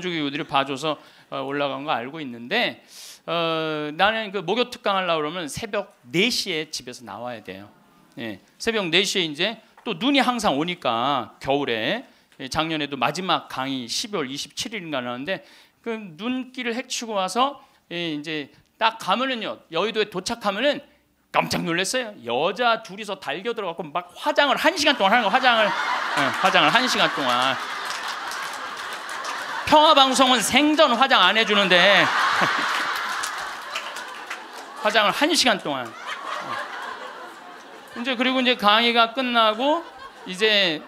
천주교들이 봐줘서 올라간 거 알고 있는데 나는 그 목요 특강 하려고 그러면 새벽 4시에 집에서 나와야 돼요. 예, 새벽 4시에 이제 또 눈이 항상 오니까 겨울에 작년에도 마지막 강의 12월 27일인가 나왔는데 그 눈길을 헤치고 와서 이제 딱 가면은요 여의도에 도착하면은 깜짝 놀랐어요. 여자 둘이서 달겨 들어가고 막 화장을 1시간 동안 하는 거 화장을 1시간 동안 평화방송은 생전 화장 안 해주는데 화장을 1시간 동안 이제 그리고 이제 강의가 끝나고 이제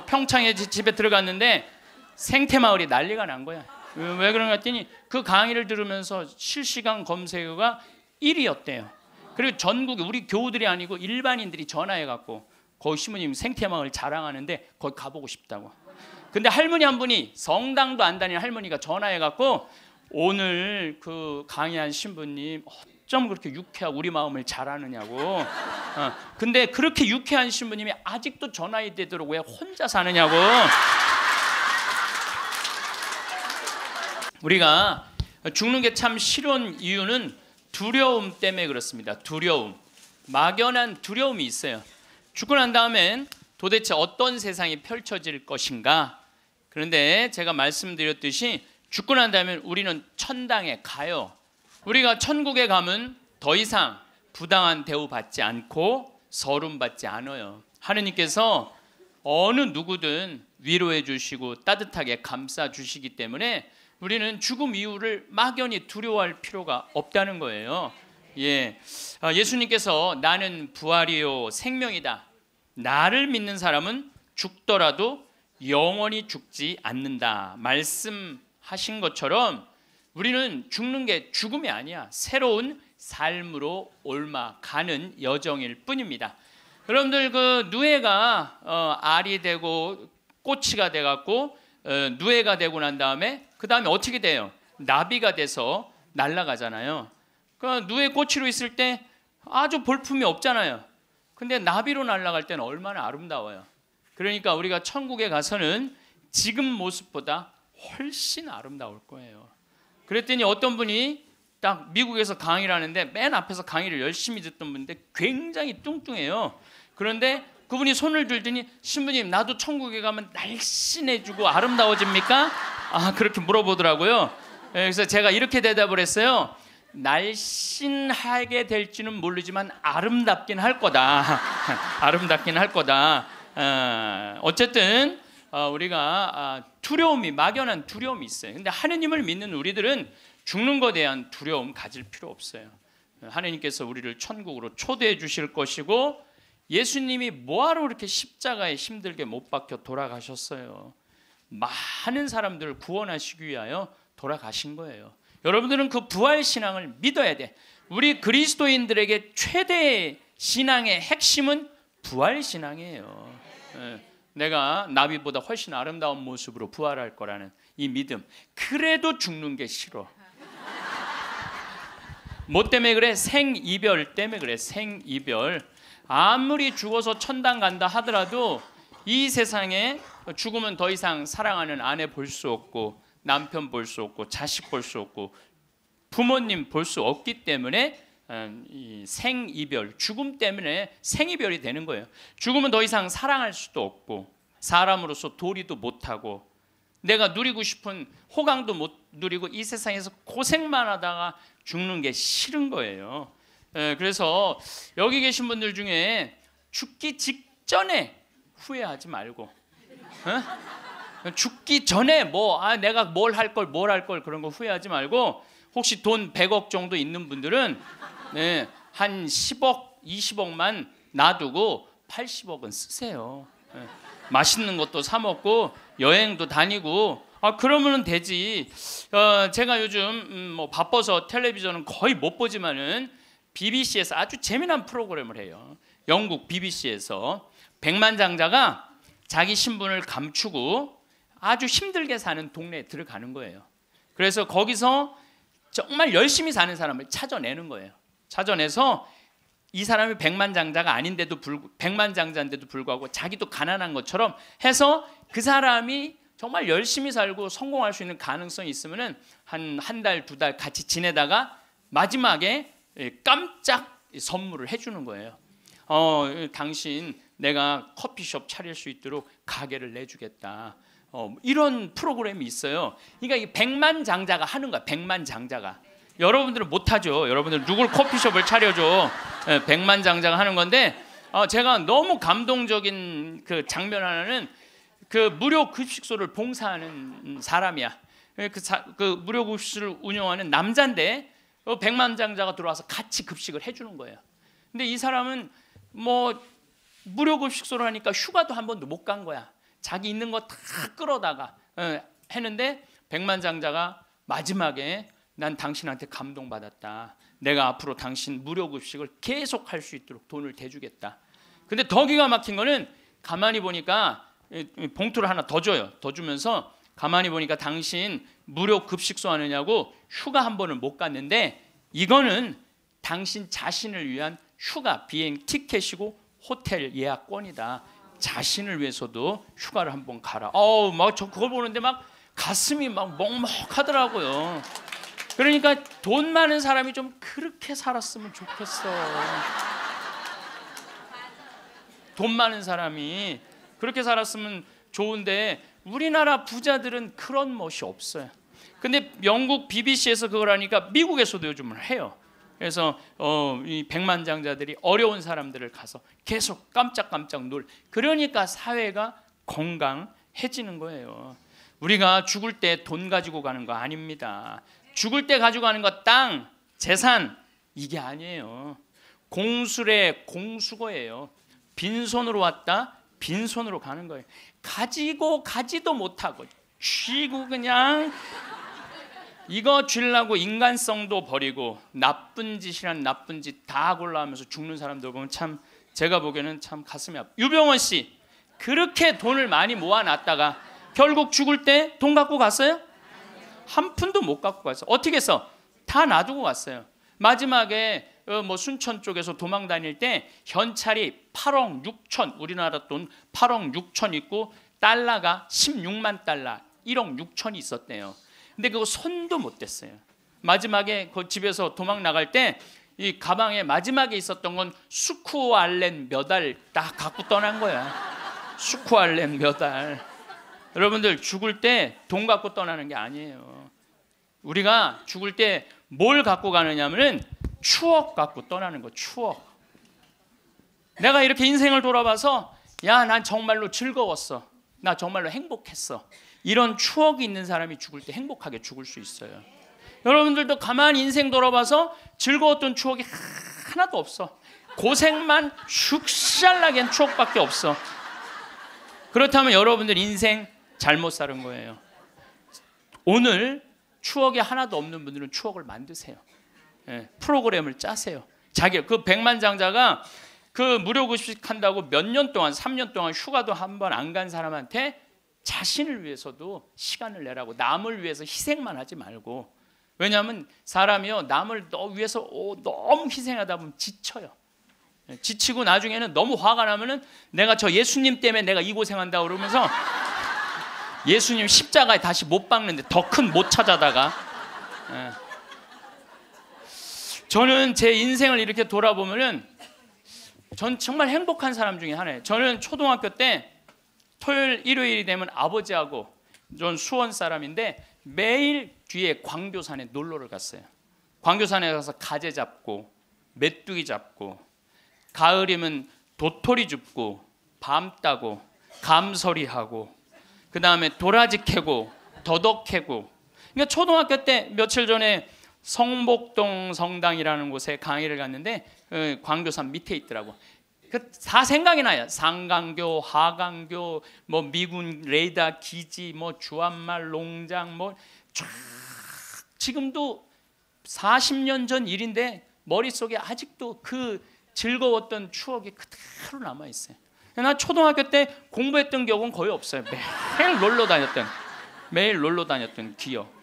평창에 집에 들어갔는데 생태마을이 난리가 난 거야. 왜 그런가 했더니 그 강의를 들으면서 실시간 검색어가 1위였대요. 그리고 전국에 우리 교우들이 아니고 일반인들이 전화해갖고 거기 신부님 생태마을 자랑하는데 거기 가보고 싶다고. 근데 할머니 한 분이 성당도 안 다니는 할머니가 전화해갖고 오늘 그 강의한 신부님 어쩜 그렇게 유쾌하고 우리 마음을 잘 아느냐고. 근데 그렇게 유쾌한 신부님이 아직도 전화이 되도록 왜 혼자 사느냐고. 우리가 죽는 게 참 싫은 이유는 두려움 때문에 그렇습니다. 두려움, 막연한 두려움이 있어요. 죽고 난 다음엔 도대체 어떤 세상이 펼쳐질 것인가. 그런데 제가 말씀드렸듯이 죽고 난 다음엔 우리는 천당에 가요. 우리가 천국에 가면 더 이상 부당한 대우 받지 않고 서름 받지 않아요. 하느님께서 어느 누구든 위로해 주시고 따뜻하게 감싸 주시기 때문에 우리는 죽음 이후를 막연히 두려워할 필요가 없다는 거예요. 예수님께서 나는 부활이요 생명이다. 나를 믿는 사람은 죽더라도 영원히 죽지 않는다 말씀하신 것처럼 우리는 죽는 게 죽음이 아니야. 새로운 삶으로 옮아가는 여정일 뿐입니다. 여러분들 그 누에가 알이 되고 꼬치가 돼갖고 누에가 되고 난 다음에 그 다음에 어떻게 돼요? 나비가 돼서 날아가잖아요. 그 누에 꼬치로 있을 때 아주 볼품이 없잖아요. 근데 나비로 날아갈 때는 얼마나 아름다워요. 그러니까 우리가 천국에 가서는 지금 모습보다 훨씬 아름다울 거예요. 그랬더니 어떤 분이 딱 미국에서 강의를 하는데 맨 앞에서 강의를 열심히 듣던 분인데 굉장히 뚱뚱해요. 그런데 그분이 손을 들더니 신부님 나도 천국에 가면 날씬해지고 아름다워집니까? 그렇게 물어보더라고요. 그래서 제가 이렇게 대답을 했어요. 날씬하게 될지는 모르지만 아름답긴 할 거다. 아름답긴 할 거다. 어쨌든 우리가 두려움이 막연한 두려움이 있어요. 근데 하느님을 믿는 우리들은 죽는 것에 대한 두려움 가질 필요 없어요. 하느님께서 우리를 천국으로 초대해 주실 것이고 예수님이 뭐하러 그렇게 십자가에 힘들게 못 박혀 돌아가셨어요. 많은 사람들을 구원하시기 위하여 돌아가신 거예요. 여러분들은 그 부활신앙을 믿어야 돼. 우리 그리스도인들에게 최대의 신앙의 핵심은 부활신앙이에요. 내가 나비보다 훨씬 아름다운 모습으로 부활할 거라는 이 믿음. 그래도 죽는 게 싫어. 뭐 때문에 그래? 생이별 때문에 그래. 생이별. 아무리 죽어서 천당 간다 하더라도 이 세상에 죽으면 더 이상 사랑하는 아내 볼 수 없고 남편 볼 수 없고 자식 볼 수 없고 부모님 볼 수 없기 때문에 이 생이별, 죽음 때문에 생이별이 되는 거예요. 죽으면 더 이상 사랑할 수도 없고 사람으로서 도리도 못하고 내가 누리고 싶은 호강도 못 누리고 이 세상에서 고생만 하다가 죽는 게 싫은 거예요. 그래서 여기 계신 분들 중에 죽기 직전에 후회하지 말고 죽기 전에 내가 뭘 할 걸 그런 거 후회하지 말고 혹시 돈 100억 정도 있는 분들은 한 10억, 20억만 놔두고 80억은 쓰세요. 맛있는 것도 사 먹고 여행도 다니고 그러면 되지. 제가 요즘 바빠서 텔레비전은 거의 못 보지만은 BBC에서 아주 재미난 프로그램을 해요. 영국 BBC에서 백만장자가 자기 신분을 감추고 아주 힘들게 사는 동네에 들어가는 거예요. 그래서 거기서 정말 열심히 사는 사람을 찾아내는 거예요. 찾아내서 이 사람이 백만장자인데도 불구하고 자기도 가난한 것처럼 해서 그 사람이 정말 열심히 살고 성공할 수 있는 가능성이 있으면은 한 달, 두 달 같이 지내다가 마지막에 깜짝 선물을 해주는 거예요. 당신 내가 커피숍 차릴 수 있도록 가게를 내주겠다. 이런 프로그램이 있어요. 그러니까 이 백만장자가 하는 거야. 백만장자가. 여러분들은 못하죠. 여러분들 누굴 커피숍을 차려줘. 백만장자가 하는 건데 제가 너무 감동적인 그 장면 하나는 그 무료 급식소를 봉사하는 사람이야. 그 무료 급식소를 운영하는 남자인데 백만장자가 들어와서 같이 급식을 해주는 거예요. 근데 이 사람은 뭐 무료 급식소를 하니까 휴가도 한 번도 못 간 거야. 자기 있는 거 다 끌어다가 했는데 백만장자가 마지막에 난 당신한테 감동받았다. 내가 앞으로 당신 무료 급식을 계속 할 수 있도록 돈을 대주겠다. 근데 더 기가 막힌 거는 가만히 보니까 봉투를 하나 더 줘요. 더 주면서 가만히 보니까 당신 무료 급식소 하느냐고 휴가 한 번을 못 갔는데 이거는 당신 자신을 위한 휴가 비행 티켓이고 호텔 예약권이다. 자신을 위해서도 휴가를 한번 가라. 막 저 그걸 보는데 막 가슴이 막 먹먹하더라고요. 그러니까 돈 많은 사람이 좀 그렇게 살았으면 좋겠어. 돈 많은 사람이 그렇게 살았으면 좋은데 우리나라 부자들은 그런 멋이 없어요. 근데 영국 BBC에서 그걸 하니까 미국에서도 요즘은 해요. 그래서 이 백만장자들이 어려운 사람들을 가서 계속 깜짝깜짝 그러니까 사회가 건강해지는 거예요. 우리가 죽을 때 돈 가지고 가는 거 아닙니다. 죽을 때 가지고 가는 거 땅, 재산 이게 아니에요. 공술의 공수거예요. 빈손으로 왔다 빈손으로 가는 거예요. 가지고 가지도 못하고 쥐고 그냥 이거 쥐려고 인간성도 버리고 나쁜 짓이란 나쁜 짓 다 골라하면서 죽는 사람들 보면 참 제가 보기에는 참 가슴이 아파. 유병원 씨 그렇게 돈을 많이 모아놨다가 결국 죽을 때 돈 갖고 갔어요? 한 푼도 못 갖고 갔어요. 어떻게 해서? 다 놔두고 갔어요. 마지막에 뭐 순천 쪽에서 도망 다닐 때 현찰이 8억 6천 우리나라 돈 8억 6천 있고 달러가 16만 달러 1억 6천이 있었대요. 근데 그거 손도 못 댔어요. 마지막에 그 집에서 도망 나갈 때 이 가방에 마지막에 있었던 건 스쿠알렌 몇 알 딱 갖고 떠난 거야. 스쿠알렌 몇 알. 여러분들 죽을 때 돈 갖고 떠나는 게 아니에요. 우리가 죽을 때 뭘 갖고 가느냐면은 추억 갖고 떠나는 거. 추억. 내가 이렇게 인생을 돌아봐서 야, 난 정말로 즐거웠어. 나 정말로 행복했어. 이런 추억이 있는 사람이 죽을 때 행복하게 죽을 수 있어요. 여러분들도 가만히 인생 돌아봐서 즐거웠던 추억이 하나도 없어. 고생만 슉샬나게 한 추억밖에 없어. 그렇다면 여러분들 인생 잘못 사는 거예요. 오늘 추억이 하나도 없는 분들은 추억을 만드세요. 프로그램을 짜세요. 자기 그 백만장자가 그 무료 급식 한다고 몇 년 동안 3년 동안 휴가도 한 번 안 간 사람한테 자신을 위해서도 시간을 내라고 남을 위해서 희생만 하지 말고 왜냐하면 사람이요 남을 위해서 너무 희생하다 보면 지쳐요. 지치고 나중에는 너무 화가 나면은 내가 저 예수님 때문에 내가 이 고생한다 그러면서 예수님 십자가에 다시 못 박는데 더 큰 못 찾아다가 저는 제 인생을 이렇게 돌아보면은 전 정말 행복한 사람 중에 하나예요. 저는 초등학교 때 토요일 일요일이 되면 아버지하고 전 수원 사람인데 매일 뒤에 광교산에 놀러를 갔어요. 광교산에 가서 가재 잡고 메뚜기 잡고 가을이면 도토리 줍고 밤 따고 감서리하고 그 다음에 도라지 캐고 더덕 캐고. 그러니까 초등학교 때 며칠 전에 성복동 성당이라는 곳에 강의를 갔는데 광교산 밑에 있더라고. 다 생각이 나요. 상강교, 하강교, 뭐 미군 레이더 기지, 뭐 주한말 농장, 뭐 쫙 지금도 40년 전 일인데 머릿속에 아직도 그 즐거웠던 추억이 그대로 남아 있어요. 나 초등학교 때 공부했던 기억은 거의 없어요. 매일 놀러 다녔던 기억.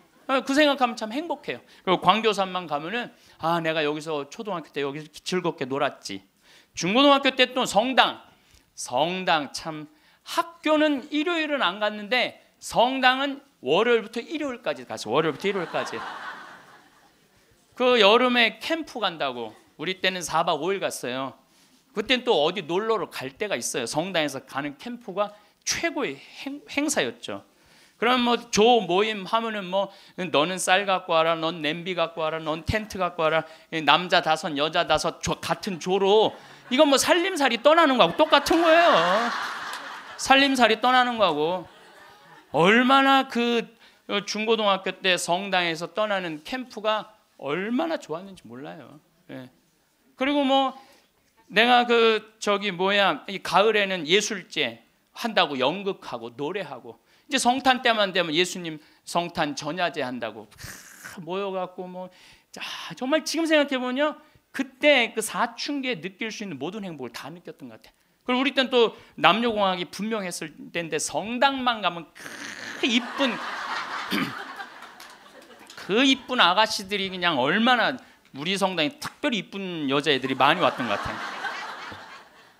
그 생각하면 참 행복해요. 그리고 광교산만 가면은 아 내가 여기서 초등학교 때 여기서 즐겁게 놀았지. 중고등학교 때 또 성당 참 학교는 일요일은 안 갔는데 성당은 월요일부터 일요일까지 갔어요. 월요일부터 일요일까지. 그 여름에 캠프 간다고 우리 때는 4박 5일 갔어요. 그때는 또 어디 놀러를 갈 때가 있어요. 성당에서 가는 캠프가 최고의 행사였죠. 그럼 뭐 조 모임 하면은 뭐 너는 쌀 갖고 와라, 넌 냄비 갖고 와라, 넌 텐트 갖고 와라, 남자 5 여자 5 같은 조로, 이건 뭐 살림살이 떠나는 거하고 똑같은 거예요. 살림살이 떠나는 거하고. 얼마나 그 중고등학교 때 성당에서 떠나는 캠프가 얼마나 좋았는지 몰라요. 예. 그리고 뭐 내가 이 가을에는 예술제 한다고 연극하고 노래하고, 이제 성탄 때만 되면 예수님 성탄 전야제 한다고 모여갖고 뭐, 정말 지금 생각해 보면요, 그때 그 사춘기에 느낄 수 있는 모든 행복을 다 느꼈던 것 같아. 그리고 우리 때는 또 남녀공학이 분명했을 때인데 성당만 가면 그 이쁜 그 이쁜 아가씨들이 그냥 얼마나, 우리 성당에 특별히 이쁜 여자애들이 많이 왔던 것 같아요.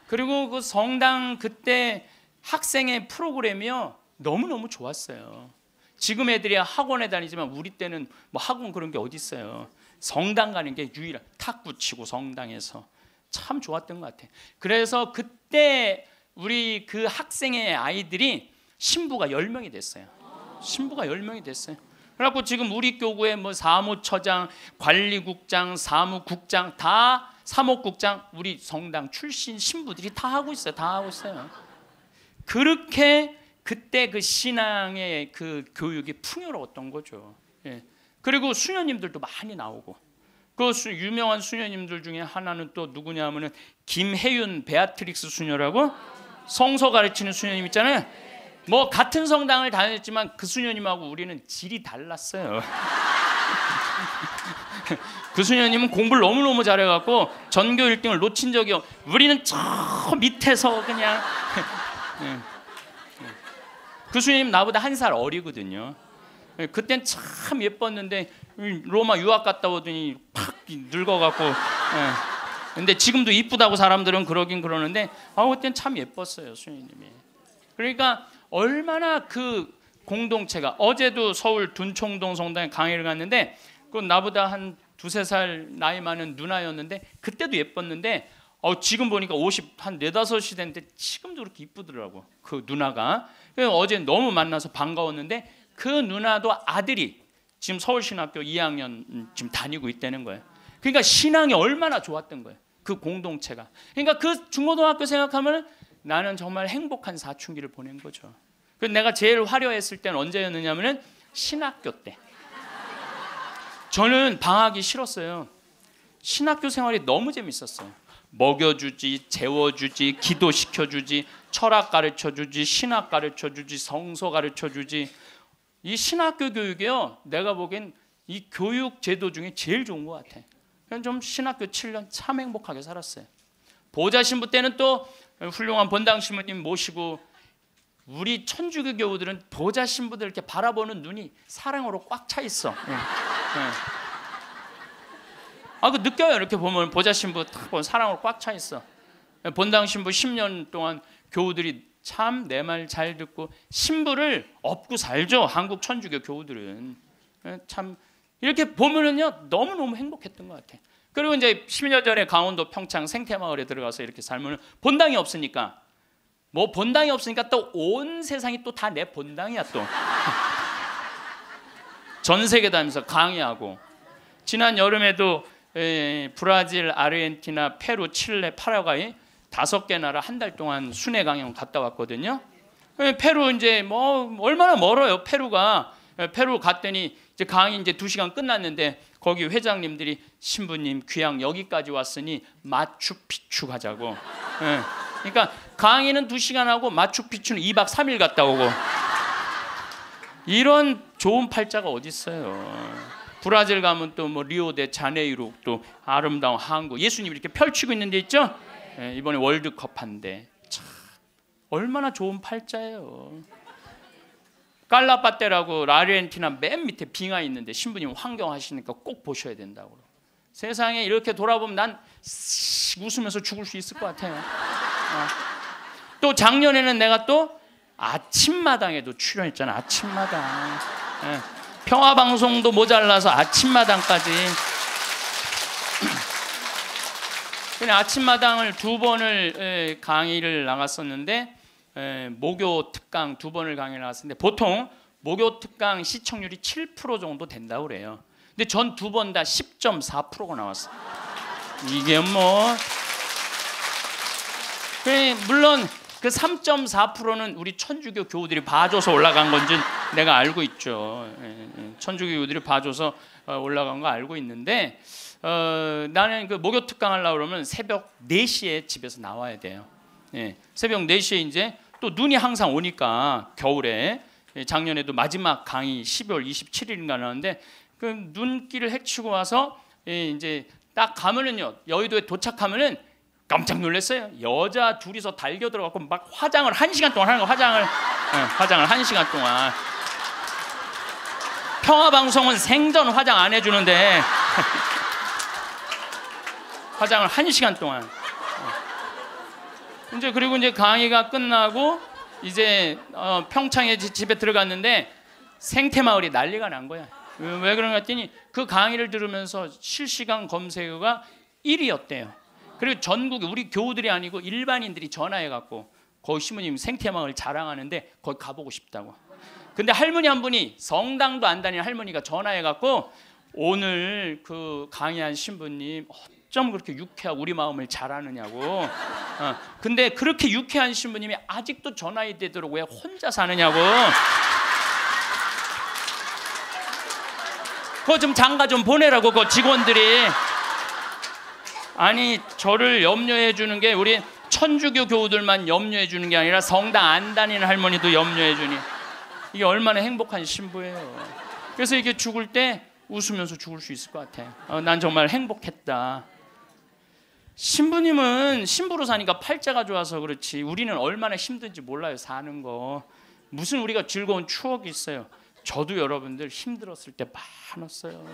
그리고 그 성당 그때 학생의 프로그램이요 너무너무 좋았어요. 지금 애들이 학원에 다니지만 우리 때는 뭐 학원 그런 게 어디 있어요. 성당 가는 게 유일한, 탁구 치고 성당에서 참 좋았던 것 같아요. 그래서 그때 우리 그 학생의 아이들이 신부가 10명이 됐어요. 신부가 10명이 됐어요. 그래갖고 지금 우리 교구에 뭐 사무처장, 관리국장, 사무국장, 다 사목국장, 우리 성당 출신 신부들이 다 하고 있어요. 다 하고 있어요. 그렇게 그때 그 신앙의 그 교육이 풍요로웠던 거죠. 예. 그리고 수녀님들도 많이 나오고, 그 유명한 수녀님들 중에 하나는 또 누구냐면은 김혜윤 베아트릭스 수녀라고, 성서 가르치는 수녀님 있잖아요. 뭐 같은 성당을 다녔지만 그 수녀님하고 우리는 질이 달랐어요. 그 수녀님은 공부를 너무너무 잘해갖고 전교 1등을 놓친 적이 우리는 저 밑에서 그냥 그 수녀님 나보다 1살 어리거든요. 그땐 참 예뻤는데 로마 유학 갔다 오더니 팍 늙어갖고, 근데 지금도 이쁘다고 사람들은 그러긴 그러는데 그땐 참 예뻤어요, 수녀님이. 그러니까 얼마나 그 공동체가, 어제도 서울 둔총동 성당에 강의를 갔는데 그 나보다 한 2-3살 나이 많은 누나였는데 그때도 예뻤는데 지금 보니까 50, 한 4-5이 됐는데 지금도 그렇게 이쁘더라고, 그 누나가. 어제 너무 만나서 반가웠는데 그 누나도 아들이 지금 서울신학교 2학년 지금 다니고 있다는 거예요. 그러니까 신앙이 얼마나 좋았던 거예요, 그 공동체가. 그러니까 그 중고등학교 생각하면 나는 정말 행복한 사춘기를 보낸 거죠. 그래서 내가 제일 화려했을 때는 언제였느냐면은 신학교 때. 저는 방학이 싫었어요. 신학교 생활이 너무 재밌었어요. 먹여주지, 재워주지, 기도시켜주지, 철학 가르쳐주지, 신학 가르쳐주지, 성서 가르쳐주지. 이 신학교 교육이요, 내가 보기엔 이 교육 제도 중에 제일 좋은 것 같아. 그래서 좀 신학교 7년 참 행복하게 살았어요. 보좌 신부 때는 또 훌륭한 본당 신부님 모시고, 우리 천주교 교우들은 보좌 신부들 이렇게 바라보는 눈이 사랑으로 꽉 차 있어. 그 느껴요. 이렇게 보면 보좌 신부 딱 보면 사랑으로 꽉 차 있어. 본당 신부 10년 동안 교우들이 참 내 말 잘 듣고 신부를 업고 살죠. 한국 천주교 교우들은 참 이렇게 보면은요 너무너무 행복했던 것 같아. 그리고 이제 10년 전에 강원도 평창 생태마을에 들어가서 이렇게 살면 본당이 없으니까, 뭐 본당이 없으니까 또 온 세상이 또 다 내 본당이야 또. 전 세계 다니면서 강의하고, 지난 여름에도 브라질, 아르헨티나, 페루, 칠레, 파라과이 5개 나라 한 달 동안 순회 강연 갔다 왔거든요. 페루 이제 뭐 얼마나 멀어요, 페루가. 페루 갔더니 이제 강의 이제 2시간 끝났는데 거기 회장님들이 신부님 귀양 여기까지 왔으니 마추픽추 가자고. 그러니까 강의는 2시간 하고 마추픽추는 2박 3일 갔다 오고. 이런 좋은 팔자가 어디 있어요. 브라질 가면 또 뭐 리오데자네이루, 또 아름다운 항구, 예수님이 이렇게 펼치고 있는 데 있죠. 이번에 월드컵 한데 참 얼마나 좋은 팔자예요. 깔라파테라고 아르헨티나 맨 밑에 빙하 있는데 신부님 환경하시니까 꼭 보셔야 된다고. 세상에 이렇게 돌아보면 난 웃으면서 죽을 수 있을 것 같아요. 또 작년에는 내가 또 아침마당에도 출연했잖아. 아침마당. 예. 평화방송도 모자라서 아침마당까지. 그냥 아침마당을 2번을 강의를 나갔었는데, 목요 특강 2번을 강의를 나갔었는데, 보통 목요 특강 시청률이 7% 정도 된다고 그래요. 근데 전 2번 다 10.4%가 나왔어요. 이게 뭐, 물론 그 3.4%는 우리 천주교 교우들이 봐줘서 올라간 건지 내가 알고 있죠. 천주교 교우들이 봐줘서 올라간 거 알고 있는데, 나는 그 목요 특강 하려고 그러면 새벽 4시에 집에서 나와야 돼요. 새벽 4시에 이제 또 눈이 항상 오니까, 겨울에 작년에도 마지막 강의 12월 27일인가 나왔는데, 그 눈길을 헤치고 와서 이제 딱 가면은요, 여의도에 도착하면은 깜짝 놀랐어요. 여자 둘이서 달겨 들어가고 막 화장을 1시간 동안 하는 거. 화장을 1시간 동안. 평화방송은 생전 화장 안 해주는데 화장을 1시간 동안. 이제 그리고 이제 강의가 끝나고 이제 평창에 집에 들어갔는데 생태마을이 난리가 난 거야. 왜 그런가 했더니 그 강의를 들으면서 실시간 검색어가 1위였대요. 그리고 전국에 우리 교우들이 아니고 일반인들이 전화해갖고 거기 신부님 생태마을 자랑하는데 거기 가보고 싶다고. 근데 할머니 한 분이, 성당도 안 다니는 할머니가 전화해갖고, 오늘 그 강의한 신부님 어쩜 그렇게 유쾌하고 우리 마음을 잘 아느냐고. 근데 그렇게 유쾌한 신부님이 아직도 전화해 되도록 왜 혼자 사느냐고. 그거 좀 장가 좀 보내라고, 그 직원들이. 아니, 저를 염려해 주는 게 우리 천주교 교우들만 염려해 주는 게 아니라 성당 안 다니는 할머니도 염려해 주니 이게 얼마나 행복한 신부예요. 그래서 이게 죽을 때 웃으면서 죽을 수 있을 것 같아요. 난 정말 행복했다. 신부님은 신부로 사니까 팔자가 좋아서 그렇지, 우리는 얼마나 힘든지 몰라요. 사는 거 무슨 우리가 즐거운 추억이 있어요. 저도 여러분들 힘들었을 때 많았어요.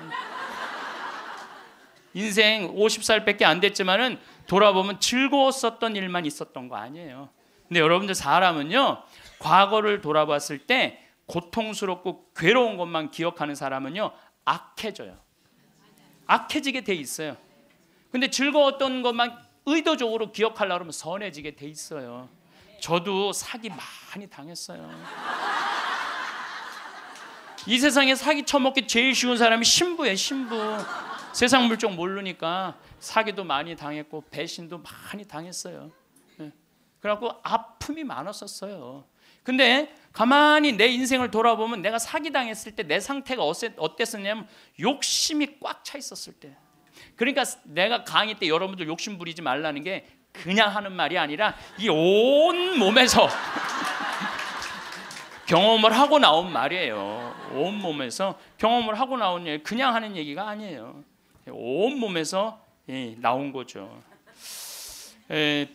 인생 50살밖에 안 됐지만은 돌아보면 즐거웠었던 일만 있었던 거 아니에요. 근데 여러분들, 사람은요, 과거를 돌아봤을 때 고통스럽고 괴로운 것만 기억하는 사람은요, 악해져요. 악해지게 돼 있어요. 근데 즐거웠던 것만 의도적으로 기억하려고 하면 선해지게 돼 있어요. 저도 사기 많이 당했어요. 이 세상에 사기 쳐먹기 제일 쉬운 사람이 신부예요. 신부. 세상 물정 모르니까 사기도 많이 당했고 배신도 많이 당했어요. 그래갖고 아픔이 많았었어요. 근데 가만히 내 인생을 돌아보면 내가 사기당했을 때 내 상태가 어땠었냐면 욕심이 꽉 차 있었을 때. 그러니까 내가 강의 때 여러분들 욕심 부리지 말라는 게 그냥 하는 말이 아니라 이 온 몸에서 경험을 하고 나온 말이에요. 온 몸에서 경험을 하고 나온 얘기, 그냥 하는 얘기가 아니에요. 온 몸에서 나온 거죠.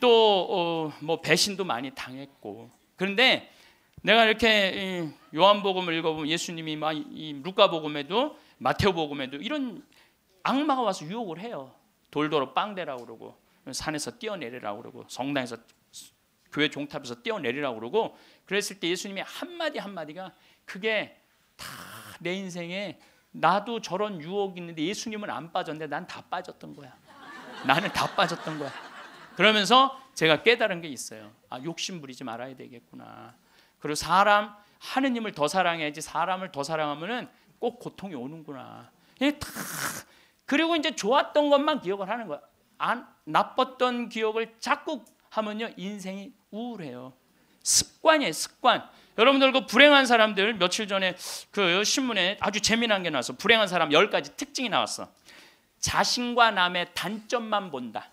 또 뭐 배신도 많이 당했고. 그런데 내가 이렇게 요한복음을 읽어보면 예수님이 이 루카복음에도 마테오복음에도 이런 악마가 와서 유혹을 해요. 돌도로 빵대라고 그러고, 산에서 뛰어내리라고 그러고, 성당에서 교회 종탑에서 뛰어내리라고 그러고. 그랬을 때 예수님이 한마디 한마디가 그게 다 내 인생에, 나도 저런 유혹이 있는데 예수님은 안 빠졌는데 난 다 빠졌던 거야. 나는 다 빠졌던 거야. 그러면서 제가 깨달은 게 있어요. 아, 욕심 부리지 말아야 되겠구나. 그리고 하느님을 더 사랑해야지, 사람을 더 사랑하면은 꼭 고통이 오는구나. 그리고 이제 좋았던 것만 기억을 하는 거야. 나빴던 기억을 자꾸 하면요, 인생이 우울해요. 습관이에요, 습관. 여러분들 그 불행한 사람들, 며칠 전에 그 신문에 아주 재미난 게 나왔어. 불행한 사람 10가지 특징이 나왔어. 자신과 남의 단점만 본다.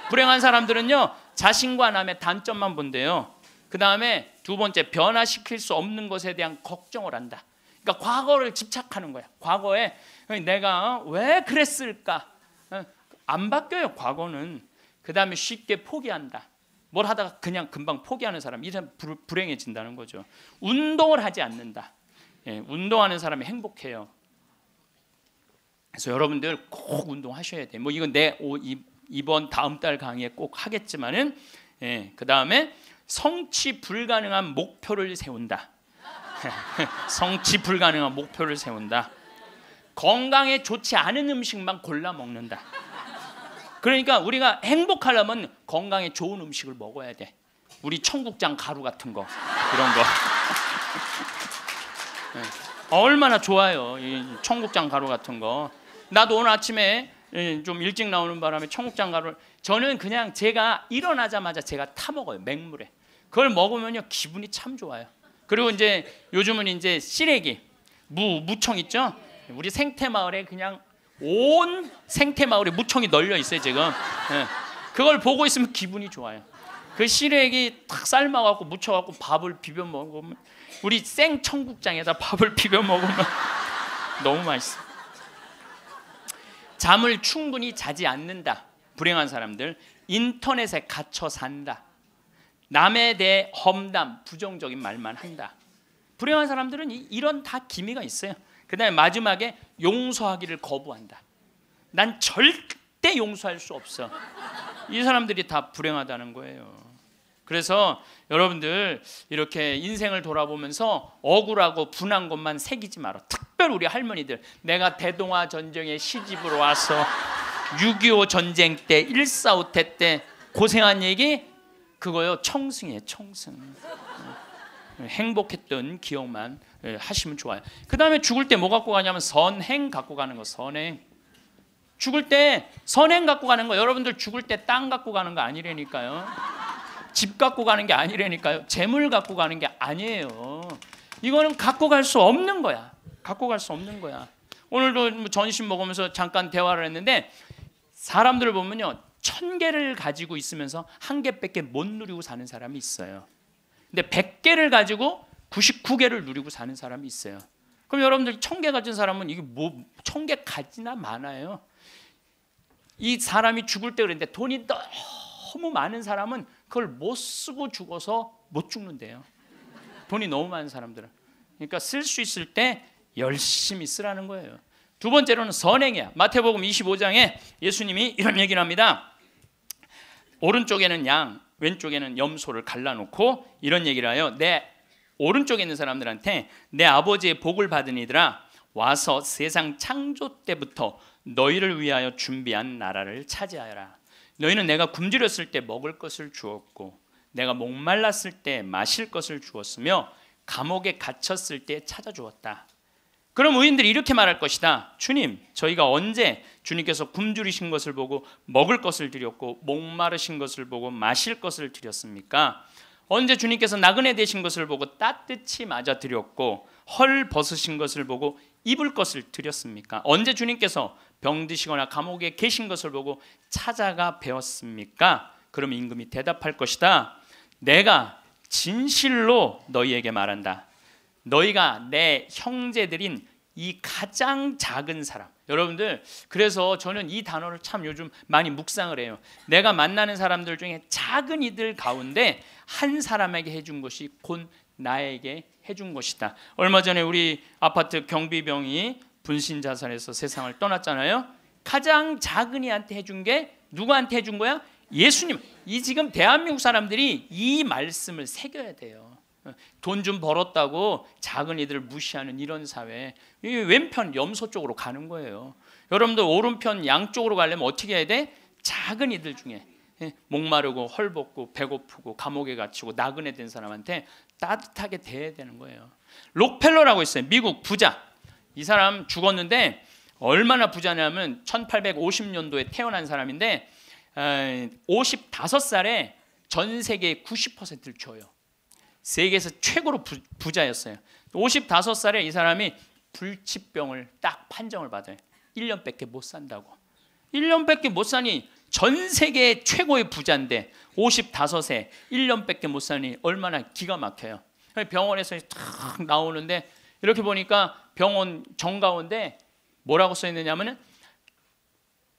불행한 사람들은요, 자신과 남의 단점만 본대요. 그 다음에 2번째, 변화시킬 수 없는 것에 대한 걱정을 한다. 그러니까 과거를 집착하는 거야. 과거에 내가 왜 그랬을까? 안 바뀌어요, 과거는. 그 다음에 쉽게 포기한다. 뭘 하다가 그냥 금방 포기하는 사람, 이 사람 불행해진다는 거죠. 운동을 하지 않는다. 운동하는 사람이 행복해요. 그래서 여러분들 꼭 운동하셔야 돼. 뭐 이건 이번 다음 달 강의에 꼭 하겠지만은, 그 다음에 성취 불가능한 목표를 세운다. 성취 불가능한 목표를 세운다. 건강에 좋지 않은 음식만 골라 먹는다. 그러니까 우리가 행복하려면 건강에 좋은 음식을 먹어야 돼. 우리 청국장 가루 같은 거, 이런 거. 얼마나 좋아요, 이 청국장 가루 같은 거. 나도 오늘 아침에 좀 일찍 나오는 바람에 청국장 가루를, 저는 그냥 제가 일어나자마자 제가 타 먹어요, 맹물에. 그걸 먹으면요 기분이 참 좋아요. 그리고 이제 요즘은 이제 시래기, 무청 있죠? 우리 생태마을에 그냥 온 생태마을에 무청이 널려 있어요 지금. 그걸 보고 있으면 기분이 좋아요. 그 시래기 탁 삶아갖고 무쳐갖고 밥을 비벼 먹으면, 우리 생 청국장에다 밥을 비벼 먹으면 너무 맛있어. 잠을 충분히 자지 않는다. 불행한 사람들. 인터넷에 갇혀 산다. 남에 대해 험담, 부정적인 말만 한다. 불행한 사람들은 이런 다 기미가 있어요. 그 다음에 마지막에 용서하기를 거부한다. 난 절대 용서할 수 없어. 이 사람들이 다 불행하다는 거예요. 그래서 여러분들 이렇게 인생을 돌아보면서 억울하고 분한 것만 새기지 마라. 특별히 우리 할머니들, 내가 대동아 전쟁에 시집으로 와서 6.25 전쟁 때 1.4.5태 때 고생한 얘기, 그거요 청승이에요, 청승. 행복했던 기억만 하시면 좋아요. 그 다음에 죽을 때 뭐 갖고 가냐면 선행 갖고 가는 거. 선행. 죽을 때 선행 갖고 가는 거. 여러분들 죽을 때 땅 갖고 가는 거 아니라니까요. 집 갖고 가는 게 아니라니까요. 재물 갖고 가는 게 아니에요. 이거는 갖고 갈 수 없는 거야. 갖고 갈 수 없는 거야. 오늘도 전심 먹으면서 잠깐 대화를 했는데, 사람들을 보면요 1000개를 가지고 있으면서 1개밖에 못 누리고 사는 사람이 있어요. 근데 100개를 가지고 99개를 누리고 사는 사람이 있어요. 그럼 여러분들 1000개 가진 사람은 이게 뭐 1000개 가지나 많아요. 이 사람이 죽을 때 그랬는데, 돈이 너무 많은 사람은 그걸 못 쓰고 죽어서 못 죽는데요. 돈이 너무 많은 사람들은. 그러니까 쓸 수 있을 때 열심히 쓰라는 거예요. 두 번째로는 선행이야. 마태복음 25장에 예수님이 이런 얘기를 합니다. 오른쪽에는 양, 왼쪽에는 염소를 갈라놓고 이런 얘기를 해요. 내 오른쪽에 있는 사람들한테, 내 아버지의 복을 받은 이들아, 와서 세상 창조 때부터 너희를 위하여 준비한 나라를 차지하여라. 너희는 내가 굶주렸을 때 먹을 것을 주었고, 내가 목말랐을 때 마실 것을 주었으며, 감옥에 갇혔을 때 찾아주었다. 그럼 의인들이 이렇게 말할 것이다. 주님, 저희가 언제 주님께서 굶주리신 것을 보고 먹을 것을 드렸고, 목마르신 것을 보고 마실 것을 드렸습니까? 언제 주님께서 나그네 되신 것을 보고 따뜻히 맞아 드렸고, 헐 벗으신 것을 보고 입을 것을 드렸습니까? 언제 주님께서 병드시거나 감옥에 계신 것을 보고 찾아가 배웠습니까? 그럼 임금이 대답할 것이다. 내가 진실로 너희에게 말한다. 너희가 내 형제들인 이 가장 작은 사람. 여러분들, 그래서 저는 이 단어를 참 요즘 많이 묵상을 해요. 내가 만나는 사람들 중에 작은 이들 가운데 한 사람에게 해준 것이 곧 나에게 해준 것이다. 얼마 전에 우리 아파트 경비병이 분신 자살해서 세상을 떠났잖아요. 가장 작은 이한테 해준 게 누구한테 해준 거야? 예수님. 이 지금 대한민국 사람들이 이 말씀을 새겨야 돼요. 돈 좀 벌었다고 작은 이들을 무시하는 이런 사회, 이 왼편 염소 쪽으로 가는 거예요. 여러분들 오른편 양쪽으로 가려면 어떻게 해야 돼? 작은 이들 중에 목마르고 헐벗고 배고프고 감옥에 갇히고 나그네 된 사람한테 따뜻하게 대해야 되는 거예요. 록펠러라고 있어요. 미국 부자. 이 사람 죽었는데 얼마나 부자냐면 1850년도에 태어난 사람인데 55살에 전 세계의 90%를 줘요. 세계에서 최고로 부자였어요. 55살에 이 사람이 불치병을 딱 판정을 받아요. 1년밖에 못 산다고. 1년밖에 못 사니 전 세계 최고의 부자인데 55세 1년밖에 못 사니 얼마나 기가 막혀요. 병원에서 탁 나오는데 이렇게 보니까 병원 정가운데 뭐라고 써 있느냐면은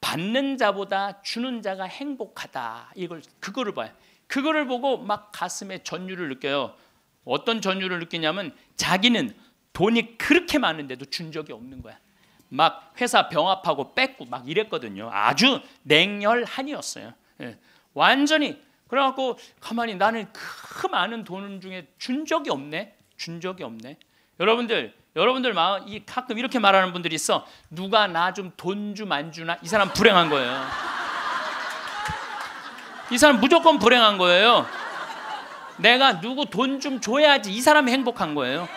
받는 자보다 주는 자가 행복하다. 그거를 봐요. 그거를 보고 막 가슴에 전율을 느껴요. 어떤 전율을 느끼냐면 자기는 돈이 그렇게 많은데도 준 적이 없는 거야. 막 회사 병합하고 뺏고 막 이랬거든요. 아주 냉혈한이었어요. 완전히 그래갖고 가만히 나는 그 많은 돈 중에 준 적이 없네. 준 적이 없네. 여러분들 마음 이 가끔 이렇게 말하는 분들이 있어. 누가 나 좀 돈 좀 안 주나? 이 사람 불행한 거예요. 이 사람 무조건 불행한 거예요. 내가 누구 돈 좀 줘야지 이 사람이 행복한 거예요.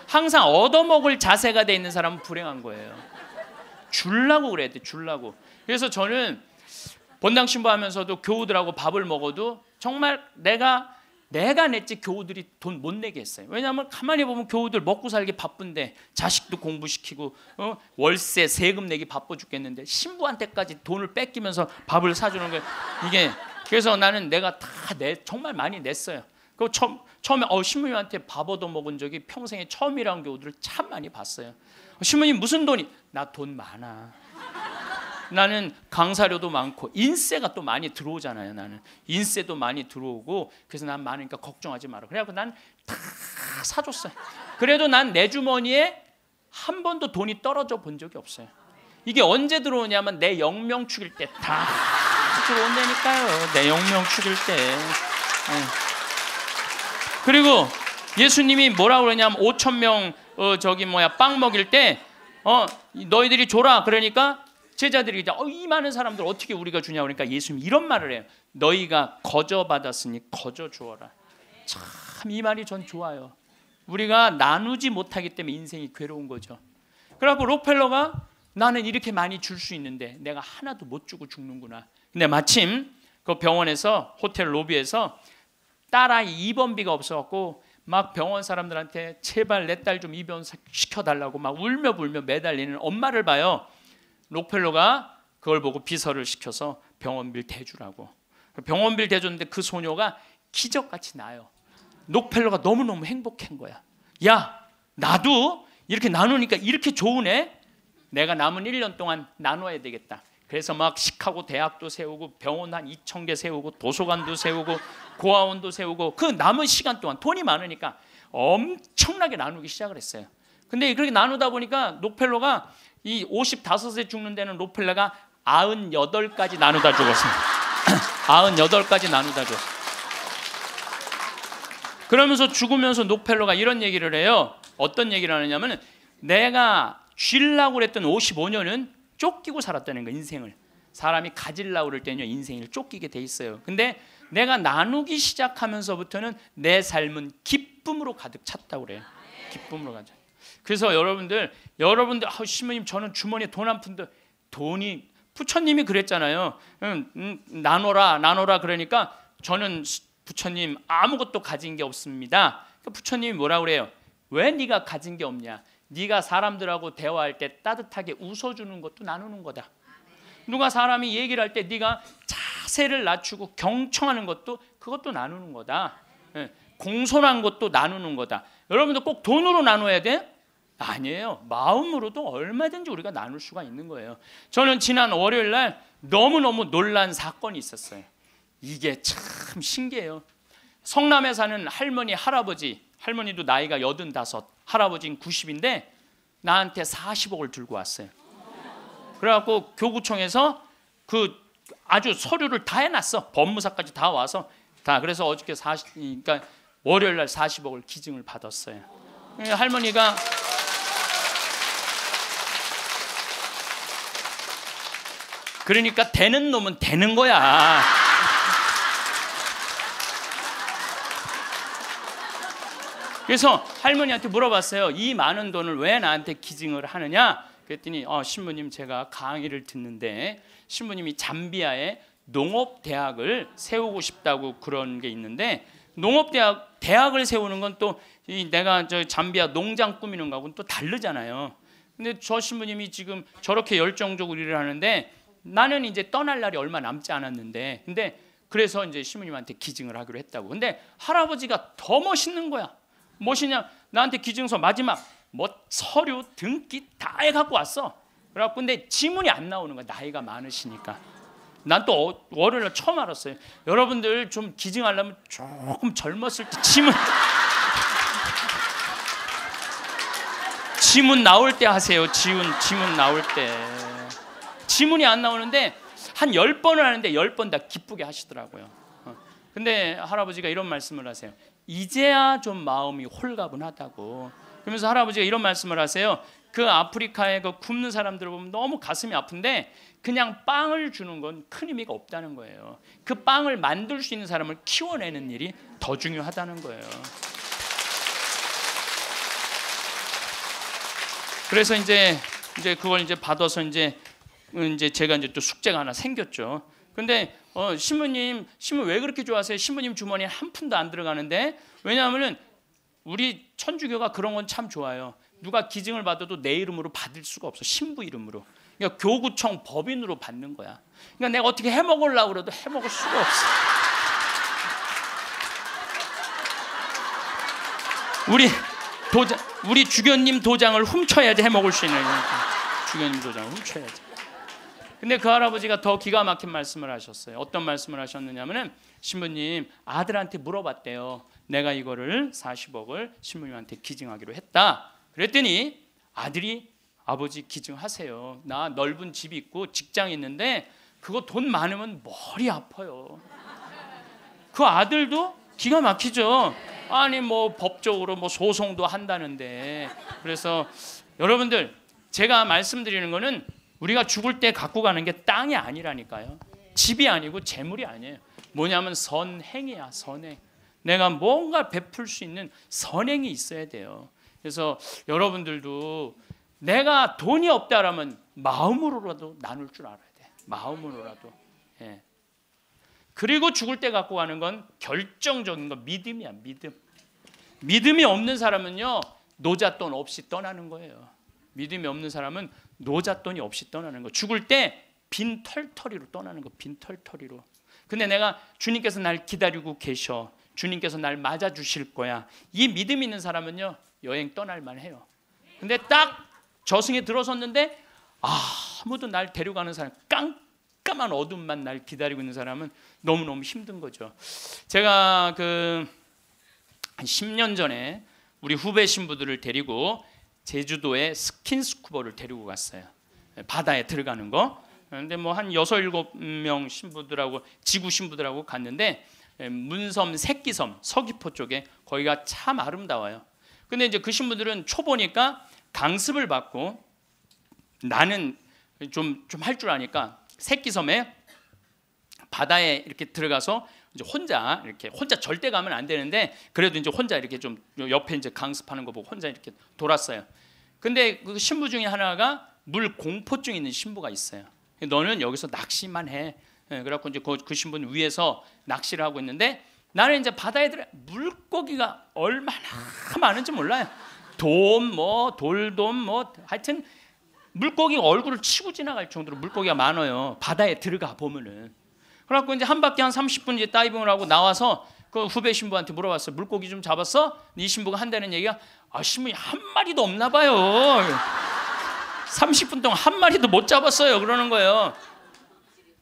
항상 얻어먹을 자세가 돼 있는 사람은 불행한 거예요. 주려고 그래야 돼. 주려고. 그래서 저는 본당 신부하면서도 교우들하고 밥을 먹어도 정말 내가 냈지 교우들이 돈 못 내게 했어요. 왜냐하면 가만히 보면 교우들 먹고 살기 바쁜데 자식도 공부시키고 월세 세금 내기 바빠 죽겠는데 신부한테까지 돈을 뺏기면서 밥을 사주는 거예요. 이게 그래서 나는 내가 다 정말 많이 냈어요. 그 처음에 신부님한테 밥 얻어 먹은 적이 평생에 처음이라는 교우들을 참 많이 봤어요. 신부님 무슨 돈이? 나 돈 많아. 나는 강사료도 많고 인세가 또 많이 들어오잖아요. 나는 인세도 많이 들어오고 그래서 난 많으니까 걱정하지 마라. 그래갖고 난 다 사줬어요. 그래도 난 내 주머니에 한 번도 돈이 떨어져 본 적이 없어요. 이게 언제 들어오냐면 내 영명 축일 때 다 들어온다니까요. 내 영명 축일 때. 그리고 예수님이 뭐라 그러냐면 5,000명 빵 먹일 때 너희들이 줘라. 그러니까 제자들이 이제 이 많은 사람들 어떻게 우리가 주냐 그러니까 예수님이 이런 말을 해요. 너희가 거저 받았으니 거저 주어라. 참 이 말이 전 좋아요. 우리가 나누지 못하기 때문에 인생이 괴로운 거죠. 그래갖고 록펠러가 나는 이렇게 많이 줄 수 있는데 내가 하나도 못 주고 죽는구나. 근데 마침 그 병원에서 호텔 로비에서 딸아이 입원비가 없어갖고 막 병원 사람들한테 제발 내 딸 좀 입원 시켜달라고 막 울며 불며 매달리는 엄마를 봐요. 록펠러가 그걸 보고 비서를 시켜서 병원비를 대주라고. 병원비를 대줬는데 그 소녀가 기적같이 나요. 록펠러가 너무너무 행복한 거야. 야, 나도 이렇게 나누니까 이렇게 좋으네. 내가 남은 1년 동안 나눠야 되겠다. 그래서 막 시카고 대학도 세우고 병원 한 2,000개 세우고 도서관도 세우고 고아원도 세우고 그 남은 시간 동안 돈이 많으니까 엄청나게 나누기 시작을 했어요. 근데 그렇게 나누다 보니까 록펠러가 이 55세 죽는 데는 록펠러가 98까지 나누다 죽었어요. 98까지 나누다 죽었어요. 그러면서 죽으면서 록펠러가 이런 얘기를 해요. 어떤 얘기를 하느냐면 내가 쥐려고 그랬던 55년은 쫓기고 살았다는 거예요. 인생을. 사람이 가지려고 그럴 때는요 인생을 쫓기게 돼 있어요. 근데 내가 나누기 시작하면서부터는 내 삶은 기쁨으로 가득 찼다고 그래요. 기쁨으로 가득. 그래서 여러분들 신부님 저는 주머니에 돈 한 푼도 돈이 부처님이 그랬잖아요. 나눠라 그러니까 저는 부처님 아무것도 가진 게 없습니다. 부처님이 뭐라 그래요? 왜 네가 가진 게 없냐? 네가 사람들하고 대화할 때 따뜻하게 웃어주는 것도 나누는 거다. 누가 사람이 얘기를 할 때 네가 자세를 낮추고 경청하는 것도 그것도 나누는 거다. 공손한 것도 나누는 거다. 여러분들 꼭 돈으로 나눠야 돼? 아니에요. 마음으로도 얼마든지 우리가 나눌 수가 있는 거예요. 저는 지난 월요일 날 너무너무 놀란 사건이 있었어요. 이게 참 신기해요. 성남에 사는 할머니도 나이가 85, 할아버지는 90인데 나한테 40억을 들고 왔어요. 그래갖고 교구청에서 그 아주 서류를 다 해놨어. 법무사까지 다 와서 다. 그래서 어저께 그러니까 월요일 날 40억을 기증을 받았어요. 할머니가 그러니까 되는 놈은 되는 거야. 그래서 할머니한테 물어봤어요. 이 많은 돈을 왜 나한테 기증을 하느냐? 그랬더니 신부님 제가 강의를 듣는데 신부님이 잠비아에 농업대학을 세우고 싶다고 그런 게 있는데 대학을 세우는 건 또 내가 잠비아 농장 꾸미는 거하고는 또 다르잖아요. 근데 저 신부님이 지금 저렇게 열정적으로 일을 하는데 나는 이제 떠날 날이 얼마 남지 않았는데 근데 그래서 이제 신부님한테 기증을 하기로 했다고. 근데 할아버지가 더 멋있는 거야. 무엇이냐? 나한테 기증서 마지막 서류 등기 다 해갖고 왔어. 그래갖고 근데 지문이 안 나오는 거야. 나이가 많으시니까. 난 또 월요일날 처음 알았어요. 여러분들 좀 기증하려면 조금 젊었을 때 지문 나올 때 하세요. 지문 나올 때. 지문이 안 나오는데 한 10번을 하는데 10번 다 기쁘게 하시더라고요. 근데 할아버지가 이런 말씀을 하세요. 이제야 좀 마음이 홀가분하다고. 그러면서 할아버지가 이런 말씀을 하세요. 그 아프리카에 그 굶는 사람들을 보면 너무 가슴이 아픈데 그냥 빵을 주는 건 큰 의미가 없다는 거예요. 그 빵을 만들 수 있는 사람을 키워내는 일이 더 중요하다는 거예요. 그래서 이제 그걸 이제 받아서 이제 제가 이제 또 숙제가 하나 생겼죠. 근데 신부님 왜 그렇게 좋아하세요? 신부님 주머니에 한 푼도 안 들어가는데. 왜냐하면은 우리 천주교가 그런 건 참 좋아요. 누가 기증을 받아도 내 이름으로 받을 수가 없어. 신부 이름으로. 그러니까 교구청 법인으로 받는 거야. 그러니까 내가 어떻게 해먹으려고 그래도 해먹을 수가 없어. 우리 주교님 도장을 훔쳐야지 해먹을 수 있는 거니까. 주교님 도장을 훔쳐야지. 근데 그 할아버지가 더 기가 막힌 말씀을 하셨어요. 어떤 말씀을 하셨느냐면은 신부님 아들한테 물어봤대요. 내가 이거를 40억을 신부님한테 기증하기로 했다. 그랬더니 아들이 아버지 기증하세요. 나 넓은 집이 있고 직장이 있는데 그거 돈 많으면 머리 아파요. 그 아들도 기가 막히죠. 아니 뭐 법적으로 뭐 소송도 한다는데. 그래서 여러분들 제가 말씀드리는 거는 우리가 죽을 때 갖고 가는 게 땅이 아니라니까요. 집이 아니고 재물이 아니에요. 뭐냐면 선행이야. 선행. 내가 뭔가 베풀 수 있는 선행이 있어야 돼요. 그래서 여러분들도 내가 돈이 없다라면 마음으로라도 나눌 줄 알아야 돼. 마음으로라도. 예. 그리고 죽을 때 갖고 가는 건 결정적인 건 믿음이야. 믿음. 믿음이 없는 사람은요 노잣돈 없이 떠나는 거예요. 믿음이 없는 사람은 노잣돈이 없이 떠나는 거. 죽을 때 빈 털터리로 떠나는 거. 빈 털터리로. 근데 내가 주님께서 날 기다리고 계셔. 주님께서 날 맞아주실 거야. 이 믿음 있는 사람은요 여행 떠날 만해요. 근데 딱 저승에 들어섰는데 아무도 날 데려가는 사람, 깜깜한 어둠만 날 기다리고 있는 사람은 너무너무 힘든 거죠. 제가 한 10년 전에 우리 후배 신부들을 데리고 제주도에 스킨스쿠버를 데리고 갔어요. 바다에 들어가는 거. 근데 뭐 한 6, 7명 신부들하고 지구 신부들하고 갔는데 문섬, 새끼섬, 서귀포 쪽에 거기가 참 아름다워요. 근데 이제 그 신부들은 초보니까 강습을 받고 나는 좀 할 줄 아니까 새끼섬에 바다에 이렇게 들어가서 이제 혼자 절대 가면 안 되는데 그래도 이제 혼자 이렇게 좀 옆에 이제 강습하는 거 보고 혼자 이렇게 돌았어요. 근데 그 신부 중에 하나가 물 공포증 있는 신부가 있어요. 너는 여기서 낚시만 해. 그래갖고 이제 그 신부는 위에서 낚시를 하고 있는데 나는 이제 바다에 들어 물고기가 얼마나 많은지 몰라요. 돌돔 하여튼 물고기가 얼굴을 치고 지나갈 정도로 물고기가 많아요. 바다에 들어가 보면은. 그래갖고 이제 한 바퀴 한 30분 이제 다이빙을 하고 나와서 그 후배 신부한테 물어봤어요. 물고기 좀 잡았어? 이 신부가 한다는 얘기가 신부님 한 마리도 없나 봐요. 30분 동안 한 마리도 못 잡았어요. 그러는 거예요.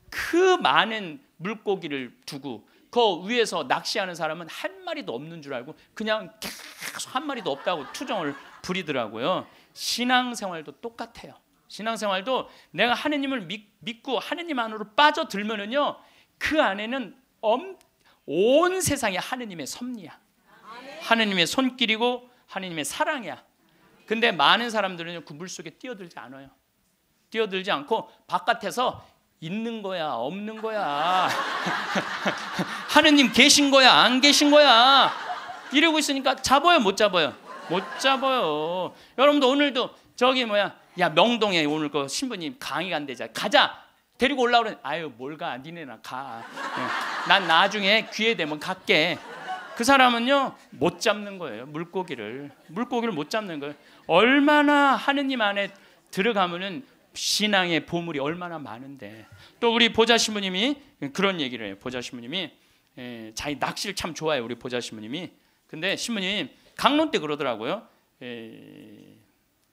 그 많은 물고기를 두고 그 위에서 낚시하는 사람은 한 마리도 없는 줄 알고 그냥 계속 한 마리도 없다고 투정을 부리더라고요. 신앙생활도 똑같아요. 신앙생활도 내가 하느님을 믿고 하느님 안으로 빠져들면은요 그 안에는 온 세상이 하느님의 섭리야. 하느님의 손길이고 하느님의 사랑이야. 근데 많은 사람들은 그 물속에 뛰어들지 않아요. 뛰어들지 않고 바깥에서 있는 거야 없는 거야 하느님 계신 거야 안 계신 거야 이러고 있으니까 잡아요 못 잡아요? 못 잡아요. 여러분도 오늘도 야 명동에 오늘 그 신부님 강의 간대자 가자 데리고 올라오래 아유 뭘 가 니네나 가. 난 나중에 기회 되면 갈게. 그 사람은요 못 잡는 거예요. 물고기를 못 잡는 거예요. 얼마나 하느님 안에 들어가면은 신앙의 보물이 얼마나 많은데. 또 우리 보좌 신부님이 그런 얘기를 해요. 보좌 신부님이 자기 낚시를 참 좋아해요. 우리 보좌 신부님이. 근데 신부님 강론 때 그러더라고요.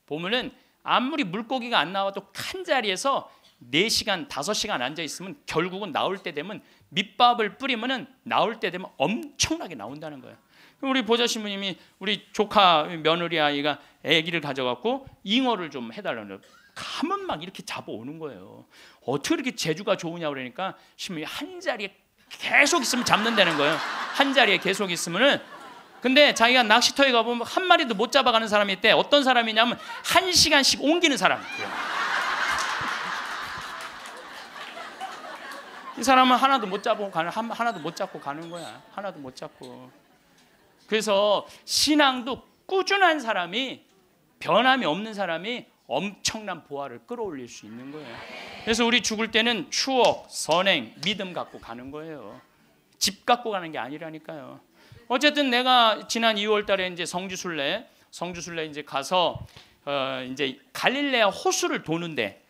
보면은 아무리 물고기가 안 나와도 한 자리에서 4시간, 5시간 앉아 있으면 결국은 나올 때 되면 밑밥을 뿌리면은 나올 때 되면 엄청나게 나온다는 거예요. 우리 보좌 신부님이 우리 조카 며느리 아이가 아기를 가져갖고 잉어를 좀 해달라는 가면 막 이렇게 잡아오는 거예요. 어떻게 이렇게 재주가 좋으냐 그러니까 신부님이 한 자리에 계속 있으면 잡는다는 거예요. 한 자리에 계속 있으면은. 근데 자기가 낚시터에 가보면 한 마리도 못 잡아가는 사람이 있대. 어떤 사람이냐면 1시간씩 옮기는 사람. 이 사람은 하나도 못 잡고 가는 거야. 하나도 못 잡고. 그래서 신앙도 꾸준한 사람이, 변함이 없는 사람이 엄청난 보화를 끌어올릴 수 있는 거예요. 그래서 우리 죽을 때는 추억, 선행, 믿음 갖고 가는 거예요. 집 갖고 가는 게 아니라니까요. 어쨌든 내가 지난 2월 달에 이제 성주순례 이제 가서 이제 갈릴레아 호수를 도는데,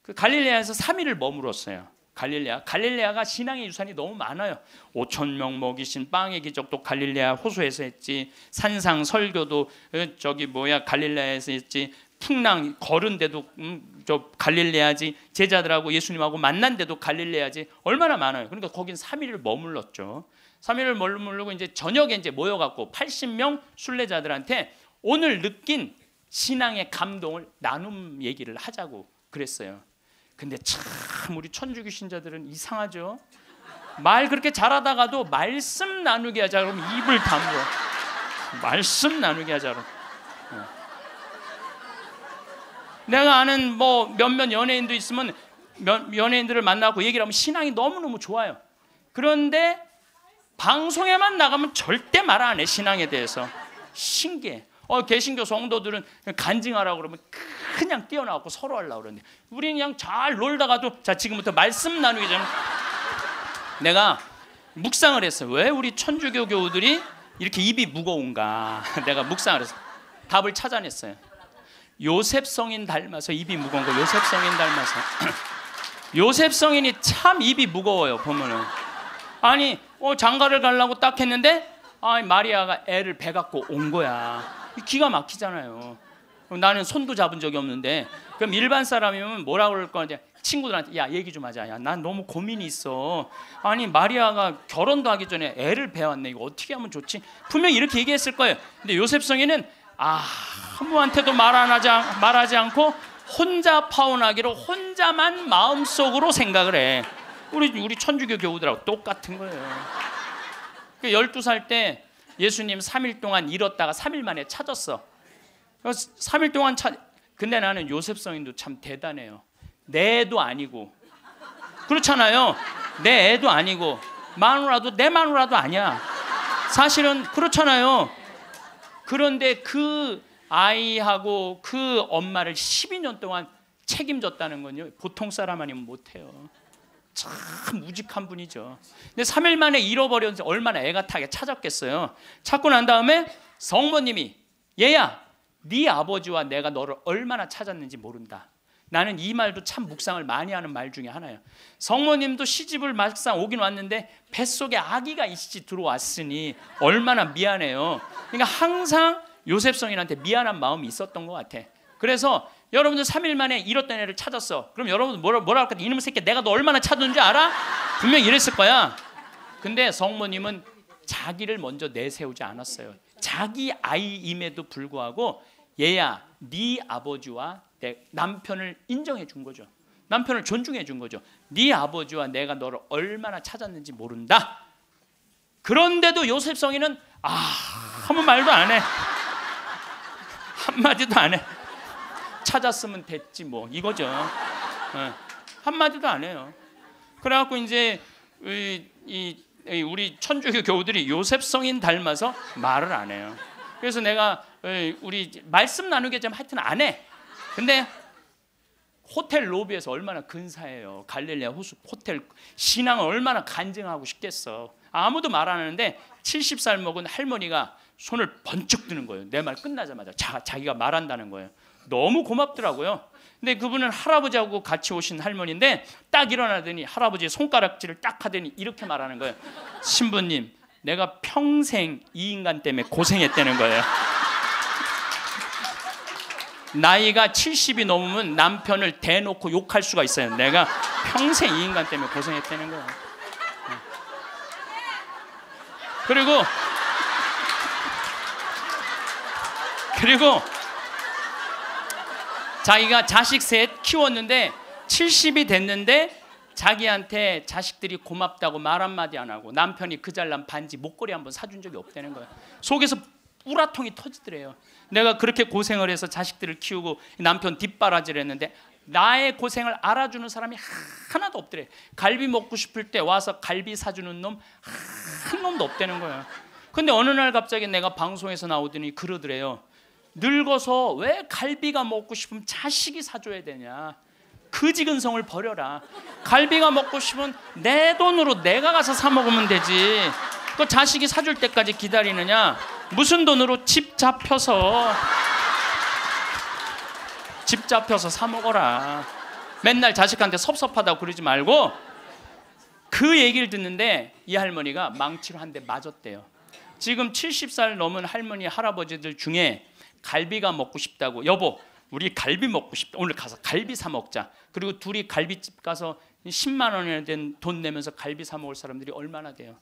그 갈릴레아에서 3일을 머물었어요. 갈릴레아가 신앙의 유산이 너무 많아요. 5,000명 먹이신 빵의 기적도 갈릴레아 호수에서 했지. 산상 설교도 갈릴레아에서 했지. 풍랑 걸은 데도 저 갈릴레아지. 제자들하고 예수님하고 만난 데도 갈릴레아지. 얼마나 많아요. 그러니까 거긴 3일을 머물렀죠. 3일을 머무르고 이제 저녁에 이제 모여갖고 80명 순례자들한테 오늘 느낀 신앙의 감동을 나눔 얘기를 하자고 그랬어요. 근데 참 우리 천주교 신자들은 이상하죠. 말 그렇게 잘하다가도 말씀 나누게 하자 그러면 입을 다물어. 말씀 나누게 하자 그러면. 내가 아는 뭐 몇몇 연예인도 있으면 연예인들을 만나고 얘기를 하면 신앙이 너무너무 좋아요. 그런데 방송에만 나가면 절대 말 안 해. 신앙에 대해서. 신기해. 개신교 성도들은 간증하라고 그러면 그냥 뛰어나고 서로 하려고 그러는데 우리는 그냥 잘 놀다가도 자 지금부터 말씀 나누기 전에 내가 묵상을 했어요. 왜 우리 천주교 교우들이 이렇게 입이 무거운가. 내가 묵상을 했어요. 답을 찾아냈어요. 요셉 성인 닮아서 입이 무거운 거. 요셉 성인 닮아서. 요셉 성인이 참 입이 무거워요. 보면은 아니 장가를 가려고 딱 했는데 마리아가 애를 배 갖고 온 거야. 기가 막히잖아요. 나는 손도 잡은 적이 없는데 그럼 일반 사람이면 뭐라 그럴 거냐. 친구들한테 야 얘기 좀 하자. 야, 난 너무 고민이 있어. 아니 마리아가 결혼도 하기 전에 애를 배웠네. 이거 어떻게 하면 좋지? 분명히 이렇게 얘기했을 거예요. 근데 요셉 성인은 아무한테도 말하지 않고 혼자 파혼하기로 혼자만 마음속으로 생각을 해. 우리 천주교 교우들하고 똑같은 거예요. 12살 때 예수님 3일 동안 잃었다가 3일 만에 찾았어. 3일 동안 근데 나는 요셉 성인도 참 대단해요. 내 애도 아니고 그렇잖아요. 내 애도 아니고 마누라도 내 마누라도 아니야. 사실은 그렇잖아요. 그런데 그 아이하고 그 엄마를 12년 동안 책임졌다는 건요. 보통 사람 아니면 못해요. 참 우직한 분이죠. 근데 3일 만에 잃어버렸는데 얼마나 애가 타게 찾았겠어요. 찾고 난 다음에 성모님이 얘야 네 아버지와 내가 너를 얼마나 찾았는지 모른다. 나는 이 말도 참 묵상을 많이 하는 말 중에 하나예요. 성모님도 시집을 막상 오긴 왔는데 뱃속에 아기가 이씨 들어왔으니 얼마나 미안해요. 그러니까 항상 요셉 성인한테 미안한 마음이 있었던 것 같아. 그래서 여러분들 3일 만에 잃었던 애를 찾았어. 그럼 여러분들 뭐라 할까? 이놈의 새끼 내가 너 얼마나 찾았는지 알아? 분명히 이랬을 거야. 근데 성모님은 자기를 먼저 내세우지 않았어요. 자기 아이임에도 불구하고 얘야 네 아버지와 내 남편을 인정해 준 거죠. 남편을 존중해 준 거죠. 네 아버지와 내가 너를 얼마나 찾았는지 모른다. 그런데도 요셉 성인은 아무 말도 안 해. 한마디도 안 해. 찾았으면 됐지 뭐 이거죠. 한마디도 안 해요. 그래갖고 이제 우리 천주교 교우들이 요셉 성인 닮아서 말을 안 해요. 그래서 내가 우리 말씀 나누게 좀 하여튼 안 해. 근데 호텔 로비에서 얼마나 근사해요. 갈릴레아 호수 호텔 신앙을 얼마나 간증하고 싶겠어. 아무도 말 안 하는데 70살 먹은 할머니가 손을 번쩍 드는 거예요. 내 말 끝나자마자 자기가 말한다는 거예요. 너무 고맙더라고요. 근데 그분은 할아버지하고 같이 오신 할머니인데 딱 일어나더니 할아버지의 손가락질을 딱 하더니 이렇게 말하는 거예요. 신부님, 내가 평생 이 인간 때문에 고생했다는 거예요. 나이가 70이 넘으면 남편을 대놓고 욕할 수가 있어요. 내가 평생 이 인간 때문에 고생했다는 거예요. 그리고 자기가 자식 셋 키웠는데 70이 됐는데 자기한테 자식들이 고맙다고 말 한마디 안 하고 남편이 그 잘난 반지 목걸이 한번 사준 적이 없다는 거예요. 속에서 우라통이 터지더래요. 내가 그렇게 고생을 해서 자식들을 키우고 남편 뒷바라지를 했는데 나의 고생을 알아주는 사람이 하나도 없더래. 갈비 먹고 싶을 때 와서 갈비 사주는 놈 한 놈도 없다는 거예요. 근데 어느 날 갑자기 내가 방송에서 나오더니 그러더래요. 늙어서 왜 갈비가 먹고 싶으면 자식이 사줘야 되냐. 그 지근성을 버려라. 갈비가 먹고 싶으면 내 돈으로 내가 가서 사 먹으면 되지. 그 자식이 사줄 때까지 기다리느냐. 무슨 돈으로 집 잡혀서 사 먹어라. 맨날 자식한테 섭섭하다고 그러지 말고. 그 얘기를 듣는데 이 할머니가 망치로 한 대 맞았대요. 지금 70살 넘은 할머니 할아버지들 중에 갈비가 먹고 싶다고, 여보 우리 갈비 먹고 싶다, 오늘 가서 갈비 사 먹자. 그리고 둘이 갈비집 가서 10만 원이나 된 돈 내면서 갈비 사 먹을 사람들이 얼마나 돼요.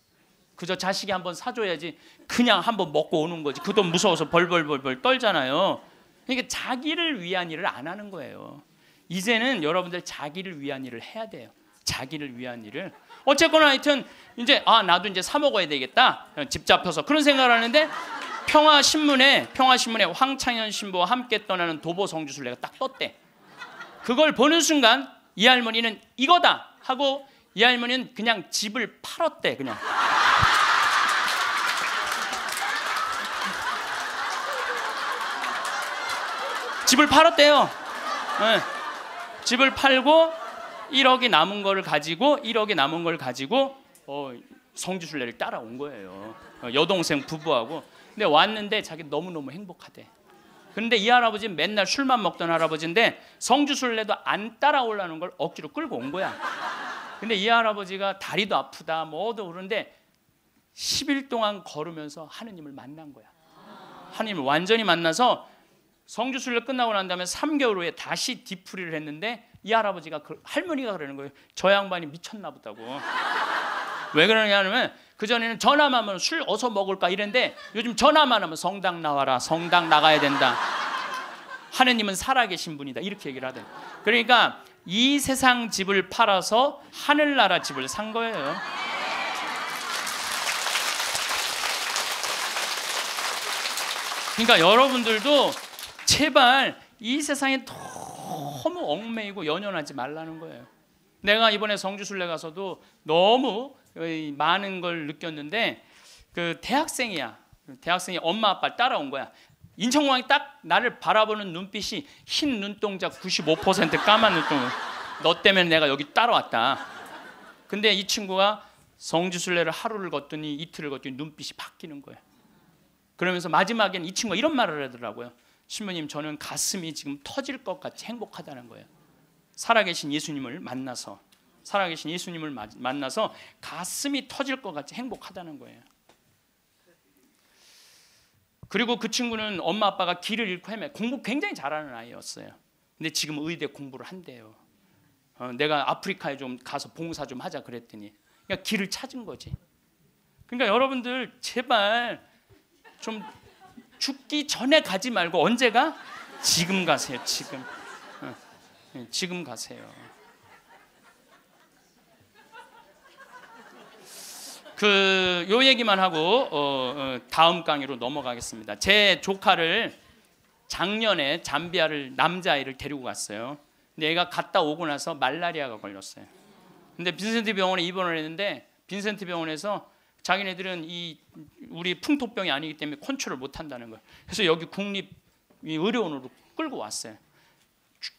그저 자식이 한번 사줘야지 그냥 한번 먹고 오는 거지. 그 돈 무서워서 벌벌벌벌 떨잖아요. 그러니까 자기를 위한 일을 안 하는 거예요. 이제는 여러분들 자기를 위한 일을 해야 돼요. 자기를 위한 일을. 어쨌거나 하여튼 이제 나도 이제 사 먹어야 되겠다. 집 잡혀서 그런 생각을 하는데 평화신문에 황창현 신부와 함께 떠나는 도보 성주순례가 딱 떴대. 그걸 보는 순간 이 할머니는 이거다 하고 이 할머니는 그냥 집을 팔았대. 그냥 집을 팔았대요. 네. 집을 팔고 1억이 남은 걸 가지고 성주순례를 따라온 거예요. 여동생 부부하고. 근데 왔는데 자기 너무너무 행복하대. 그런데 이 할아버지는 맨날 술만 먹던 할아버지인데 성주순례도 안 따라오려는 걸 억지로 끌고 온 거야. 근데 이 할아버지가 다리도 아프다 뭐도 그런데 10일 동안 걸으면서 하느님을 만난 거야. 하느님을 완전히 만나서 성주순례 끝나고 난 다음에 3개월 후에 다시 뒤풀이를 했는데 이 할아버지가 할머니가 그러는 거예요. 저 양반이 미쳤나 보다고. 왜 그러냐면 그전에는 전화만 하면 술 어서 먹을까 이랬는데 요즘 전화만 하면 성당 나와라, 성당 나가야 된다, 하느님은 살아계신 분이다 이렇게 얘기를 하대. 그러니까 이 세상 집을 팔아서 하늘나라 집을 산 거예요. 그러니까 여러분들도 제발 이 세상에 너무 얽매이고 연연하지 말라는 거예요. 내가 이번에 성주순례 가서도 너무 많은 걸 느꼈는데 그 대학생이 엄마 아빠를 따라온 거야. 인천공항이 딱 나를 바라보는 눈빛이 흰 눈동자 95% 까만 눈동자. 너 때문에 내가 여기 따라왔다. 근데 이 친구가 성주순례를 하루를 걷더니 이틀을 걷더니 눈빛이 바뀌는 거예요. 그러면서 마지막엔 이 친구가 이런 말을 하더라고요. 신부님 저는 가슴이 지금 터질 것 같이 행복하다는 거예요. 살아계신 예수님을 만나서 가슴이 터질 것 같이 행복하다는 거예요. 그리고 그 친구는 엄마 아빠가 길을 잃고 공부 굉장히 잘하는 아이였어요. 근데 지금 의대 공부를 한대요. 내가 아프리카에 좀 가서 봉사 좀 하자 그랬더니 그러니까 길을 찾은 거지. 그러니까 여러분들 제발 좀 죽기 전에 가지 말고 언제 가? 지금 가세요. 지금 가세요. 요 얘기만 하고 다음 강의로 넘어가겠습니다. 제 조카를 작년에 잠비아를 남자아이를 데리고 갔어요. 근데 얘가 갔다 오고 나서 말라리아가 걸렸어요. 근데 빈센트 병원에 입원을 했는데 빈센트 병원에서 자기네들은 우리 풍토병이 아니기 때문에 컨트롤 못 한다는 거예요. 그래서 여기 국립 의료원으로 끌고 왔어요.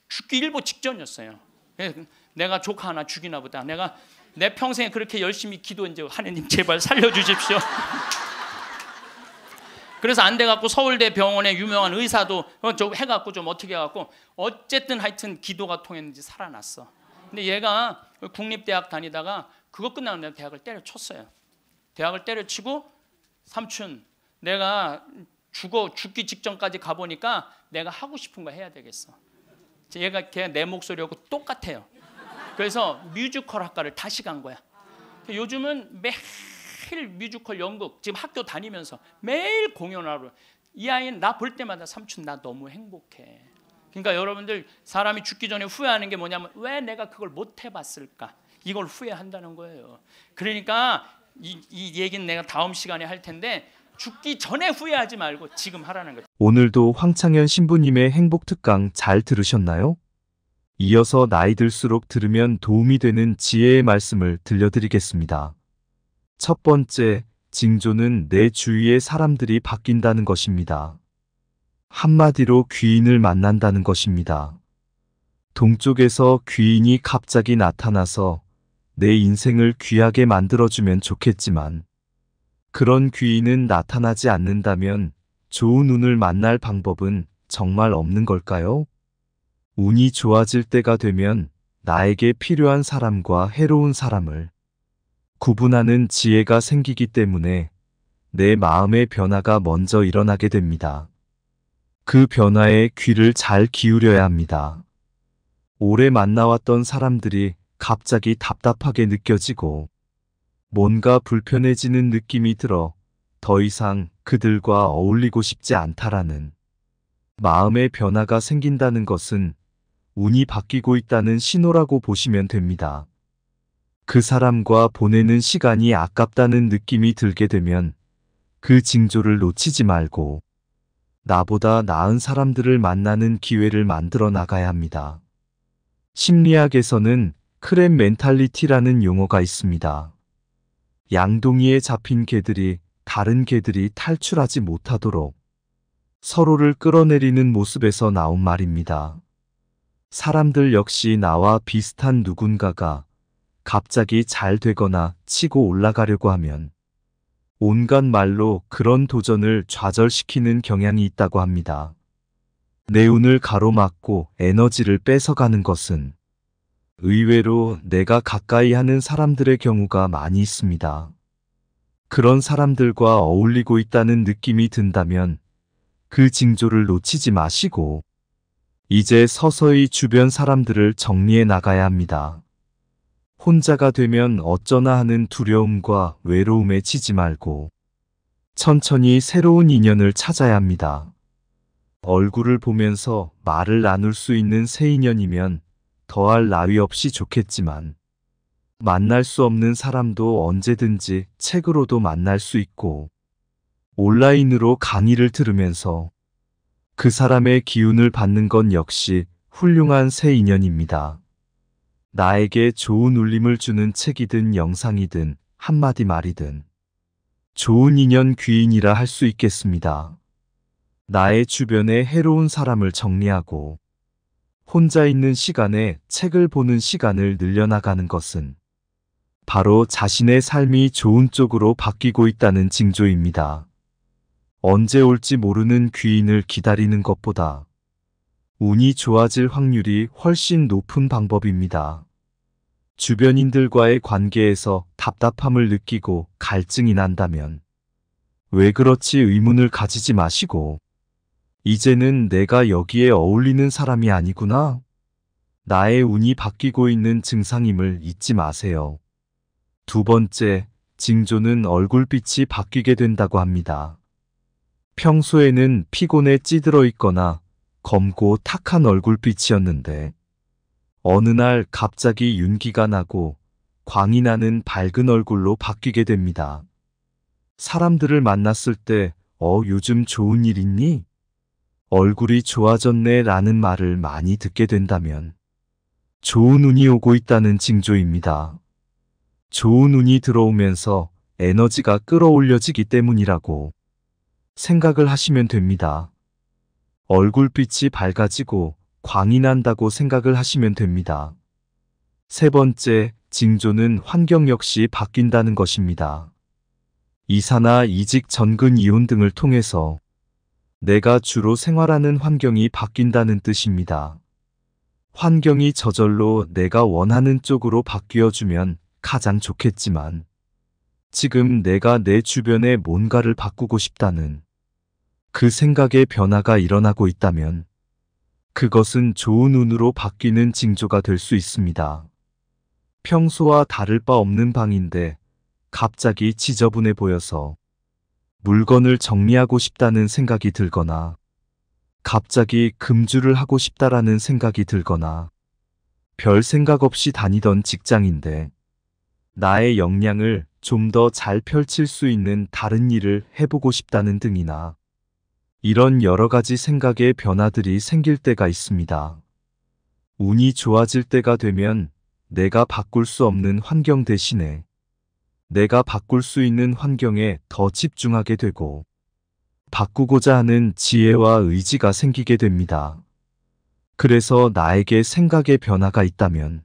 죽기 일보 직전이었어요. 내가 조카 하나 죽이나 보다. 내가 내 평생에 그렇게 열심히 기도했는데 하느님 제발 살려주십시오. 그래서 안 돼갖고 서울대 병원에 유명한 의사도 해갖고 좀 어떻게 해갖고 어쨌든 하여튼 기도가 통했는지 살아났어. 근데 얘가 국립대학 다니다가 그거 끝나고 내가 대학을 때려쳤어요. 대학을 때려치고 삼촌 내가 죽기 직전까지 가보니까 내가 하고 싶은 거 해야 되겠어. 얘가 내 목소리하고 똑같아요. 그래서 뮤지컬 학과를 다시 간 거야. 요즘은 매일 뮤지컬 연극 지금 학교 다니면서 매일 공연하러. 이 아이는 나 볼 때마다 삼촌 나 너무 행복해. 그러니까 여러분들 사람이 죽기 전에 후회하는 게 뭐냐면 왜 내가 그걸 못 해봤을까. 이걸 후회한다는 거예요. 그러니까 이 얘기는 내가 다음 시간에 할 텐데 죽기 전에 후회하지 말고 지금 하라는 거죠. 오늘도 황창현 신부님의 행복 특강 잘 들으셨나요? 이어서 나이 들수록 들으면 도움이 되는 지혜의 말씀을 들려드리겠습니다. 첫 번째, 징조는 내 주위의 사람들이 바뀐다는 것입니다. 한마디로 귀인을 만난다는 것입니다. 동쪽에서 귀인이 갑자기 나타나서 내 인생을 귀하게 만들어주면 좋겠지만 그런 귀인은 나타나지 않는다면 좋은 운을 만날 방법은 정말 없는 걸까요? 운이 좋아질 때가 되면 나에게 필요한 사람과 해로운 사람을 구분하는 지혜가 생기기 때문에 내 마음의 변화가 먼저 일어나게 됩니다. 그 변화에 귀를 잘 기울여야 합니다. 오래 만나왔던 사람들이 갑자기 답답하게 느껴지고 뭔가 불편해지는 느낌이 들어 더 이상 그들과 어울리고 싶지 않다라는 마음의 변화가 생긴다는 것은 운이 바뀌고 있다는 신호라고 보시면 됩니다. 그 사람과 보내는 시간이 아깝다는 느낌이 들게 되면 그 징조를 놓치지 말고 나보다 나은 사람들을 만나는 기회를 만들어 나가야 합니다. 심리학에서는 크랩 멘탈리티라는 용어가 있습니다. 양동이에 잡힌 개들이 다른 개들이 탈출하지 못하도록 서로를 끌어내리는 모습에서 나온 말입니다. 사람들 역시 나와 비슷한 누군가가 갑자기 잘 되거나 치고 올라가려고 하면 온갖 말로 그런 도전을 좌절시키는 경향이 있다고 합니다. 내 운을 가로막고 에너지를 뺏어가는 것은 의외로 내가 가까이 하는 사람들의 경우가 많이 있습니다. 그런 사람들과 어울리고 있다는 느낌이 든다면 그 징조를 놓치지 마시고 이제 서서히 주변 사람들을 정리해 나가야 합니다. 혼자가 되면 어쩌나 하는 두려움과 외로움에 지지 말고 천천히 새로운 인연을 찾아야 합니다. 얼굴을 보면서 말을 나눌 수 있는 새 인연이면 더할 나위 없이 좋겠지만 만날 수 없는 사람도 언제든지 책으로도 만날 수 있고 온라인으로 강의를 들으면서 그 사람의 기운을 받는 건 역시 훌륭한 새 인연입니다. 나에게 좋은 울림을 주는 책이든 영상이든 한마디 말이든 좋은 인연 귀인이라 할 수 있겠습니다. 나의 주변에 해로운 사람을 정리하고 혼자 있는 시간에 책을 보는 시간을 늘려나가는 것은 바로 자신의 삶이 좋은 쪽으로 바뀌고 있다는 징조입니다. 언제 올지 모르는 귀인을 기다리는 것보다 운이 좋아질 확률이 훨씬 높은 방법입니다. 주변인들과의 관계에서 답답함을 느끼고 갈증이 난다면 왜 그렇지 의문을 가지지 마시고 이제는 내가 여기에 어울리는 사람이 아니구나. 나의 운이 바뀌고 있는 증상임을 잊지 마세요. 두 번째, 징조는 얼굴빛이 바뀌게 된다고 합니다. 평소에는 피곤에 찌들어 있거나 검고 탁한 얼굴빛이었는데 어느 날 갑자기 윤기가 나고 광이 나는 밝은 얼굴로 바뀌게 됩니다. 사람들을 만났을 때 요즘 좋은 일 있니? 얼굴이 좋아졌네 라는 말을 많이 듣게 된다면 좋은 운이 오고 있다는 징조입니다. 좋은 운이 들어오면서 에너지가 끌어올려지기 때문이라고 생각을 하시면 됩니다. 얼굴빛이 밝아지고 광이 난다고 생각을 하시면 됩니다. 세 번째, 징조는 환경 역시 바뀐다는 것입니다. 이사나 이직, 전근, 이혼 등을 통해서 내가 주로 생활하는 환경이 바뀐다는 뜻입니다. 환경이 저절로 내가 원하는 쪽으로 바뀌어주면 가장 좋겠지만 지금 내가 내 주변에 뭔가를 바꾸고 싶다는 그 생각의 변화가 일어나고 있다면 그것은 좋은 운으로 바뀌는 징조가 될 수 있습니다. 평소와 다를 바 없는 방인데 갑자기 지저분해 보여서 물건을 정리하고 싶다는 생각이 들거나 갑자기 금주를 하고 싶다라는 생각이 들거나 별 생각 없이 다니던 직장인데 나의 역량을 좀 더 잘 펼칠 수 있는 다른 일을 해보고 싶다는 등이나 이런 여러 가지 생각의 변화들이 생길 때가 있습니다. 운이 좋아질 때가 되면 내가 바꿀 수 없는 환경 대신에 내가 바꿀 수 있는 환경에 더 집중하게 되고 바꾸고자 하는 지혜와 의지가 생기게 됩니다. 그래서 나에게 생각의 변화가 있다면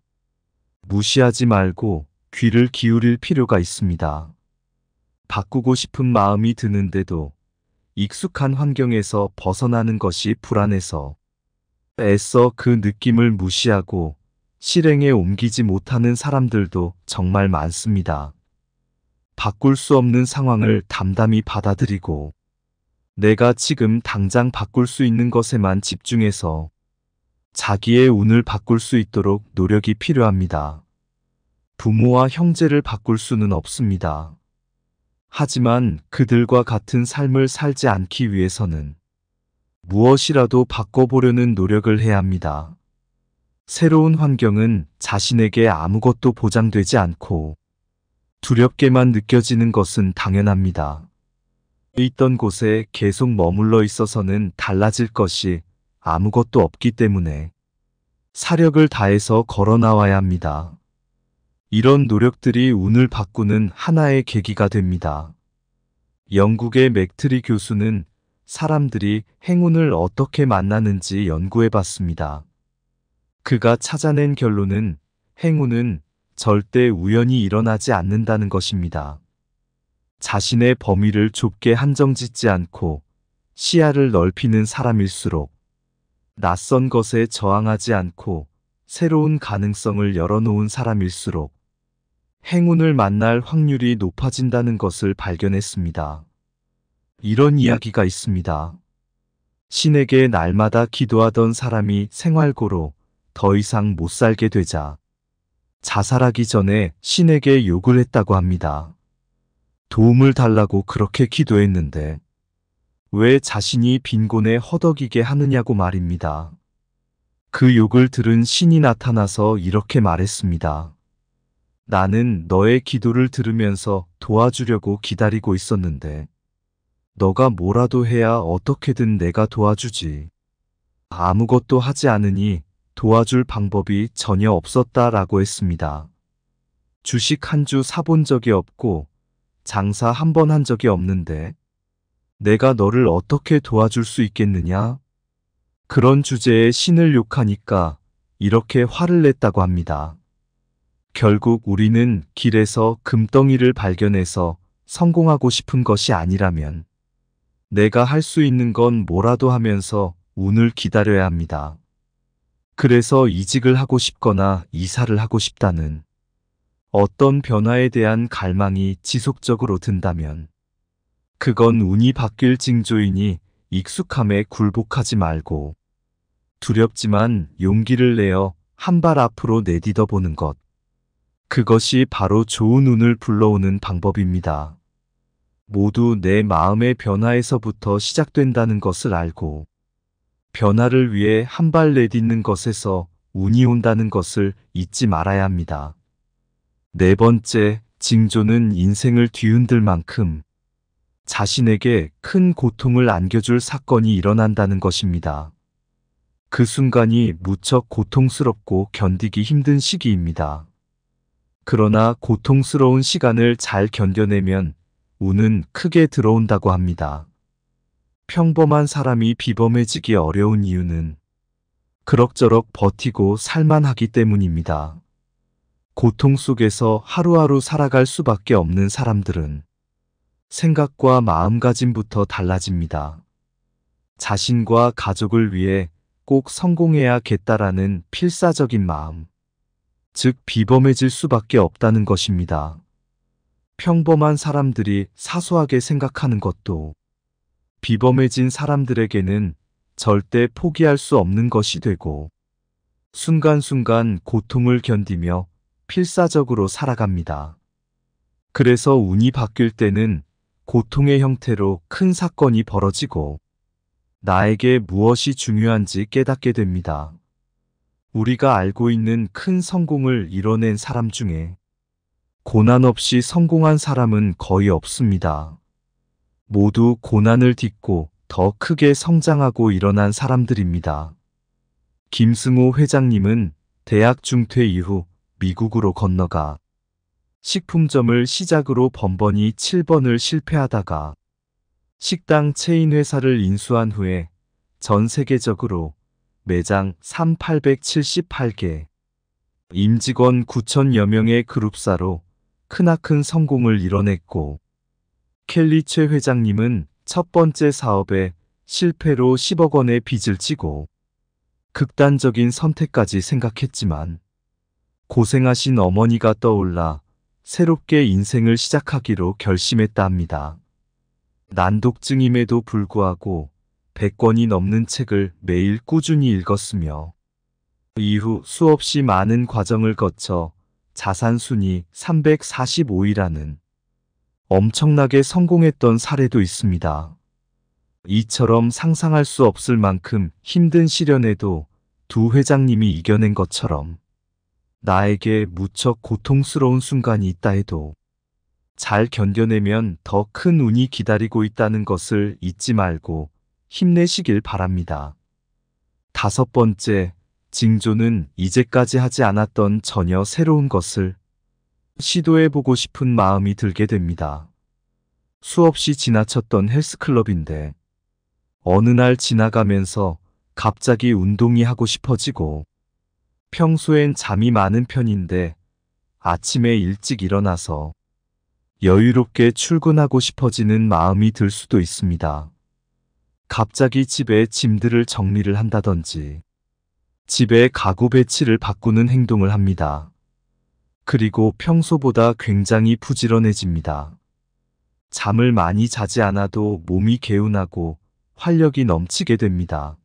무시하지 말고 귀를 기울일 필요가 있습니다. 바꾸고 싶은 마음이 드는데도 익숙한 환경에서 벗어나는 것이 불안해서 애써 그 느낌을 무시하고 실행에 옮기지 못하는 사람들도 정말 많습니다. 바꿀 수 없는 상황을 담담히 받아들이고 내가 지금 당장 바꿀 수 있는 것에만 집중해서 자기의 운을 바꿀 수 있도록 노력이 필요합니다. 부모와 형제를 바꿀 수는 없습니다. 하지만 그들과 같은 삶을 살지 않기 위해서는 무엇이라도 바꿔보려는 노력을 해야 합니다. 새로운 환경은 자신에게 아무것도 보장되지 않고 두렵게만 느껴지는 것은 당연합니다. 있던 곳에 계속 머물러 있어서는 달라질 것이 아무것도 없기 때문에 사력을 다해서 걸어 나와야 합니다. 이런 노력들이 운을 바꾸는 하나의 계기가 됩니다. 영국의 맥트리 교수는 사람들이 행운을 어떻게 만나는지 연구해 봤습니다. 그가 찾아낸 결론은 행운은 절대 우연히 일어나지 않는다는 것입니다. 자신의 범위를 좁게 한정짓지 않고 시야를 넓히는 사람일수록 낯선 것에 저항하지 않고 새로운 가능성을 열어놓은 사람일수록 행운을 만날 확률이 높아진다는 것을 발견했습니다. 이런 이야기가 있습니다. 신에게 날마다 기도하던 사람이 생활고로 더 이상 못 살게 되자 자살하기 전에 신에게 욕을 했다고 합니다. 도움을 달라고 그렇게 기도했는데 왜 자신이 빈곤에 허덕이게 하느냐고 말입니다. 그 욕을 들은 신이 나타나서 이렇게 말했습니다. 나는 너의 기도를 들으면서 도와주려고 기다리고 있었는데 너가 뭐라도 해야 어떻게든 내가 도와주지. 아무것도 하지 않으니 도와줄 방법이 전혀 없었다라고 했습니다. 주식 한 주 사본 적이 없고 장사 한 번 한 적이 없는데 내가 너를 어떻게 도와줄 수 있겠느냐? 그런 주제에 신을 욕하니까 이렇게 화를 냈다고 합니다. 결국 우리는 길에서 금덩이를 발견해서 성공하고 싶은 것이 아니라면 내가 할 수 있는 건 뭐라도 하면서 운을 기다려야 합니다. 그래서 이직을 하고 싶거나 이사를 하고 싶다는 어떤 변화에 대한 갈망이 지속적으로 든다면 그건 운이 바뀔 징조이니 익숙함에 굴복하지 말고 두렵지만 용기를 내어 한 발 앞으로 내디뎌 보는 것. 그것이 바로 좋은 운을 불러오는 방법입니다. 모두 내 마음의 변화에서부터 시작된다는 것을 알고 변화를 위해 한 발 내딛는 것에서 운이 온다는 것을 잊지 말아야 합니다. 네 번째, 징조는 인생을 뒤흔들 만큼 자신에게 큰 고통을 안겨줄 사건이 일어난다는 것입니다. 그 순간이 무척 고통스럽고 견디기 힘든 시기입니다. 그러나 고통스러운 시간을 잘 견뎌내면 운은 크게 들어온다고 합니다. 평범한 사람이 비범해지기 어려운 이유는 그럭저럭 버티고 살만하기 때문입니다. 고통 속에서 하루하루 살아갈 수밖에 없는 사람들은 생각과 마음가짐부터 달라집니다. 자신과 가족을 위해 꼭 성공해야겠다라는 필사적인 마음, 즉 비범해질 수밖에 없다는 것입니다. 평범한 사람들이 사소하게 생각하는 것도 비범해진 사람들에게는 절대 포기할 수 없는 것이 되고 순간순간 고통을 견디며 필사적으로 살아갑니다. 그래서 운이 바뀔 때는 고통의 형태로 큰 사건이 벌어지고 나에게 무엇이 중요한지 깨닫게 됩니다. 우리가 알고 있는 큰 성공을 이뤄낸 사람 중에 고난 없이 성공한 사람은 거의 없습니다. 모두 고난을 딛고 더 크게 성장하고 일어난 사람들입니다. 김승호 회장님은 대학 중퇴 이후 미국으로 건너가 식품점을 시작으로 번번이 7번을 실패하다가 식당 체인 회사를 인수한 후에 전 세계적으로 매장 3,878개, 임직원 9,000여 명의 그룹사로 크나큰 성공을 이뤄냈고, 켈리 최 회장님은 첫 번째 사업에 실패로 10억 원의 빚을 지고 극단적인 선택까지 생각했지만 고생하신 어머니가 떠올라 새롭게 인생을 시작하기로 결심했다 합니다. 난독증임에도 불구하고 100권이 넘는 책을 매일 꾸준히 읽었으며 이후 수없이 많은 과정을 거쳐 자산 순위 345위라는 엄청나게 성공했던 사례도 있습니다. 이처럼 상상할 수 없을 만큼 힘든 시련에도 두 회장님이 이겨낸 것처럼 나에게 무척 고통스러운 순간이 있다 해도 잘 견뎌내면 더 큰 운이 기다리고 있다는 것을 잊지 말고 힘내시길 바랍니다. 5번째, 징조는 이제까지 하지 않았던 전혀 새로운 것을 시도해보고 싶은 마음이 들게 됩니다. 수없이 지나쳤던 헬스클럽인데 어느 날 지나가면서 갑자기 운동이 하고 싶어지고 평소엔 잠이 많은 편인데 아침에 일찍 일어나서 여유롭게 출근하고 싶어지는 마음이 들 수도 있습니다. 갑자기 집에 짐들을 정리를 한다든지 집에 가구 배치를 바꾸는 행동을 합니다. 그리고 평소보다 굉장히 부지런해집니다. 잠을 많이 자지 않아도 몸이 개운하고 활력이 넘치게 됩니다.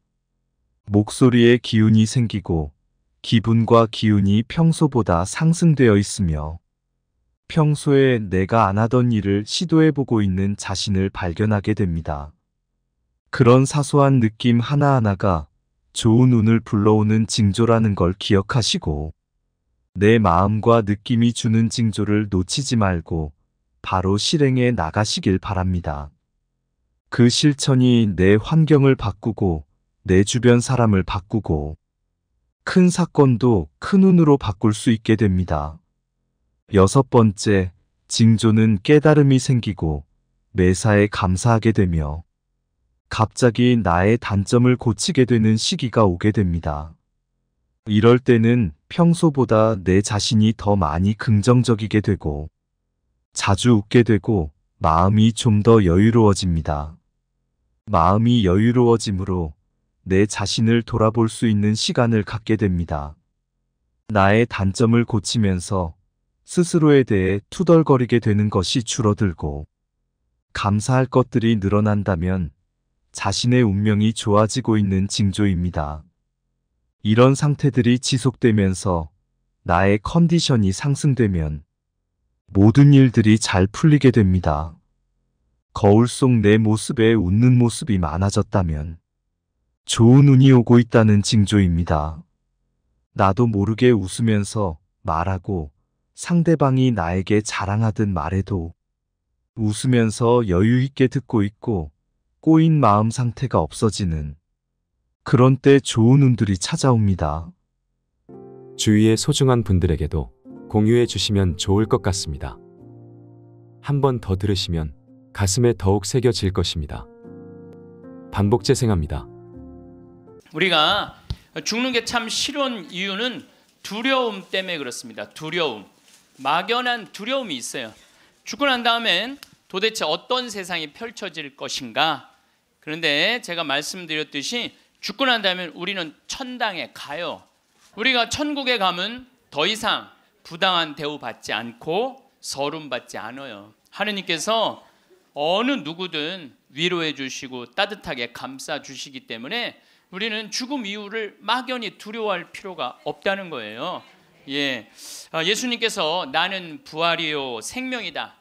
목소리에 기운이 생기고 기분과 기운이 평소보다 상승되어 있으며 평소에 내가 안 하던 일을 시도해보고 있는 자신을 발견하게 됩니다. 그런 사소한 느낌 하나하나가 좋은 운을 불러오는 징조라는 걸 기억하시고 내 마음과 느낌이 주는 징조를 놓치지 말고 바로 실행해 나가시길 바랍니다. 그 실천이 내 환경을 바꾸고 내 주변 사람을 바꾸고 큰 사건도 큰 운으로 바꿀 수 있게 됩니다. 6번째, 징조는 깨달음이 생기고 매사에 감사하게 되며 갑자기 나의 단점을 고치게 되는 시기가 오게 됩니다. 이럴 때는 평소보다 내 자신이 더 많이 긍정적이게 되고 자주 웃게 되고 마음이 좀 더 여유로워집니다. 마음이 여유로워짐으로 내 자신을 돌아볼 수 있는 시간을 갖게 됩니다. 나의 단점을 고치면서 스스로에 대해 투덜거리게 되는 것이 줄어들고 감사할 것들이 늘어난다면 자신의 운명이 좋아지고 있는 징조입니다. 이런 상태들이 지속되면서 나의 컨디션이 상승되면 모든 일들이 잘 풀리게 됩니다. 거울 속 내 모습에 웃는 모습이 많아졌다면 좋은 운이 오고 있다는 징조입니다. 나도 모르게 웃으면서 말하고 상대방이 나에게 자랑하든 말해도 웃으면서 여유 있게 듣고 있고 꼬인 마음 상태가 없어지는 그런 때 좋은 운들이 찾아옵니다. 주위의 소중한 분들에게도 공유해 주시면 좋을 것 같습니다. 한 번 더 들으시면 가슴에 더욱 새겨질 것입니다. 반복 재생합니다. 우리가 죽는 게 참 싫은 이유는 두려움 때문에 그렇습니다. 두려움. 막연한 두려움이 있어요. 죽고 난 다음엔 도대체 어떤 세상이 펼쳐질 것인가? 그런데 제가 말씀드렸듯이 죽고 난 다음에 우리는 천당에 가요. 우리가 천국에 가면 더 이상 부당한 대우 받지 않고 서름 받지 않아요. 하느님께서 어느 누구든 위로해 주시고 따뜻하게 감싸 주시기 때문에 우리는 죽음 이후를 막연히 두려워할 필요가 없다는 거예요. 예수님께서 나는 부활이요 생명이다.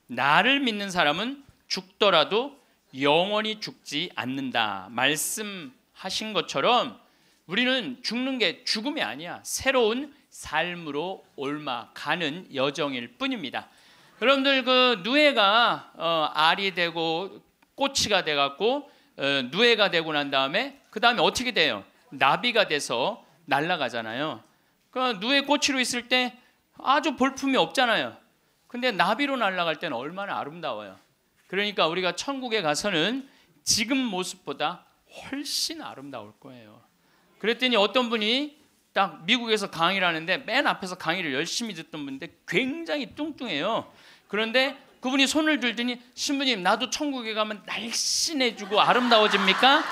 나를 믿는 사람은 죽더라도 영원히 죽지 않는다 말씀하신 것처럼 우리는 죽는 게 죽음이 아니야. 새로운 삶으로 옮아가는 여정일 뿐입니다. 여러분들 그 누에가 알이 되고 꼬치가 돼갖고 누에가 되고 난 다음에 그 다음에 어떻게 돼요? 나비가 돼서 날아가잖아요. 그 누에 꼬치로 있을 때 아주 볼품이 없잖아요. 근데 나비로 날아갈 때는 얼마나 아름다워요. 그러니까 우리가 천국에 가서는 지금 모습보다 훨씬 아름다울 거예요. 그랬더니 어떤 분이 딱 미국에서 강의를 하는데 맨 앞에서 강의를 열심히 듣던 분인데 굉장히 뚱뚱해요. 그런데 그분이 손을 들더니 신부님 나도 천국에 가면 날씬해지고 아름다워집니까?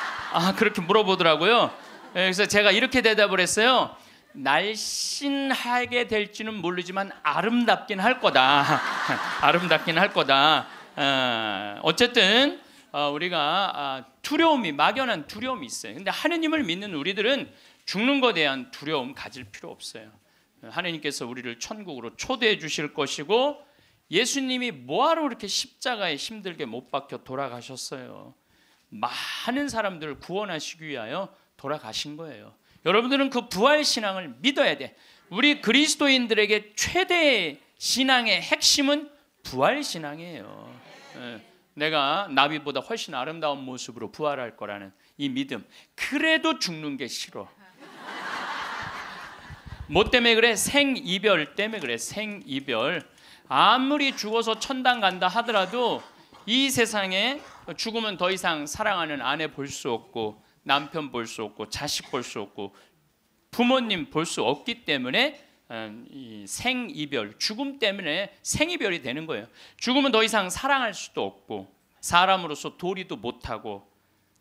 그렇게 물어보더라고요. 그래서 제가 이렇게 대답을 했어요. 날씬하게 될지는 모르지만 아름답긴 할 거다. 아름답긴 할 거다. 어쨌든 우리가 두려움이 막연한 두려움이 있어요. 근데 하느님을 믿는 우리들은 죽는 것에 대한 두려움 가질 필요 없어요. 하느님께서 우리를 천국으로 초대해 주실 것이고 예수님이 뭐하러 그렇게 십자가에 힘들게 못 박혀 돌아가셨어요. 많은 사람들을 구원하시기 위하여 돌아가신 거예요. 여러분들은 그 부활 신앙을 믿어야 돼. 우리 그리스도인들에게 최대 신앙의 핵심은 부활 신앙이에요. 내가 나비보다 훨씬 아름다운 모습으로 부활할 거라는 이 믿음. 그래도 죽는 게 싫어. 뭐 때문에 그래? 생이별 때문에 그래. 생이별. 아무리 죽어서 천당 간다 하더라도 이 세상에 죽으면 더 이상 사랑하는 아내 볼 수 없고 남편 볼 수 없고 자식 볼 수 없고 부모님 볼 수 없기 때문에 이 생이별, 죽음 때문에 생이별이 되는 거예요. 죽으면 더 이상 사랑할 수도 없고 사람으로서 도리도 못하고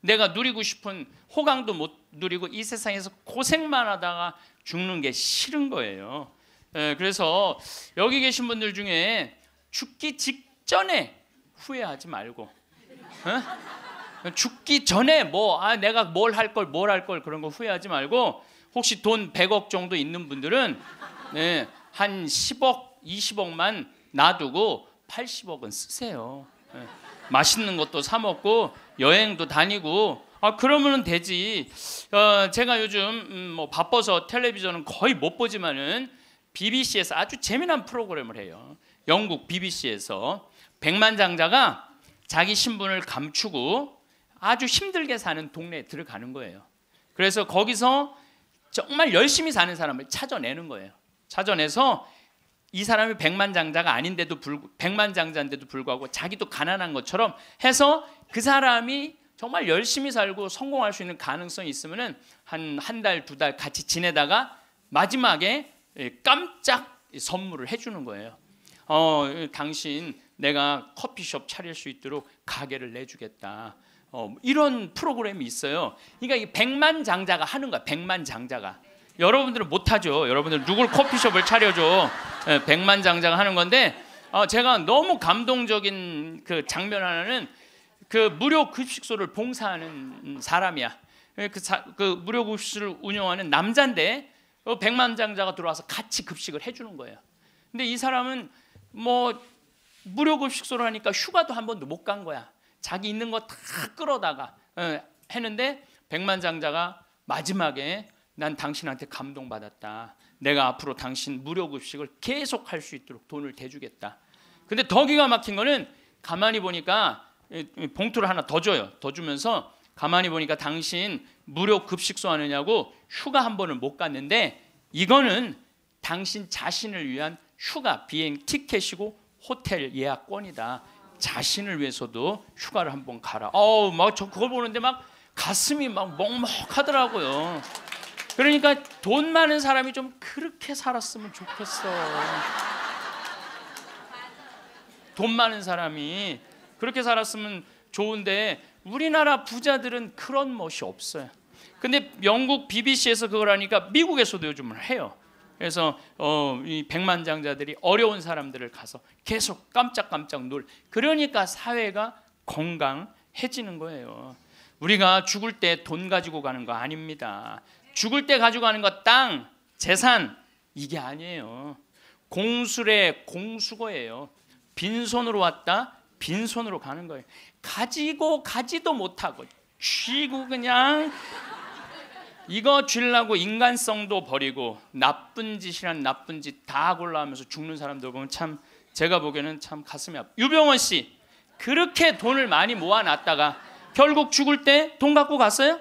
내가 누리고 싶은 호강도 못 누리고 이 세상에서 고생만 하다가 죽는 게 싫은 거예요. 그래서 여기 계신 분들 중에 죽기 직전에 후회하지 말고 죽기 전에 내가 뭘 할 걸 그런 거 후회하지 말고 혹시 돈 100억 정도 있는 분들은 한 10억, 20억만 놔두고 80억은 쓰세요. 맛있는 것도 사 먹고 여행도 다니고 그러면 되지. 제가 요즘 바빠서 텔레비전은 거의 못 보지만은 BBC에서 아주 재미난 프로그램을 해요. 영국 BBC에서 백만장자가 자기 신분을 감추고 아주 힘들게 사는 동네에 들어가는 거예요. 그래서 거기서 정말 열심히 사는 사람을 찾아내는 거예요. 찾아내서 이 사람이 백만장자인데도 불구하고 자기도 가난한 것처럼 해서 그 사람이 정말 열심히 살고 성공할 수 있는 가능성이 있으면은 한 달, 2달 같이 지내다가 마지막에 깜짝 선물을 해주는 거예요. 당신 내가 커피숍 차릴 수 있도록 가게를 내주겠다. 이런 프로그램이 있어요. 그러니까 이 백만장자가 하는 거야. 백만장자가. 여러분들은 못하죠. 여러분들 누굴 커피숍을 차려줘. 백만장자가 하는 건데 제가 너무 감동적인 그 장면 하나는 그 무료 급식소를 봉사하는 사람이야. 그 무료 급식소를 운영하는 남자인데 백만장자가 들어와서 같이 급식을 해주는 거예요. 근데 이 사람은 무료 급식소를 하니까 휴가도 한 번도 못 간 거야. 자기 있는 거 다 끌어다가 했는데 백만장자가 마지막에 난 당신한테 감동받았다. 내가 앞으로 당신 무료 급식을 계속 할 수 있도록 돈을 대주겠다. 근데 더 기가 막힌 거는 가만히 보니까 봉투를 하나 더 줘요. 더 주면서 가만히 보니까 당신 무료 급식소 하느냐고 휴가 한 번을 못 갔는데 이거는 당신 자신을 위한 휴가 비행 티켓이고 호텔 예약권이다. 자신을 위해서도 휴가를 한번 가라. 저 그걸 보는데 막 가슴이 막 먹먹하더라고요. 그러니까 돈 많은 사람이 좀 그렇게 살았으면 좋겠어. 돈 많은 사람이 그렇게 살았으면 좋은데 우리나라 부자들은 그런 멋이 없어요. 근데 영국 BBC에서 그걸 하니까 미국에서도 요즘은 해요. 그래서 이 백만장자들이 어려운 사람들을 가서 계속 깜짝깜짝 그러니까 사회가 건강해지는 거예요. 우리가 죽을 때 돈 가지고 가는 거 아닙니다. 죽을 때 가지고 가는 거 땅, 재산 이게 아니에요. 공술의 공수거예요. 빈손으로 왔다 빈손으로 가는 거예요. 가지고 가지도 못하고 쥐고 그냥 이거 주려고 인간성도 버리고 나쁜 짓이란 나쁜 짓 다 골라하면서 죽는 사람들 보면 참 제가 보기에는 참 가슴이 아파. 유병원 씨 그렇게 돈을 많이 모아놨다가 결국 죽을 때 돈 갖고 갔어요?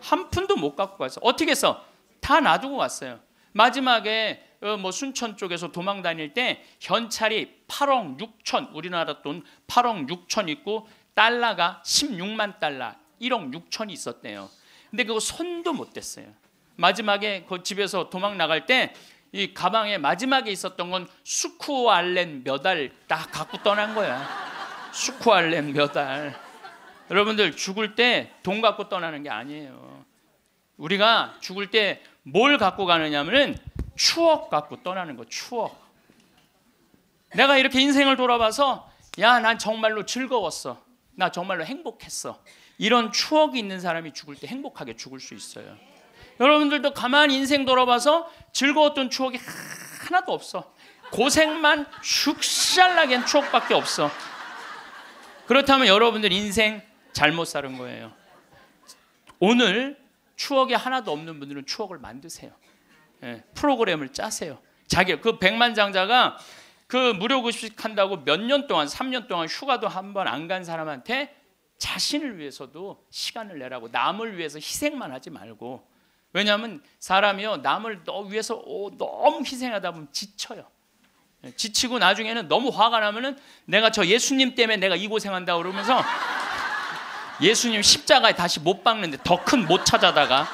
한 푼도 못 갖고 갔어요. 어떻게 해서? 다 놔두고 갔어요. 마지막에 뭐 순천 쪽에서 도망 다닐 때 현찰이 8억 6천, 우리나라 돈 8억 6천 있고 달러가 16만 달러 1억 6천이 있었대요. 근데 그거 손도 못 댔어요. 마지막에 그 집에서 도망 나갈 때 이 가방에 마지막에 있었던 건 수쿠알렌 몇 알 딱 갖고 떠난 거야. 수쿠알렌 몇 알. 여러분들 죽을 때 돈 갖고 떠나는 게 아니에요. 우리가 죽을 때 뭘 갖고 가느냐면은 추억 갖고 떠나는 거. 추억. 내가 이렇게 인생을 돌아봐서 야, 난 정말로 즐거웠어. 나 정말로 행복했어. 이런 추억이 있는 사람이 죽을 때 행복하게 죽을 수 있어요. 여러분들도 가만히 인생 돌아봐서 즐거웠던 추억이 하나도 없어. 고생만 죽살나게 한 추억밖에 없어. 그렇다면 여러분들 인생 잘못 사는 거예요. 오늘 추억이 하나도 없는 분들은 추억을 만드세요. 예, 프로그램을 짜세요. 자기 그 백만장자가 그 무료급식 한다고 몇 년 동안 3년 동안 휴가도 한 번 안 간 사람한테 자신을 위해서도 시간을 내라고. 남을 위해서 희생만 하지 말고. 왜냐하면 사람이요 남을 위해서 너무 희생하다 보면 지쳐요. 지치고 나중에는 너무 화가 나면은 내가 저 예수님 때문에 내가 이 고생한다 그러면서 예수님 십자가에 다시 못 박는데 더 큰 못 찾아다가.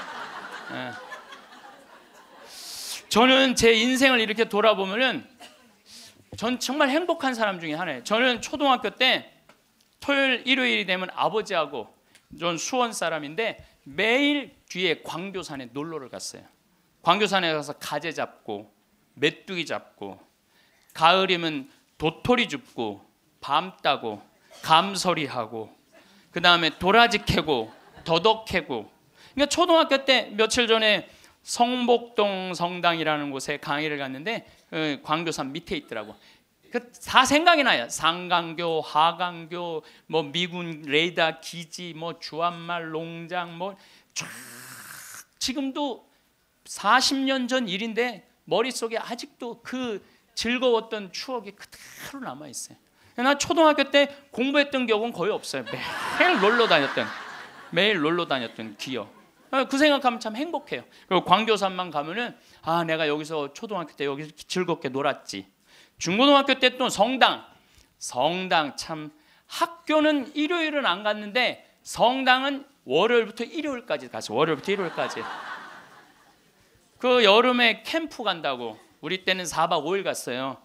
저는 제 인생을 이렇게 돌아보면은 전 정말 행복한 사람 중에 하나예요. 저는 초등학교 때 토요일 일요일이 되면 아버지하고 전 수원 사람인데 매일 뒤에 광교산에 놀러를 갔어요. 광교산에 가서 가재 잡고 메뚜기 잡고 가을이면 도토리 줍고 밤 따고 감서리하고 그 다음에 도라지 캐고 더덕 캐고. 그러니까 초등학교 때 며칠 전에 성복동 성당이라는 곳에 강의를 갔는데 광교산 밑에 있더라고. 다 생각이 나요. 상강교, 하강교, 뭐 미군 레이더 기지, 뭐 주한말 농장, 뭐 쫙 지금도 40년 전 일인데 머릿속에 아직도 그 즐거웠던 추억이 그대로 남아 있어요. 나 초등학교 때 공부했던 기억은 거의 없어요. 매일 놀러 다녔던 기억. 그 생각하면 참 행복해요. 그리고 광교산만 가면은 아, 내가 여기서 초등학교 때 여기서 즐겁게 놀았지. 중고등학교 때 또 성당 참 학교는 일요일은 안 갔는데 성당은 월요일부터 일요일까지 갔어요. 월요일부터 일요일까지. 그 여름에 캠프 간다고 우리 때는 4박 5일 갔어요.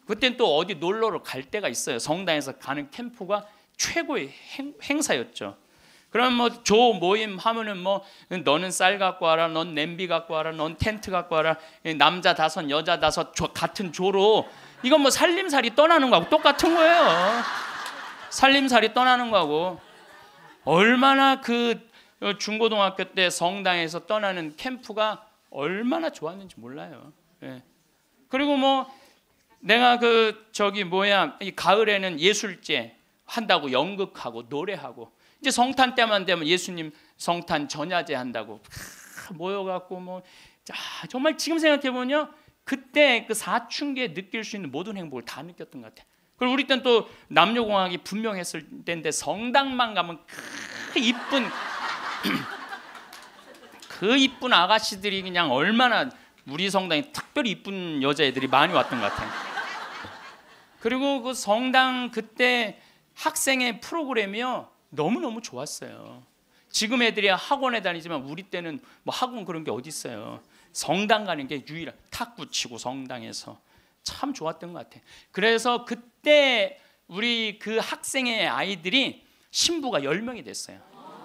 그때는 또 어디 놀러를 갈 때가 있어요. 성당에서 가는 캠프가 최고의 행사였죠. 그럼 뭐 조 모임 하면은 뭐 너는 쌀 갖고 와라, 넌 냄비 갖고 와라, 넌 텐트 갖고 와라. 남자 5, 여자 5 같은 조로 이건 뭐 살림살이 떠나는 거하고 똑같은 거예요. 살림살이 떠나는 거하고. 얼마나 그 중고등학교 때 성당에서 떠나는 캠프가 얼마나 좋았는지 몰라요. 예. 그리고 뭐 내가 이 가을에는 예술제 한다고 연극하고 노래하고 이제 성탄 때만 되면 예수님 성탄 전야제 한다고 모여갖고 뭐 정말 지금 생각해 보면요 그때 그 사춘기에 느낄 수 있는 모든 행복을 다 느꼈던 것 같아. 그리고 우리 때는 또 남녀공학이 분명했을 때인데 성당만 가면 그 이쁜 아가씨들이 그냥 얼마나 우리 성당에 특별히 이쁜 여자애들이 많이 왔던 것 같아요. 그리고 그 성당 그때 학생의 프로그램이요 너무너무 좋았어요. 지금 애들이 학원에 다니지만 우리 때는 뭐 학원 그런 게 어디 있어요. 성당 가는 게 유일한 탁구 치고 성당에서 참 좋았던 것 같아요. 그래서 그때 우리 그 학생의 아이들이 신부가 10명이 됐어요.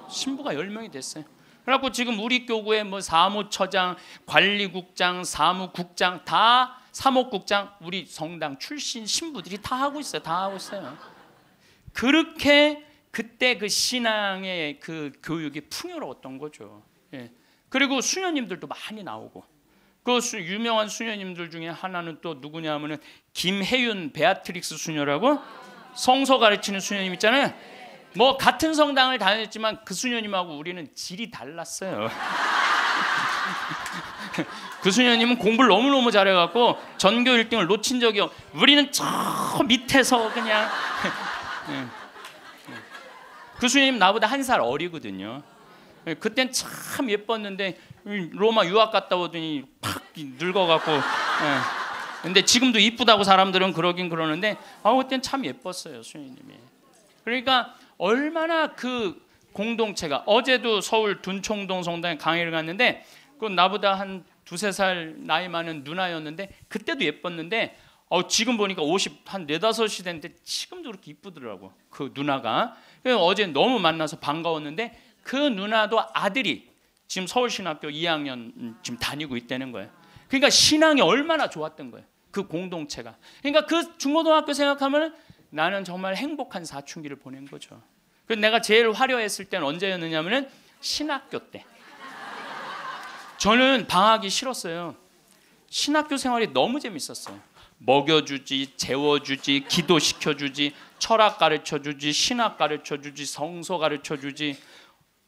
신부가 10명이 됐어요. 그래갖고 지금 우리 교구에 뭐 사무처장, 관리국장, 사무국장 다 사목국장 우리 성당 출신 신부들이 다 하고 있어요. 다 하고 있어요. 그렇게 그때 그 신앙의 그 교육이 풍요로웠던 거죠. 예. 그리고 수녀님들도 많이 나오고 그 유명한 수녀님들 중에 하나는 또 누구냐면은 김혜윤 베아트릭스 수녀라고 성서 가르치는 수녀님 있잖아요. 뭐 같은 성당을 다녔지만 그 수녀님하고 우리는 질이 달랐어요. 그 수녀님은 공부를 너무너무 잘해갖고 전교 1등을 놓친 적이 우리는 저 밑에서 그냥 그 수녀님 나보다 한 살 어리거든요. 그땐 참 예뻤는데 로마 유학 갔다 오더니 팍 늙어갖고 근데 지금도 이쁘다고 사람들은 그러긴 그러는데 그땐 참 예뻤어요 수녀님이. 그러니까 얼마나 그 공동체가 어제도 서울 둔총동 성당에 강의를 갔는데 그 나보다 한 두세 살 나이 많은 누나였는데 그때도 예뻤는데 지금 보니까 50 한 4, 5이 됐는데 지금도 그렇게 이쁘더라고 그 누나가. 어제 너무 만나서 반가웠는데 그 누나도 아들이 지금 서울신학교 2학년 지금 다니고 있다는 거예요. 그러니까 신앙이 얼마나 좋았던 거예요 그 공동체가. 그러니까 그 중고등학교 생각하면 나는 정말 행복한 사춘기를 보낸 거죠. 그래서 내가 제일 화려했을 때는 언제였느냐면은 신학교 때. 저는 방학이 싫었어요. 신학교 생활이 너무 재밌었어요. 먹여주지, 재워주지, 기도시켜주지, 철학 가르쳐주지, 신학 가르쳐주지, 성서 가르쳐주지.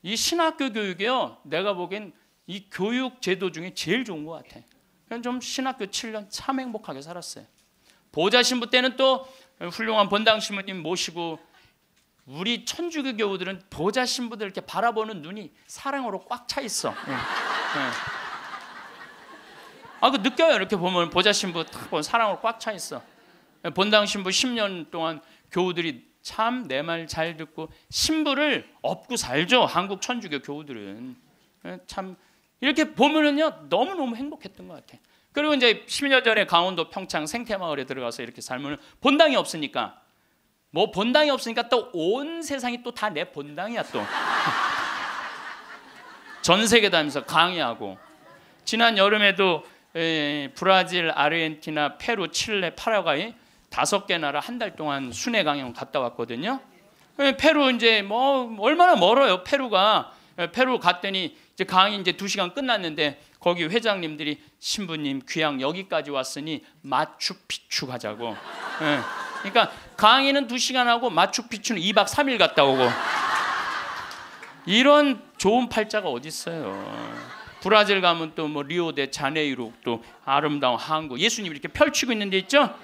이 신학교 교육이요, 내가 보기엔 이 교육 제도 중에 제일 좋은 것 같아요. 그냥 좀 신학교 7년 참 행복하게 살았어요. 보좌 신부 때는 또 훌륭한 본당 신부님 모시고 우리 천주교 교우들은 보좌 신부들 이렇게 바라보는 눈이 사랑으로 꽉 차 있어. 그 느껴요. 이렇게 보면 보좌 신부 딱 보면 사랑으로 꽉 차 있어. 본당 신부 10년 동안 교우들이 참 내 말 잘 듣고 신부를 업고 살죠. 한국 천주교 교우들은 참 이렇게 보면은요 너무너무 행복했던 것 같아. 그리고 이제 10년 전에 강원도 평창 생태마을에 들어가서 이렇게 살면 본당이 없으니까 본당이 없으니까 또 온 세상이 또 다 내 본당이야 또. 전 세계 다니면서 강의하고 지난 여름에도 브라질, 아르헨티나, 페루, 칠레, 파라과이 5개 나라 한 달 동안 순회 강연 갔다 왔거든요. 페루 이제 얼마나 멀어요 페루가. 페루 갔더니 이제 강의 이제 2시간 끝났는데 거기 회장님들이 신부님 귀양 여기까지 왔으니 마추픽추 가자고. 그러니까 강의는 2시간 하고 마추픽추는 2박 3일 갔다 오고. 이런 좋은 팔자가 어디 있어요. 브라질 가면 또 리오데자네이루 또 아름다운 항구 예수님이 이렇게 펼치고 있는 데 있죠.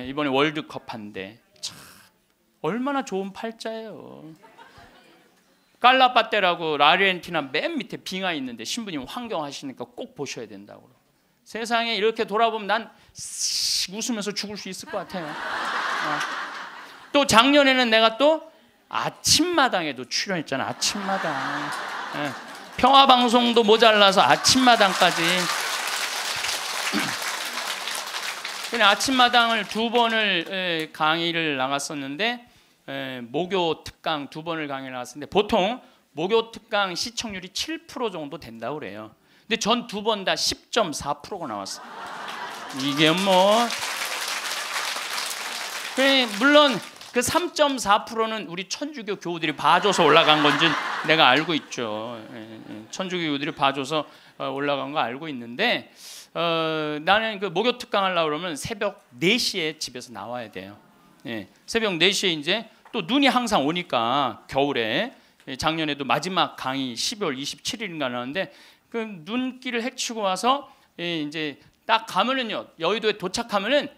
이번에 월드컵 한데 참 얼마나 좋은 팔자예요. 깔라파테라고 아르헨티나 맨 밑에 빙하 있는데 신부님 환경하시니까 꼭 보셔야 된다고. 세상에 이렇게 돌아보면 난 웃으면서 죽을 수 있을 것 같아요. 또 작년에는 내가 또 아침마당에도 출연했잖아. 아침마당. 평화방송도 모자라서 아침마당까지. 그냥 아침마당을 2번을 강의를 나갔었는데 목요 특강 2번을 강의를 나갔었는데 보통 목요 특강 시청률이 7% 정도 된다고 그래요. 근데 전 2번 다 10.4%가 나왔어요. 이게 물론 그 3.4%는 우리 천주교 교우들이 봐줘서 올라간 건지 내가 알고 있죠. 천주교 교우들이 봐줘서 올라간 거 알고 있는데 나는 그 목요 특강 하려고 그러면 새벽 4시에 집에서 나와야 돼요. 새벽 4시에 이제 또 눈이 항상 오니까 겨울에 작년에도 마지막 강의 12월 27일인가 나왔는데 그 눈길을 헤치고 와서 이제 딱 가면은요 여의도에 도착하면은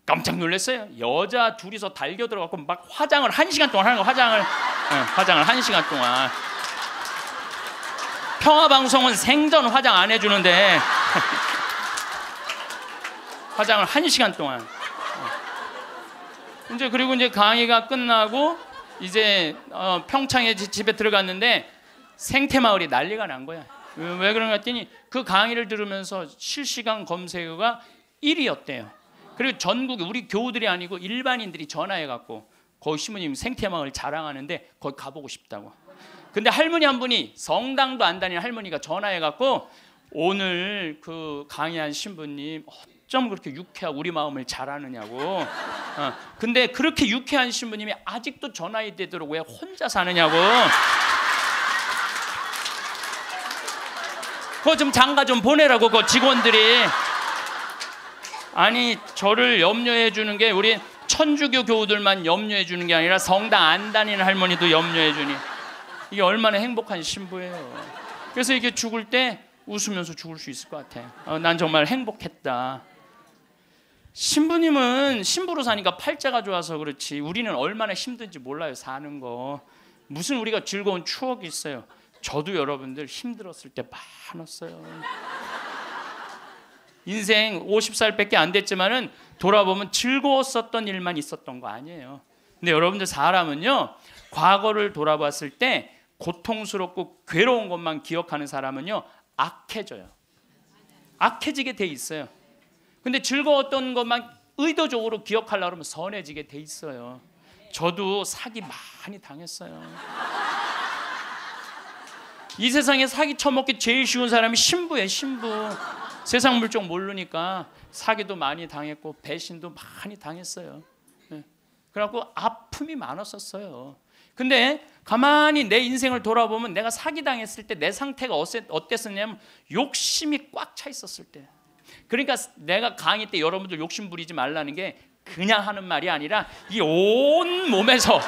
깜짝 놀랐어요. 여자 둘이서 달겨 들어가고 막 화장을 1시간 동안 하는 거. 화장을 1시간 동안. 평화방송은 생전 화장 안 해주는데 화장을 1시간 동안. 이제 그리고 이제 강의가 끝나고 이제 평창에 집에 들어갔는데 생태마을이 난리가 난 거야. 왜 그런가 했더니 그 강의를 들으면서 실시간 검색어가 1위였대요. 그리고 전국에 우리 교우들이 아니고 일반인들이 전화해갖고 거기 신부님 생태마을 자랑하는데 거기 가보고 싶다고. 근데 할머니 한 분이 성당도 안 다니는 할머니가 전화해갖고 오늘 그 강의한 신부님 어쩜 그렇게 유쾌하고 우리 마음을 잘 아느냐고. 근데 그렇게 유쾌한 신부님이 아직도 전화이 되도록 왜 혼자 사느냐고. 그거 좀 장가 좀 보내라고 그 직원들이. 아니 저를 염려해 주는 게 우리 천주교 교우들만 염려해 주는 게 아니라 성당 안 다니는 할머니도 염려해 주니 이게 얼마나 행복한 신부예요. 그래서 이게 죽을 때 웃으면서 죽을 수 있을 것 같아. 난 정말 행복했다. 신부님은 신부로 사니까 팔자가 좋아서 그렇지 우리는 얼마나 힘든지 몰라요. 사는 거 무슨 우리가 즐거운 추억이 있어요. 저도 여러분들 힘들었을 때 많았어요. 인생 50살밖에 안 됐지만은 돌아보면 즐거웠었던 일만 있었던 거 아니에요. 근데 여러분들 사람은요 과거를 돌아봤을 때 고통스럽고 괴로운 것만 기억하는 사람은요 악해져요. 악해지게 돼 있어요. 근데 즐거웠던 것만 의도적으로 기억하려고 하면 선해지게 돼 있어요. 저도 사기 많이 당했어요. 이 세상에 사기 쳐먹기 제일 쉬운 사람이 신부예요. 신부. 세상 물정 모르니까 사기도 많이 당했고 배신도 많이 당했어요. 그래갖고 아픔이 많았었어요. 근데 가만히 내 인생을 돌아보면 내가 사기당했을 때 내 상태가 어땠었냐면 욕심이 꽉 차 있었을 때. 그러니까 내가 강의 때 여러분들 욕심 부리지 말라는 게 그냥 하는 말이 아니라 이 온 몸에서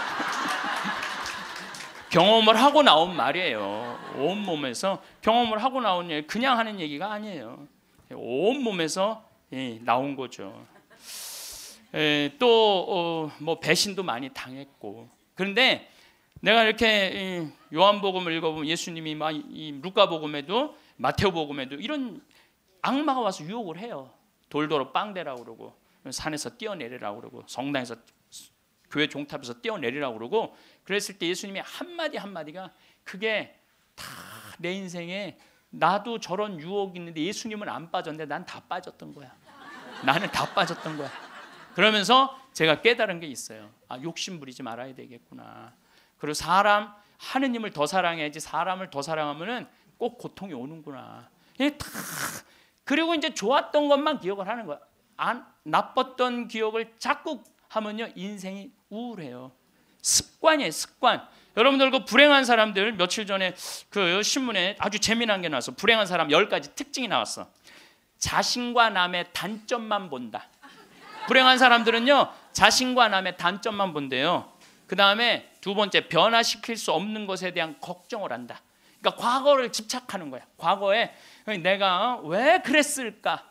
경험을 하고 나온 말이에요. 온 몸에서 경험을 하고 나온 얘기, 그냥 하는 얘기가 아니에요. 온 몸에서 나온 거죠. 또 뭐 배신도 많이 당했고. 그런데 내가 이렇게 요한복음을 읽어보면 예수님이 막 이 루카복음에도 마테오복음에도 이런 악마가 와서 유혹을 해요. 돌도로 빵대라고 그러고 산에서 뛰어내리라고 그러고 성당에서 교회 종탑에서 뛰어내리라고 그러고 그랬을 때 예수님이 한마디 한마디가 그게 다 내 인생에 나도 저런 유혹이 있는데 예수님은 안 빠졌는데 난 다 빠졌던 거야. 나는 다 빠졌던 거야. 그러면서 제가 깨달은 게 있어요. 아, 욕심 부리지 말아야 되겠구나. 그리고 하느님을 더 사랑해야지 사람을 더 사랑하면은 꼭 고통이 오는구나. 그리고 이제 좋았던 것만 기억을 하는 거야. 나빴던 기억을 자꾸 하면요 인생이 우울해요. 습관이에요, 습관. 여러분들 그 불행한 사람들 며칠 전에 그 신문에 아주 재미난 게 나왔어. 불행한 사람 10가지 특징이 나왔어. 자신과 남의 단점만 본다. 불행한 사람들은요 자신과 남의 단점만 본대요. 그 다음에 두 번째 변화시킬 수 없는 것에 대한 걱정을 한다. 그러니까 과거를 집착하는 거야. 과거에 내가 왜 그랬을까?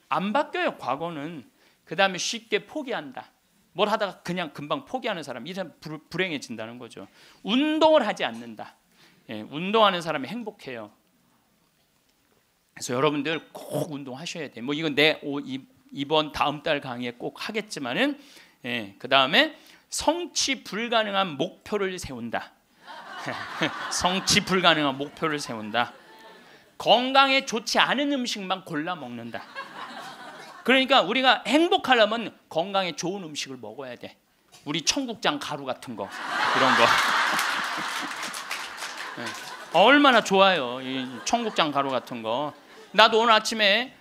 안 바뀌어요 과거는. 그 다음에 쉽게 포기한다. 뭘 하다가 그냥 금방 포기하는 사람, 이 사람 불행해진다는 거죠. 운동을 하지 않는다. 운동하는 사람이 행복해요. 그래서 여러분들 꼭 운동하셔야 돼. 뭐 이건 이번 다음 달 강의에 꼭 하겠지만은 그 다음에 성취 불가능한 목표를 세운다. 성취 불가능한 목표를 세운다. 건강에 좋지 않은 음식만 골라 먹는다. 그러니까 우리가 행복하려면 건강에 좋은 음식을 먹어야 돼. 우리 청국장 가루 같은 거 이런 거 얼마나 좋아요. 이 청국장 가루 같은 거. 나도 오늘 아침에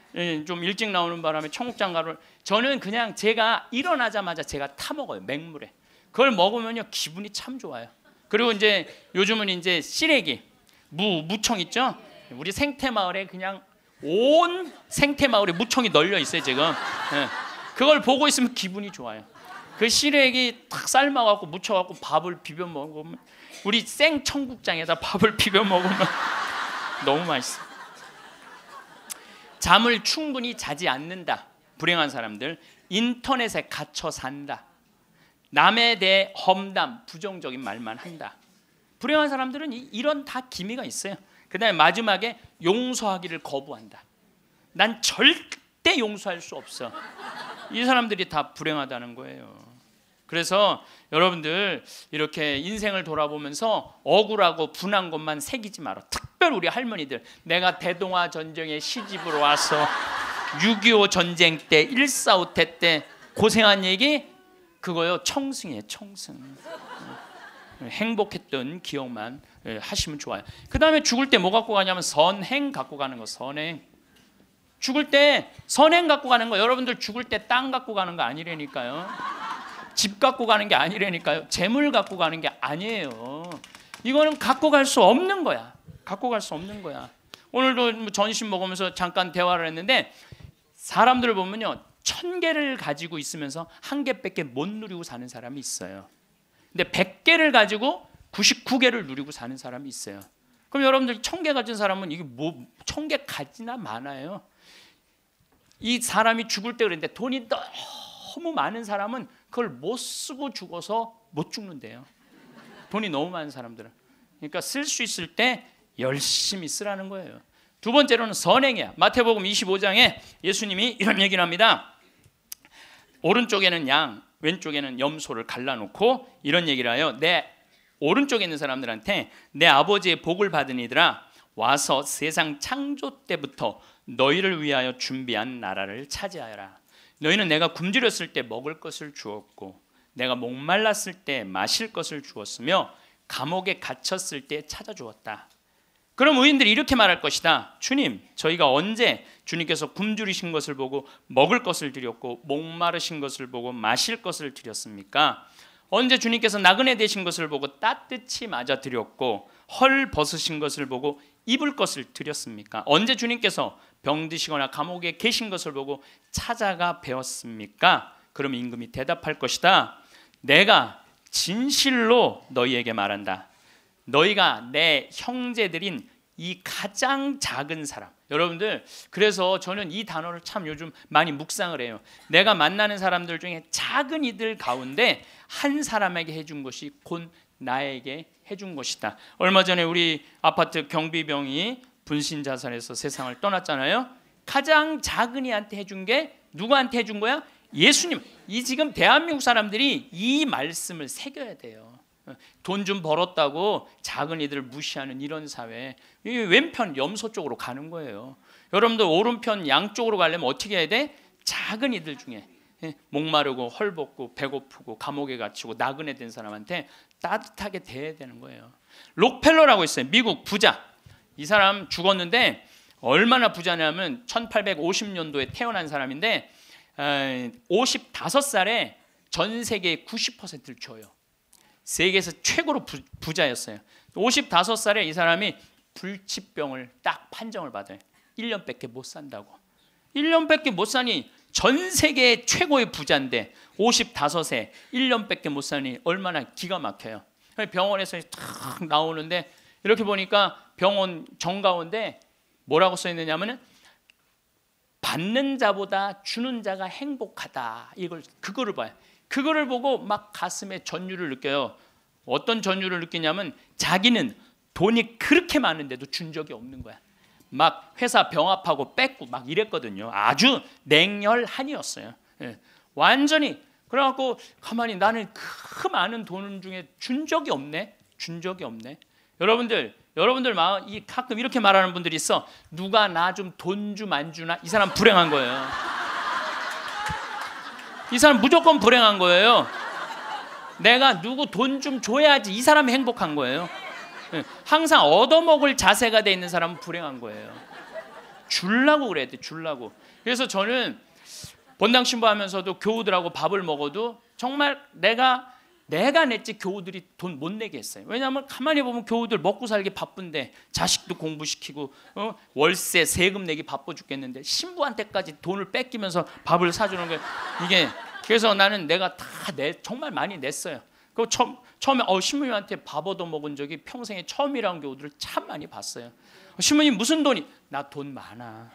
좀 일찍 나오는 바람에 청국장 가루를 저는 그냥 제가 일어나자마자 제가 타 먹어요. 맹물에. 그걸 먹으면요 기분이 참 좋아요. 그리고 이제 요즘은 이제 시래기 무청 있죠. 우리 생태마을에 그냥 온 생태마을에 무청이 널려 있어요 지금. 그걸 보고 있으면 기분이 좋아요. 그 시래기 탁 삶아갖고 무쳐갖고 밥을 비벼 먹으면 우리 생 청국장에다 밥을 비벼 먹으면 너무 맛있어. 잠을 충분히 자지 않는다. 불행한 사람들. 인터넷에 갇혀 산다. 남에 대해 험담, 부정적인 말만 한다. 불행한 사람들은 이런 다 기미가 있어요. 그 다음에 마지막에 용서하기를 거부한다. 난 절대 용서할 수 없어. 이 사람들이 다 불행하다는 거예요. 그래서 여러분들 이렇게 인생을 돌아보면서 억울하고 분한 것만 새기지 마라. 특별히 우리 할머니들. 내가 대동아 전쟁에 시집으로 와서 6.25 전쟁 때 1.4.5태 때 고생한 얘기 그거요 청승이에요. 청승. 행복했던 기억만 하시면 좋아요. 그 다음에 죽을 때 뭐 갖고 가냐면 선행 갖고 가는 거. 선행. 죽을 때 선행 갖고 가는 거. 여러분들 죽을 때 땅 갖고 가는 거 아니라니까요. 집 갖고 가는 게 아니라니까요. 재물 갖고 가는 게 아니에요. 이거는 갖고 갈 수 없는 거야. 갖고 갈 수 없는 거야. 오늘도 전심 먹으면서 잠깐 대화를 했는데 사람들을 보면요 1000개를 가지고 있으면서 1개밖에 못 누리고 사는 사람이 있어요. 근데 100개를 가지고 99개를 누리고 사는 사람이 있어요. 그럼 여러분들 1,000개 가진 사람은 이게 뭐 1,000개 가지나 많아요. 이 사람이 죽을 때 그랬는데 돈이 너무 많은 사람은 그걸 못 쓰고 죽어서 못 죽는데요. 돈이 너무 많은 사람들은. 그러니까 쓸 수 있을 때 열심히 쓰라는 거예요. 두 번째로는 선행이야. 마태복음 25장에 예수님이 이런 얘기를 합니다. 오른쪽에는 양, 왼쪽에는 염소를 갈라놓고 이런 얘기를 해요. 내 오른쪽에 있는 사람들한테 내 아버지의 복을 받은 이들아, 와서 세상 창조 때부터 너희를 위하여 준비한 나라를 차지하여라. 너희는 내가 굶주렸을 때 먹을 것을 주었고 내가 목말랐을 때 마실 것을 주었으며 감옥에 갇혔을 때 찾아주었다. 그럼 의인들이 이렇게 말할 것이다. 주님, 저희가 언제 주님께서 굶주리신 것을 보고 먹을 것을 드렸고 목마르신 것을 보고 마실 것을 드렸습니까? 언제 주님께서 나그네 되신 것을 보고 따뜻히 맞아 드렸고 헐 벗으신 것을 보고 입을 것을 드렸습니까? 언제 주님께서 병드시거나 감옥에 계신 것을 보고 찾아가 배웠습니까? 그럼 임금이 대답할 것이다. 내가 진실로 너희에게 말한다. 너희가 내 형제들인 이 가장 작은 사람, 여러분들, 그래서 저는 이 단어를 참 요즘 많이 묵상을 해요. 내가 만나는 사람들 중에 작은 이들 가운데 한 사람에게 해준 것이 곧 나에게 해준 것이다. 얼마 전에 우리 아파트 경비병이 분신 자살해서 세상을 떠났잖아요. 가장 작은 이한테 해준 게 누구한테 해준 거야? 예수님. 이 지금 대한민국 사람들이 이 말씀을 새겨야 돼요. 돈 좀 벌었다고 작은 이들을 무시하는 이런 사회, 이 왼편 염소 쪽으로 가는 거예요. 여러분들 오른편 양쪽으로 가려면 어떻게 해야 돼? 작은 이들 중에 목마르고 헐벗고 배고프고 감옥에 갇히고 나그네 된 사람한테 따뜻하게 대해야 되는 거예요. 록펠러라고 있어요. 미국 부자. 이 사람 죽었는데 얼마나 부자냐면 1850년도에 태어난 사람인데 55살에 전 세계의 90%를 줘요. 세계에서 최고로 부자였어요. 55살에 이 사람이 불치병을 딱 판정을 받아요. 1년밖에 못 산다고. 1년밖에 못 사니 전 세계 최고의 부자인데 55세 1년밖에 못 사니 얼마나 기가 막혀요. 병원에서 탁 나오는데 이렇게 보니까 병원 정가운데 뭐라고 써 있느냐면은 받는 자보다 주는 자가 행복하다. 그거를 봐요. 그거를 보고 막 가슴에 전율을 느껴요. 어떤 전율을 느끼냐면 자기는 돈이 그렇게 많은데도 준 적이 없는 거야. 막 회사 병합하고 뺏고 막 이랬거든요. 아주 냉혈한이었어요. 예. 완전히. 그래갖고 가만히 나는 그 많은 돈 중에 준 적이 없네. 준 적이 없네. 여러분들 마음 가끔 이렇게 말하는 분들이 있어. 누가 나 좀 돈 좀 안 주나? 이 사람 불행한 거예요. 이 사람 무조건 불행한 거예요. 내가 누구 돈 좀 줘야지 이 사람이 행복한 거예요. 항상 얻어먹을 자세가 돼 있는 사람은 불행한 거예요. 주려고 그래야 돼. 주려고. 그래서 저는 본당 신부하면서도 교우들하고 밥을 먹어도 정말 내가 냈지 교우들이 돈 못 내게 했어요. 왜냐하면 가만히 보면 교우들 먹고 살기 바쁜데 자식도 공부시키고 월세 세금 내기 바빠 죽겠는데 신부한테까지 돈을 뺏기면서 밥을 사주는 거예요. 이게 그래서 나는 내가 다 정말 많이 냈어요. 그 처음에 신부님한테 밥 얻어 먹은 적이 평생에 처음이라는 교우들을 참 많이 봤어요. 신부님 무슨 돈이? 나 돈 많아.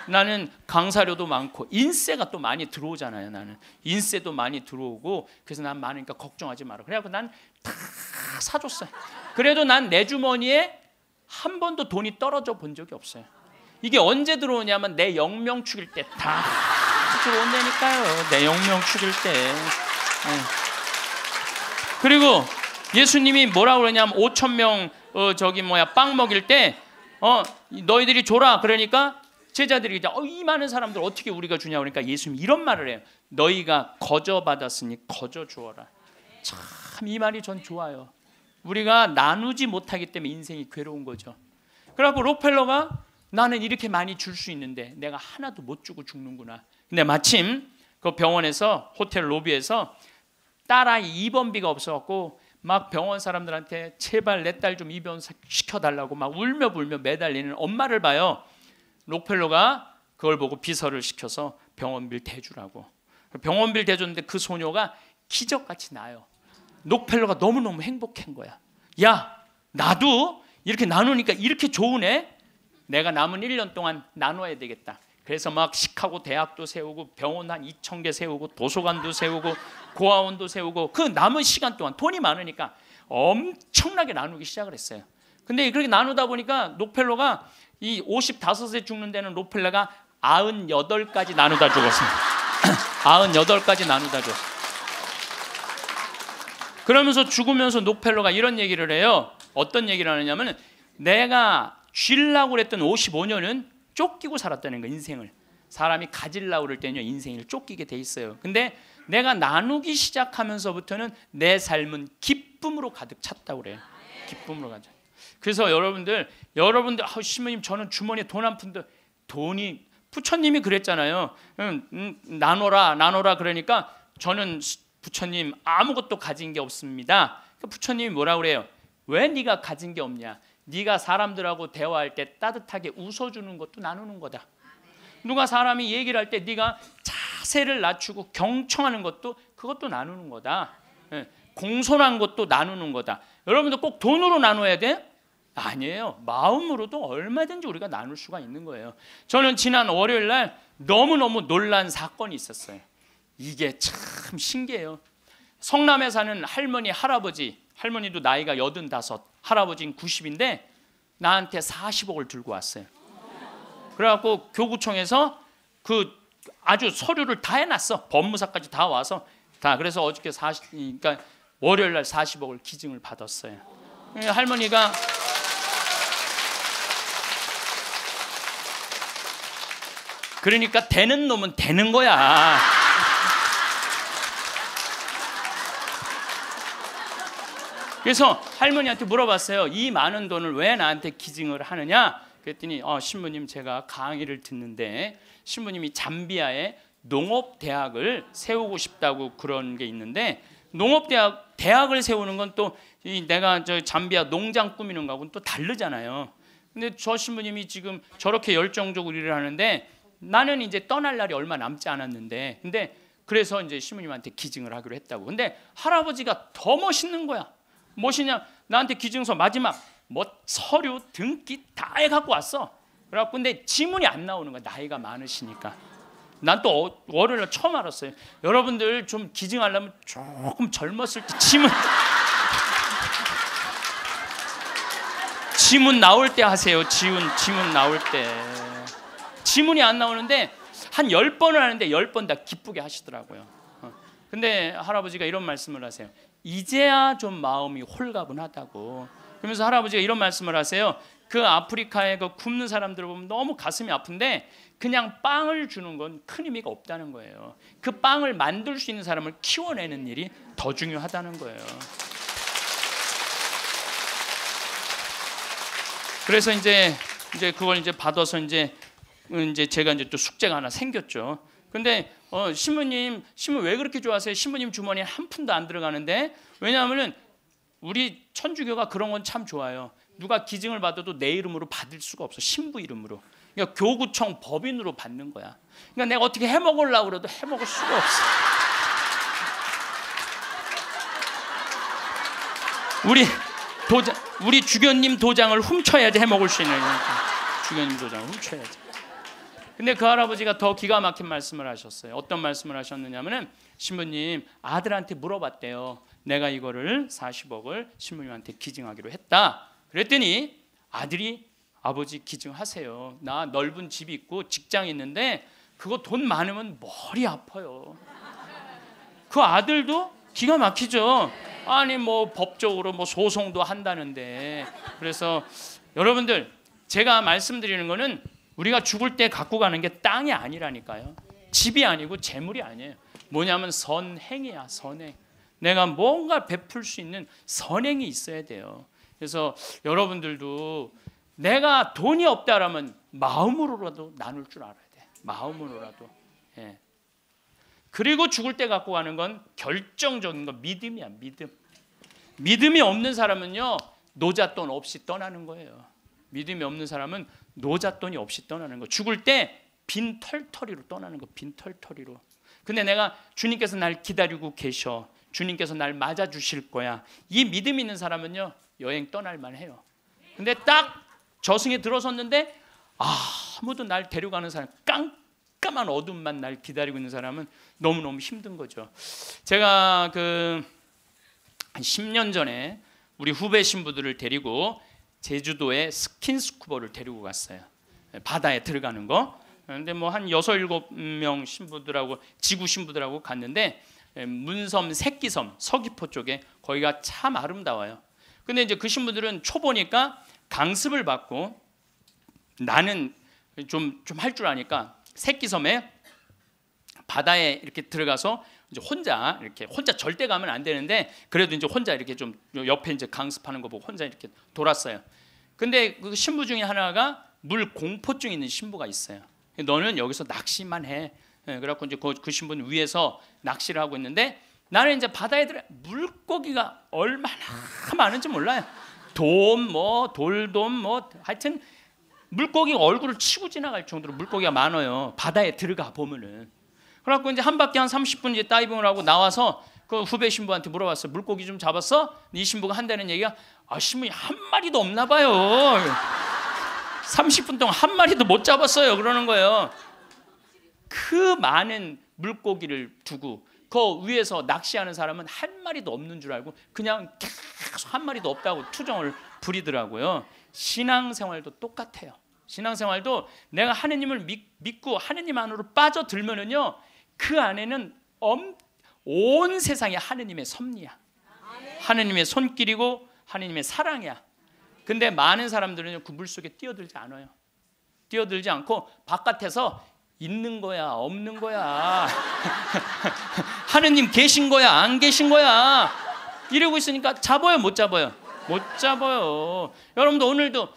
나는 강사료도 많고 인세가 또 많이 들어오잖아요. 나는 인세도 많이 들어오고 그래서 난 많으니까 걱정하지 마라. 그래갖고 난 다 사줬어요. 그래도 난 내 주머니에 한 번도 돈이 떨어져 본 적이 없어요. 이게 언제 들어오냐면 내 영명 축일 때 다 들어온다니까요. 내 영명 축일 때. 그리고 예수님이 뭐라고 그러냐면 5,000명 빵 먹일 때 너희들이 줘라. 그러니까 제자들이 이제 이 많은 사람들 어떻게 우리가 주냐 그러니까 예수님이 이런 말을 해요. 너희가 거저 받았으니 거저 주어라. 참 이 말이 전 좋아요. 우리가 나누지 못하기 때문에 인생이 괴로운 거죠. 그래갖고 록펠러가 나는 이렇게 많이 줄 수 있는데 내가 하나도 못 주고 죽는구나. 근데 마침 그 병원에서 호텔 로비에서 딸아이 입원비가 없어갖고 막 병원 사람들한테 제발 내 딸 좀 입원 시켜달라고 막 울며 불며 매달리는 엄마를 봐요. 록펠러가 그걸 보고 비서를 시켜서 병원비를 대주라고. 병원비를 대줬는데 그 소녀가 기적같이 나요. 록펠러가 너무너무 행복한 거야. 야 나도 이렇게 나누니까 이렇게 좋으네. 내가 남은 1년 동안 나눠야 되겠다. 그래서 막 시카고 대학도 세우고 병원 한 2,000개 세우고 도서관도 세우고 고아원도 세우고 그 남은 시간 동안 돈이 많으니까 엄청나게 나누기 시작을 했어요. 근데 그렇게 나누다 보니까 록펠러가 이 55세 죽는 데는 록펠러가 98까지 나누다 죽었습니다. 98까지 나누다 죽었어요. 그러면서 죽으면서 록펠러가 이런 얘기를 해요. 어떤 얘기를 하느냐면 내가 쥐려고 그랬던 55년은 쫓기고 살았다는 거예요. 인생을. 사람이 가지려고 그럴 때는요 인생을 쫓기게 돼 있어요. 근데 내가 나누기 시작하면서부터는 내 삶은 기쁨으로 가득 찼다고 그래요. 기쁨으로 가득. 그래서 여러분들 신부님 저는 주머니에 돈 한 푼도 돈이 부처님이 그랬잖아요. 나눠라 그러니까 저는 부처님 아무것도 가진 게 없습니다. 부처님이 뭐라고 그래요? 왜 네가 가진 게 없냐? 네가 사람들하고 대화할 때 따뜻하게 웃어주는 것도 나누는 거다. 누가 사람이 얘기를 할 때 네가 자세를 낮추고 경청하는 것도 그것도 나누는 거다. 공손한 것도 나누는 거다. 여러분도 꼭 돈으로 나눠야 돼? 아니에요. 마음으로도 얼마든지 우리가 나눌 수가 있는 거예요. 저는 지난 월요일 날 너무너무 놀란 사건이 있었어요. 이게 참 신기해요. 성남에 사는 할머니, 할머니도 나이가 85, 할아버지는 90인데 나한테 40억을 들고 왔어요. 그래갖고 교구청에서 그 아주 서류를 다 해놨어. 법무사까지 다 와서 다. 그래서 어저께 그러니까 월요일 날 40억을 기증을 받았어요. 할머니가 그러니까 되는 놈은 되는 거야. 그래서 할머니한테 물어봤어요. 이 많은 돈을 왜 나한테 기증을 하느냐? 그랬더니 신부님 제가 강의를 듣는데 신부님이 잠비아에 농업대학을 세우고 싶다고 그런 게 있는데 대학을 세우는 건 또 내가 저 잠비아 농장 꾸미는 거하고는 또 다르잖아요. 근데 저 신부님이 지금 저렇게 열정적으로 일을 하는데 나는 이제 떠날 날이 얼마 남지 않았는데 근데 그래서 이제 신부님한테 기증을 하기로 했다고. 근데 할아버지가 더 멋있는 거야. 무엇이냐? 나한테 기증서 마지막 서류 등기 다 해갖고 왔어. 그래갖고 근데 지문이 안 나오는 거야. 나이가 많으시니까. 난 또 월요일날 처음 알았어요. 여러분들 좀 기증하려면 조금 젊었을 때 지문 나올 때 하세요. 지문 나올 때. 지문이 안 나오는데 한 10번을 하는데 10번 다 기쁘게 하시더라고요. 근데 할아버지가 이런 말씀을 하세요. 이제야 좀 마음이 홀가분하다고. 그러면서 할아버지가 이런 말씀을 하세요. 그 아프리카에 그 굶는 사람들을 보면 너무 가슴이 아픈데 그냥 빵을 주는 건 큰 의미가 없다는 거예요. 그 빵을 만들 수 있는 사람을 키워내는 일이 더 중요하다는 거예요. 그래서 이제 그걸 이제 받아서 이제 제가 이제 또 숙제가 하나 생겼죠. 근데 신부님 왜 그렇게 좋아하세요? 신부님 주머니에 한 푼도 안 들어가는데 왜냐하면은 우리 천주교가 그런 건 참 좋아요. 누가 기증을 받아도 내 이름으로 받을 수가 없어. 신부 이름으로. 그러니까 교구청 법인으로 받는 거야. 그러니까 내가 어떻게 해먹으려고 그래도 해먹을 수가 없어. 우리 주교님 도장을 훔쳐야지 해먹을 수 있는 주교님 도장을 훔쳐야지. 근데 그 할아버지가 더 기가 막힌 말씀을 하셨어요. 어떤 말씀을 하셨느냐면은 신부님 아들한테 물어봤대요. 내가 이거를 40억을 신부님한테 기증하기로 했다. 그랬더니 아들이 아버지 기증하세요. 나 넓은 집이 있고 직장이 있는데 그거 돈 많으면 머리 아파요. 그 아들도 기가 막히죠. 아니 뭐 법적으로 뭐 소송도 한다는데. 그래서 여러분들 제가 말씀드리는 거는 우리가 죽을 때 갖고 가는 게 땅이 아니라니까요. 집이 아니고 재물이 아니에요. 뭐냐면 선행이야. 선행. 내가 뭔가 베풀 수 있는 선행이 있어야 돼요. 그래서 여러분들도 내가 돈이 없다라면 마음으로라도 나눌 줄 알아야 돼. 마음으로라도. 예. 그리고 죽을 때 갖고 가는 건 결정적인 건 믿음이야. 믿음. 믿음이 없는 사람은요 노잣돈 없이 떠나는 거예요. 믿음이 없는 사람은 노잣돈이 없이 떠나는 거. 죽을 때 빈털터리로 떠나는 거. 빈털터리로. 근데 내가 주님께서 날 기다리고 계셔. 주님께서 날 맞아주실 거야. 이 믿음 있는 사람은요 여행 떠날 만해요. 근데 딱 저승에 들어섰는데 아무도 날 데려가는 사람, 깜깜한 어둠만 날 기다리고 있는 사람은 너무너무 힘든 거죠. 제가 한 10년 전에 우리 후배 신부들을 데리고 제주도에 스킨스쿠버를 데리고 갔어요. 바다에 들어가는 거. 근데 뭐 한 6, 7명 신부들하고 지구 신부들하고 갔는데 문섬 새끼섬 서귀포 쪽에 거기가 참 아름다워요. 근데 이제 그 신부들은 초보니까 강습을 받고 나는 좀 할 줄 아니까 새끼섬에 바다에 이렇게 들어가서 이제 혼자 절대 가면 안 되는데 그래도 이제 혼자 이렇게 좀 옆에 이제 강습하는 거 보고 혼자 이렇게 돌았어요. 근데 그 신부 중에 하나가 물 공포증 있는 신부가 있어요. 너는 여기서 낚시만 해. 그래갖고 이제 그 신부는 위에서 낚시를 하고 있는데 나는 이제 바다에 들어 물고기가 얼마나 많은지 몰라요. 돌돔 하여튼 물고기가 얼굴을 치고 지나갈 정도로 물고기가 많아요. 바다에 들어가 보면은. 그래갖고 이제 한 바퀴 한 30분 이제 다이빙을 하고 나와서 그 후배 신부한테 물어봤어요. 물고기 좀 잡았어? 이 신부가 한다는 얘기가 신부님 한 마리도 없나 봐요. 30분 동안 한 마리도 못 잡았어요. 그러는 거예요. 그 많은 물고기를 두고 그 위에서 낚시하는 사람은 한 마리도 없는 줄 알고 그냥 계속 한 마리도 없다고 투정을 부리더라고요. 신앙생활도 똑같아요. 신앙생활도 내가 하느님을 믿고 하느님 안으로 빠져들면은요 그 안에는 온 세상이 하느님의 섭리야. 하느님의 손길이고 하느님의 사랑이야. 근데 많은 사람들은 그 물속에 뛰어들지 않아요. 뛰어들지 않고 바깥에서 있는 거야 없는 거야 하느님 계신 거야 안 계신 거야 이러고 있으니까 잡아요 못 잡아요? 못 잡아요. 여러분도 오늘도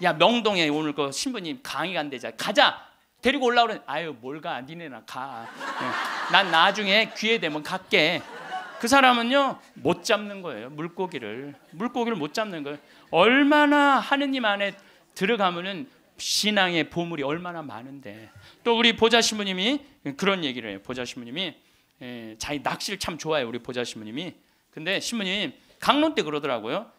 야 명동에 오늘 그 신부님 강의 간대자 가자 데리고 올라오래 아유 뭘 가 니네나 가. 난 나중에 기회 되면 갈게. 그 사람은요 못 잡는 거예요. 물고기를 못 잡는 거예요. 얼마나 하느님 안에 들어가면은 신앙의 보물이 얼마나 많은데. 또 우리 보자 신부님이 그런 얘기를 해요. 보자 신부님이 자기 낚시를 참 좋아해요. 우리 보자 신부님이. 근데 신부님 강론 때 그러더라고요.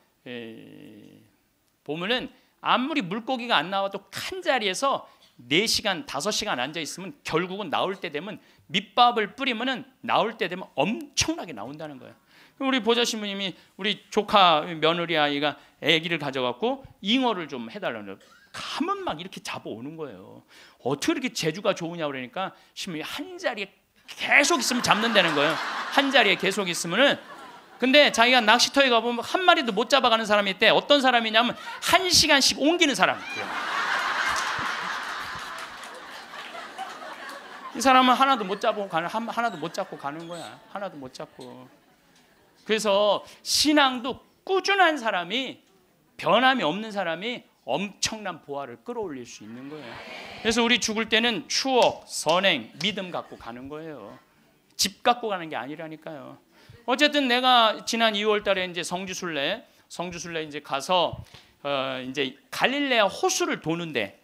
보면은 아무리 물고기가 안 나와도 한 자리에서 4시간 5시간 앉아 있으면 결국은 나올 때 되면 밑밥을 뿌리면은 나올 때 되면 엄청나게 나온다는 거예요. 우리 보자 신부님이 우리 조카 며느리 아이가 아기를 가져갖고 잉어를 좀 해달라는 거예요. 가면 막 이렇게 잡아오는 거예요. 어떻게 이렇게 재주가 좋으냐 그러니까 신부님이 한 자리에 계속 있으면 잡는다는 거예요. 한 자리에 계속 있으면은. 근데 자기가 낚시터에 가보면 한 마리도 못 잡아가는 사람이 있대. 어떤 사람이냐면 1시간씩 옮기는 사람. 이 사람은 하나도 못 잡고 가는 거야. 하나도 못 잡고. 그래서 신앙도 꾸준한 사람이, 변함이 없는 사람이 엄청난 보화를 끌어올릴 수 있는 거예요. 그래서 우리 죽을 때는 추억, 선행, 믿음 갖고 가는 거예요. 집 갖고 가는 게 아니라니까요. 어쨌든 내가 지난 2월 달에 이제 성주순례 이제 가서 이제 갈릴레아 호수를 도는데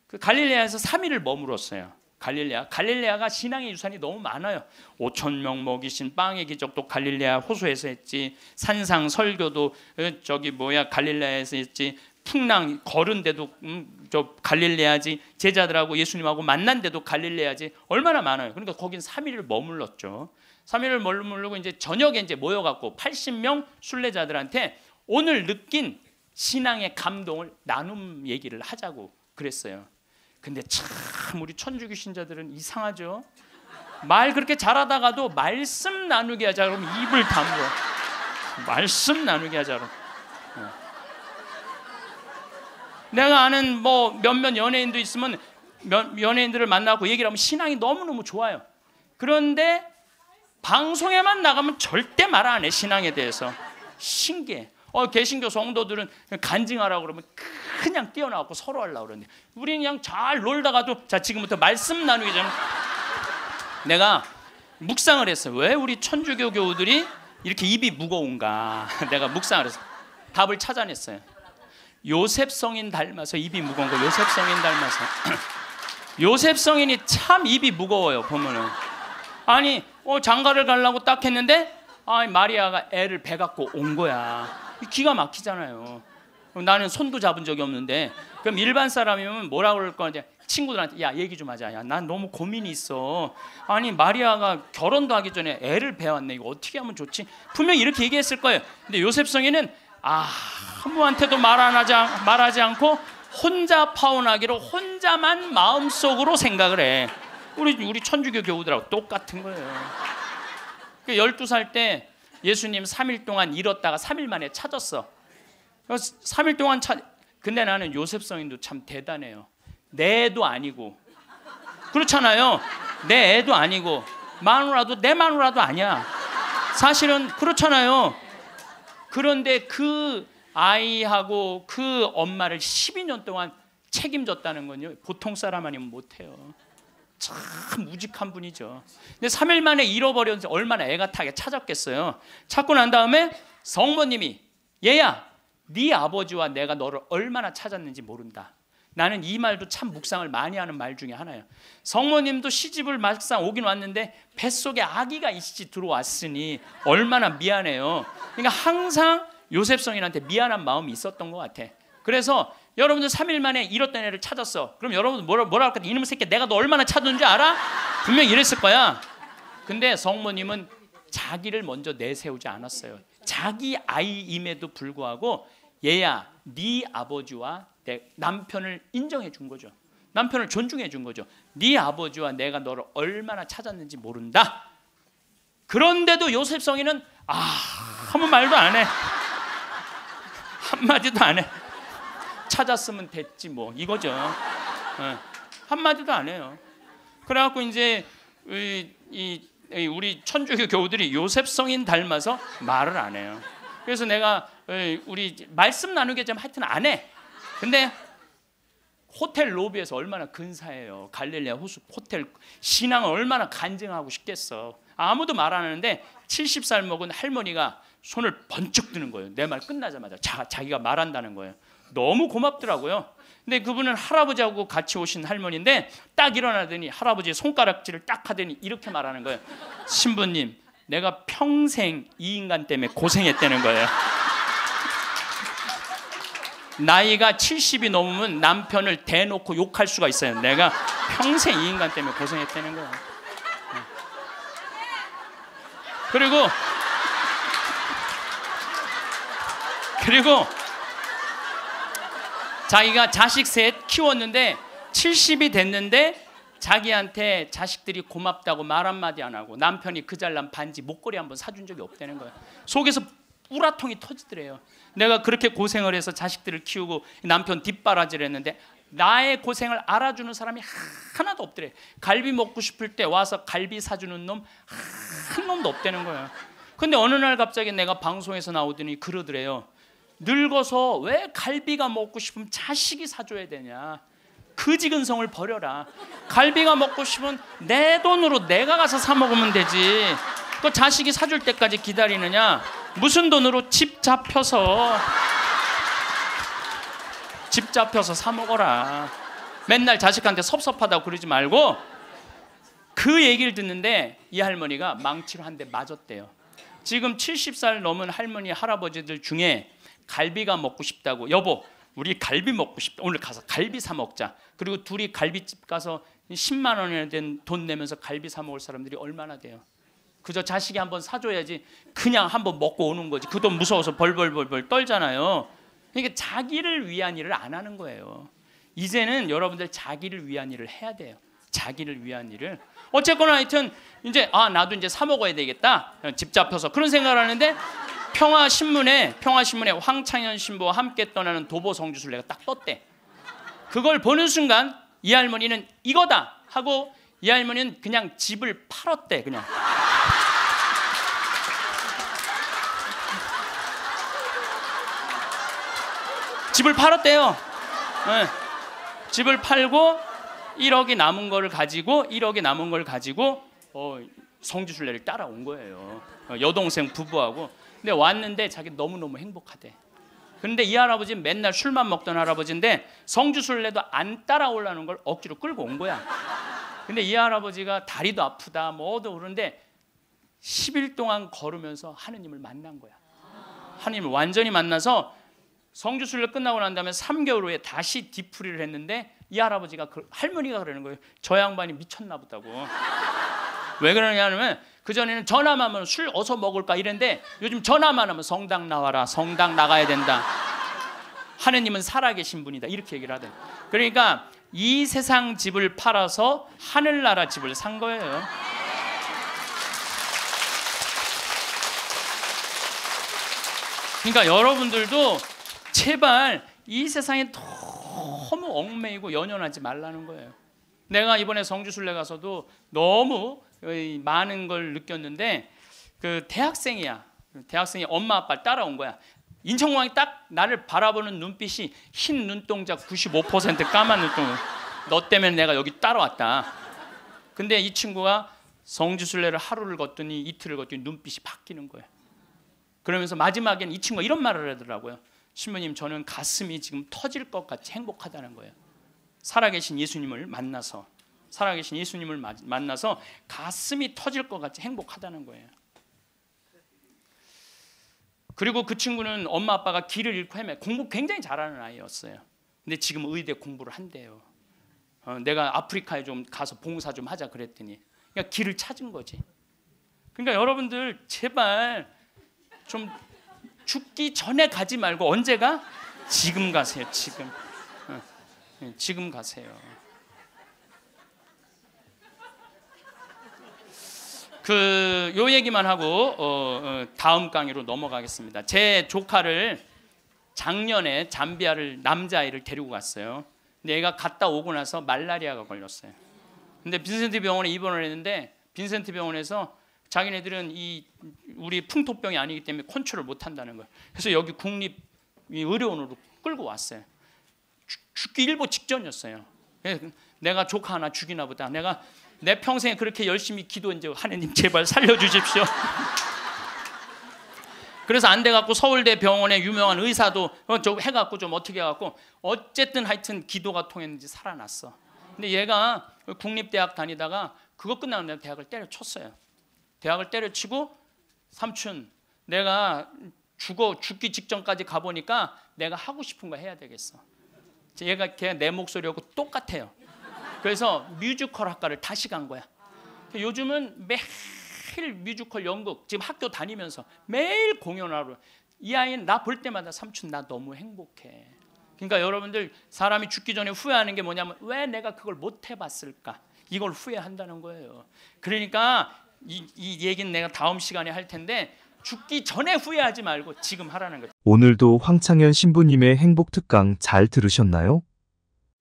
그 갈릴레아에서 3일을 머물었어요. 갈릴레아가 신앙의 유산이 너무 많아요. 5,000명 먹이신 빵의 기적도 갈릴레아 호수에서 했지. 산상 설교도 갈릴레아에서 했지. 풍랑 걸은 데도 저 갈릴레아지. 제자들하고 예수님하고 만난 데도 갈릴레아지. 얼마나 많아요. 그러니까 거긴 3일을 머물렀죠. 3일을 머무르고 이제 저녁에 이제 모여갖고 80명 순례자들한테 오늘 느낀 신앙의 감동을 나눔 얘기를 하자고 그랬어요. 근데 참 우리 천주교 신자들은 이상하죠. 말 그렇게 잘하다가도 말씀 나누게 하자 그러면 입을 다물어. 말씀 나누게 하자 그러면. 내가 아는 뭐 몇몇 연예인도 있으면 연예인들을 만나고 얘기를 하면 신앙이 너무너무 좋아요. 그런데 방송에만 나가면 절대 말 안 해. 신앙에 대해서. 신기해. 개신교 성도들은 간증하라고 그러면 그냥 뛰어나가고 서로 하려고 그러는데 우리는 그냥 잘 놀다가도 자 지금부터 말씀 나누기 전에 내가 묵상을 했어요. 왜 우리 천주교 교우들이 이렇게 입이 무거운가. 내가 묵상을 해서 답을 찾아냈어요. 요셉 성인 닮아서 입이 무거운 거. 요셉 성인 닮아서. 요셉 성인이 참 입이 무거워요. 보면은 아니 장가를 가려고 딱 했는데 마리아가 애를 배 갖고 온 거야. 기가 막히잖아요. 나는 손도 잡은 적이 없는데. 그럼 일반 사람이면 뭐라고 그럴 거냐? 친구들한테 야 얘기 좀 하자. 야 난 너무 고민이 있어. 아니 마리아가 결혼도 하기 전에 애를 배웠네. 이거 어떻게 하면 좋지? 분명히 이렇게 얘기했을 거예요. 근데 요셉성이는 아무한테도 말하지 않고 혼자 파혼하기로 혼자만 마음속으로 생각을 해. 우리 천주교 교우들하고 똑같은 거예요. 12살 때 예수님 3일 동안 잃었다가 3일 만에 찾았어. 3일 동안 근데 나는 요셉성인도 참 대단해요. 내 애도 아니고 그렇잖아요. 내 애도 아니고 마누라도 내 마누라도 아니야. 사실은 그렇잖아요. 그런데 그 아이하고 그 엄마를 12년 동안 책임졌다는 건요 보통 사람 아니면 못해요. 참 무직한 분이죠. 근데 3일 만에 잃어버렸는데 얼마나 애가 타게 찾았겠어요. 찾고 난 다음에 성모님이 얘야 네 아버지와 내가 너를 얼마나 찾았는지 모른다. 나는 이 말도 참 묵상을 많이 하는 말 중에 하나예요. 성모님도 시집을 막상 오긴 왔는데 뱃속에 아기가 이씨 들어왔으니 얼마나 미안해요. 그러니까 항상 요셉성인한테 미안한 마음이 있었던 것 같아. 그래서 여러분들 3일 만에 잃었던 애를 찾았어. 그럼 여러분들 뭐라 할까? 이놈의 새끼 내가 너 얼마나 찾았는지 알아? 분명히 이랬을 거야. 근데 성모님은 자기를 먼저 내세우지 않았어요. 자기 아이임에도 불구하고 얘야 네 아버지와 내 남편을 인정해 준 거죠. 남편을 존중해 준 거죠. 네 아버지와 내가 너를 얼마나 찾았는지 모른다. 그런데도 요셉성이는 아무 말도 안 해. 한마디도 안 해. 찾았으면 됐지 뭐 이거죠. 한마디도 안 해요. 그래갖고 이제 우리 천주교 교우들이 요셉성인 닮아서 말을 안 해요. 그래서 내가 우리 말씀 나누게 좀 하여튼 안 해. 근데 호텔 로비에서 얼마나 근사해요. 갈릴레아 호텔 신앙을 얼마나 간증하고 싶겠어. 아무도 말 안 하는데 70살 먹은 할머니가 손을 번쩍 드는 거예요. 내 말 끝나자마자 자기가 말한다는 거예요. 너무 고맙더라고요. 근데 그분은 할아버지하고 같이 오신 할머니인데 딱 일어나더니 할아버지의 손가락질을 딱 하더니 이렇게 말하는 거예요. 신부님 내가 평생 이 인간 때문에 고생했다는 거예요. 나이가 70이 넘으면 남편을 대놓고 욕할 수가 있어요. 내가 평생 이 인간 때문에 고생했다는 거예요. 그리고 자기가 자식 셋 키웠는데 70이 됐는데 자기한테 자식들이 고맙다고 말 한마디 안 하고 남편이 그 잘난 반지 목걸이 한번 사준 적이 없다는 거예요. 속에서 우라통이 터지더래요. 내가 그렇게 고생을 해서 자식들을 키우고 남편 뒷바라지를 했는데 나의 고생을 알아주는 사람이 하나도 없더래. 갈비 먹고 싶을 때 와서 갈비 사주는 놈 한 놈도 없다는 거예요. 근데 어느 날 갑자기 내가 방송에서 나오더니 그러더래요. 늙어서 왜 갈비가 먹고 싶으면 자식이 사줘야 되냐. 그지근성을 버려라. 갈비가 먹고 싶으면 내 돈으로 내가 가서 사 먹으면 되지. 그 자식이 사줄 때까지 기다리느냐. 무슨 돈으로 집 잡혀서 사 먹어라. 맨날 자식한테 섭섭하다고 그러지 말고. 그 얘기를 듣는데 이 할머니가 망치로 한 대 맞았대요. 지금 70살 넘은 할머니 할아버지들 중에 갈비가 먹고 싶다고 여보 우리 갈비 먹고 싶다. 오늘 가서 갈비 사 먹자. 그리고 둘이 갈비집 가서 10만 원이나 된 돈 내면서 갈비 사 먹을 사람들이 얼마나 돼요. 그저 자식이 한번 사줘야지 그냥 한번 먹고 오는 거지. 그 돈 무서워서 벌벌 떨잖아요. 그러니까 자기를 위한 일을 안 하는 거예요. 이제는 여러분들 자기를 위한 일을 해야 돼요. 자기를 위한 일을. 어쨌거나 하여튼 이제 나도 이제 사 먹어야 되겠다. 집 잡혀서 그런 생각을 하는데 평화신문에 황창현 신부와 함께 떠나는 도보 성주술 내가 딱 떴대. 그걸 보는 순간 이 할머니는 이거다 하고 이 할머니는 그냥 집을 팔았대. 그냥 집을 팔았대요. 네. 집을 팔고 1억이 남은 걸 가지고 성주순례를 따라온 거예요. 여동생 부부하고. 근데 왔는데 자기 너무너무 행복하대. 그런데 이 할아버지는 맨날 술만 먹던 할아버지인데 성주순례도 안 따라오려는 걸 억지로 끌고 온 거야. 근데 이 할아버지가 다리도 아프다 뭐도 그런데 10일 동안 걸으면서 하느님을 만난 거야. 하느님을 완전히 만나서 성주순례 끝나고 난 다음에 3개월 후에 다시 뒤풀이를 했는데 이 할아버지가 할머니가 그러는 거예요. 저 양반이 미쳤나 보다고. 왜 그러냐면 그전에는 전화만 하면 술 어서 먹을까 이랬는데 요즘 전화만 하면 성당 나와라, 성당 나가야 된다, 하느님은 살아계신 분이다, 이렇게 얘기를 하대요. 그러니까 이 세상 집을 팔아서 하늘나라 집을 산 거예요. 그러니까 여러분들도 제발 이 세상에 너무 얽매이고 연연하지 말라는 거예요. 내가 이번에 성주순례 가서도 너무 많은 걸 느꼈는데 그 대학생이야. 대학생이 엄마 아빠를 따라온 거야. 인천공항이 딱 나를 바라보는 눈빛이 흰 눈동자 95% 까만 눈동자. 너 때문에 내가 여기 따라왔다. 근데 이 친구가 성주순례를 하루를 걷더니 이틀을 걷더니 눈빛이 바뀌는 거예요. 그러면서 마지막엔 이 친구가 이런 말을 하더라고요. 신부님, 저는 가슴이 지금 터질 것 같이 행복하다는 거예요. 살아계신 예수님을 만나서, 살아계신 예수님을 만나서 가슴이 터질 것 같이 행복하다는 거예요. 그리고 그 친구는 엄마 아빠가 길을 잃고 공부 굉장히 잘하는 아이였어요. 근데 지금 의대 공부를 한대요. 내가 아프리카에 좀 가서 봉사 좀 하자 그랬더니 그러니까 길을 찾은 거지. 그러니까 여러분들 제발 좀 죽기 전에 가지 말고 언제가? 지금 가세요. 지금 가세요. 요 얘기만 하고 다음 강의로 넘어가겠습니다. 제 조카를 작년에 잠비아를 남자아이를 데리고 갔어요. 근데 얘가 갔다 오고 나서 말라리아가 걸렸어요. 근데 빈센트 병원에 입원을 했는데 빈센트 병원에서 자기네들은 우리 풍토병이 아니기 때문에 컨트롤 못 한다는 거예요. 그래서 여기 국립 의료원으로 끌고 왔어요. 죽기 일보 직전이었어요. 내가 조카 하나 죽이나 보다. 내가 내 평생에 그렇게 열심히 기도했는데 하느님 제발 살려주십시오. 그래서 안 돼갖고 서울대 병원에 유명한 의사도 좀 해갖고 좀 어떻게 해갖고 어쨌든 하여튼 기도가 통했는지 살아났어. 근데 얘가 국립대학 다니다가 그거 끝나고 내가 대학을 때려쳤어요. 대학을 때려치고 삼촌 내가 죽기 직전까지 가보니까 내가 하고 싶은 거 해야 되겠어. 걔가 내 목소리하고 똑같아요. 그래서 뮤지컬 학과를 다시 간 거야. 요즘은 매일 뮤지컬 연극 지금 학교 다니면서 매일 공연하러. 이 아이는 나 볼 때마다 삼촌 나 너무 행복해. 그러니까 여러분들 사람이 죽기 전에 후회하는 게 뭐냐면 왜 내가 그걸 못 해봤을까, 이걸 후회한다는 거예요. 그러니까 이 얘기는 내가 다음 시간에 할 텐데 죽기 전에 후회하지 말고 지금 하라는 거죠. 오늘도 황창현 신부님의 행복 특강 잘 들으셨나요?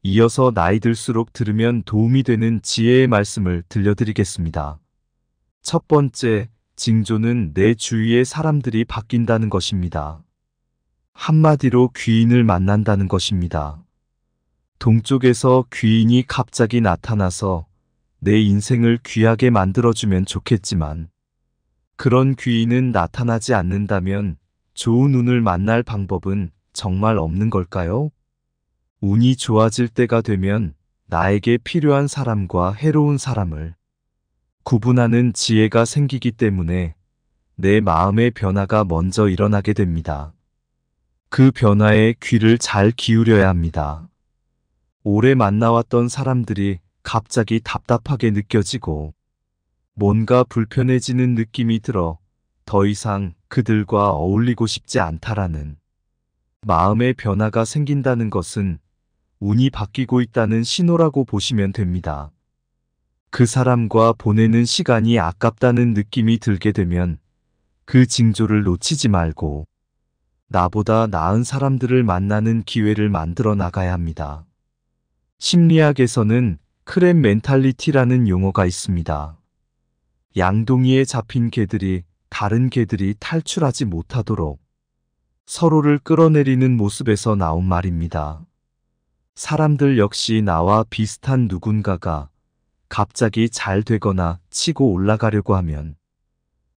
이어서 나이 들수록 들으면 도움이 되는 지혜의 말씀을 들려드리겠습니다. 첫 번째, 징조는 내 주위의 사람들이 바뀐다는 것입니다. 한마디로 귀인을 만난다는 것입니다. 동쪽에서 귀인이 갑자기 나타나서 내 인생을 귀하게 만들어주면 좋겠지만 그런 귀인은 나타나지 않는다면 좋은 운을 만날 방법은 정말 없는 걸까요? 운이 좋아질 때가 되면 나에게 필요한 사람과 해로운 사람을 구분하는 지혜가 생기기 때문에 내 마음의 변화가 먼저 일어나게 됩니다. 그 변화에 귀를 잘 기울여야 합니다. 오래 만나왔던 사람들이 갑자기 답답하게 느껴지고 뭔가 불편해지는 느낌이 들어 더 이상 그들과 어울리고 싶지 않다라는 마음의 변화가 생긴다는 것은 운이 바뀌고 있다는 신호라고 보시면 됩니다. 그 사람과 보내는 시간이 아깝다는 느낌이 들게 되면 그 징조를 놓치지 말고 나보다 나은 사람들을 만나는 기회를 만들어 나가야 합니다. 심리학에서는 크랩 멘탈리티라는 용어가 있습니다. 양동이에 잡힌 개들이 다른 개들이 탈출하지 못하도록 서로를 끌어내리는 모습에서 나온 말입니다. 사람들 역시 나와 비슷한 누군가가 갑자기 잘 되거나 치고 올라가려고 하면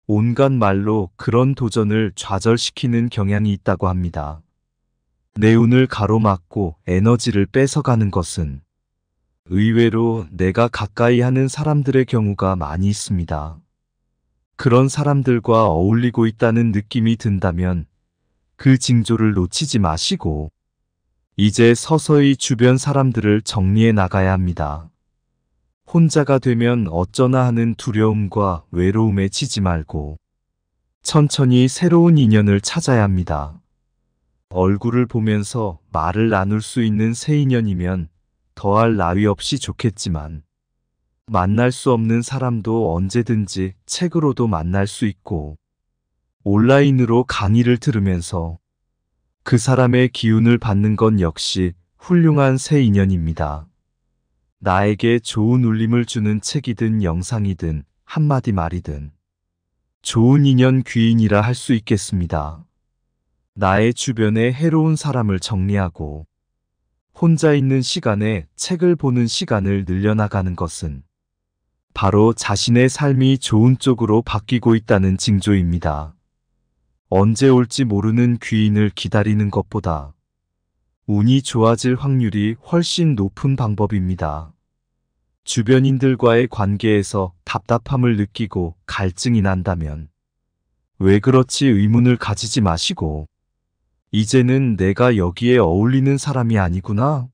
온갖 말로 그런 도전을 좌절시키는 경향이 있다고 합니다. 내 운을 가로막고 에너지를 뺏어가는 것은 의외로 내가 가까이 하는 사람들의 경우가 많이 있습니다. 그런 사람들과 어울리고 있다는 느낌이 든다면 그 징조를 놓치지 마시고 이제 서서히 주변 사람들을 정리해 나가야 합니다. 혼자가 되면 어쩌나 하는 두려움과 외로움에 지지 말고 천천히 새로운 인연을 찾아야 합니다. 얼굴을 보면서 말을 나눌 수 있는 새 인연이면 더할 나위 없이 좋겠지만 만날 수 없는 사람도 언제든지 책으로도 만날 수 있고 온라인으로 강의를 들으면서 그 사람의 기운을 받는 건 역시 훌륭한 새 인연입니다. 나에게 좋은 울림을 주는 책이든 영상이든 한마디 말이든 좋은 인연 귀인이라 할 수 있겠습니다. 나의 주변에 해로운 사람을 정리하고 혼자 있는 시간에 책을 보는 시간을 늘려나가는 것은 바로 자신의 삶이 좋은 쪽으로 바뀌고 있다는 징조입니다. 언제 올지 모르는 귀인을 기다리는 것보다 운이 좋아질 확률이 훨씬 높은 방법입니다. 주변인들과의 관계에서 답답함을 느끼고 갈증이 난다면 왜 그렇지 의문을 가지지 마시고 이제는 내가 여기에 어울리는 사람이 아니구나.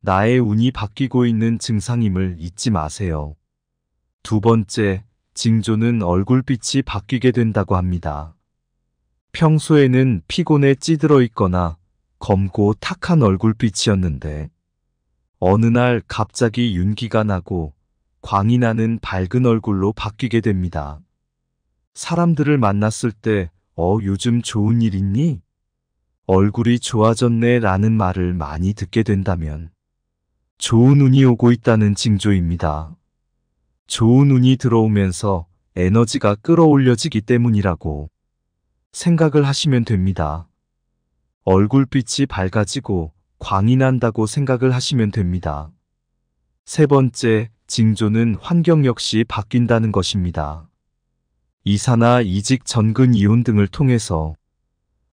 나의 운이 바뀌고 있는 증상임을 잊지 마세요. 두 번째, 징조는 얼굴빛이 바뀌게 된다고 합니다. 평소에는 피곤에 찌들어 있거나 검고 탁한 얼굴빛이었는데 어느 날 갑자기 윤기가 나고 광이 나는 밝은 얼굴로 바뀌게 됩니다. 사람들을 만났을 때 요즘 좋은 일 있니? 얼굴이 좋아졌네 라는 말을 많이 듣게 된다면 좋은 운이 오고 있다는 징조입니다. 좋은 운이 들어오면서 에너지가 끌어올려지기 때문이라고 생각을 하시면 됩니다. 얼굴빛이 밝아지고 광이 난다고 생각을 하시면 됩니다. 세 번째, 징조는 환경 역시 바뀐다는 것입니다. 이사나 이직, 전근, 이혼 등을 통해서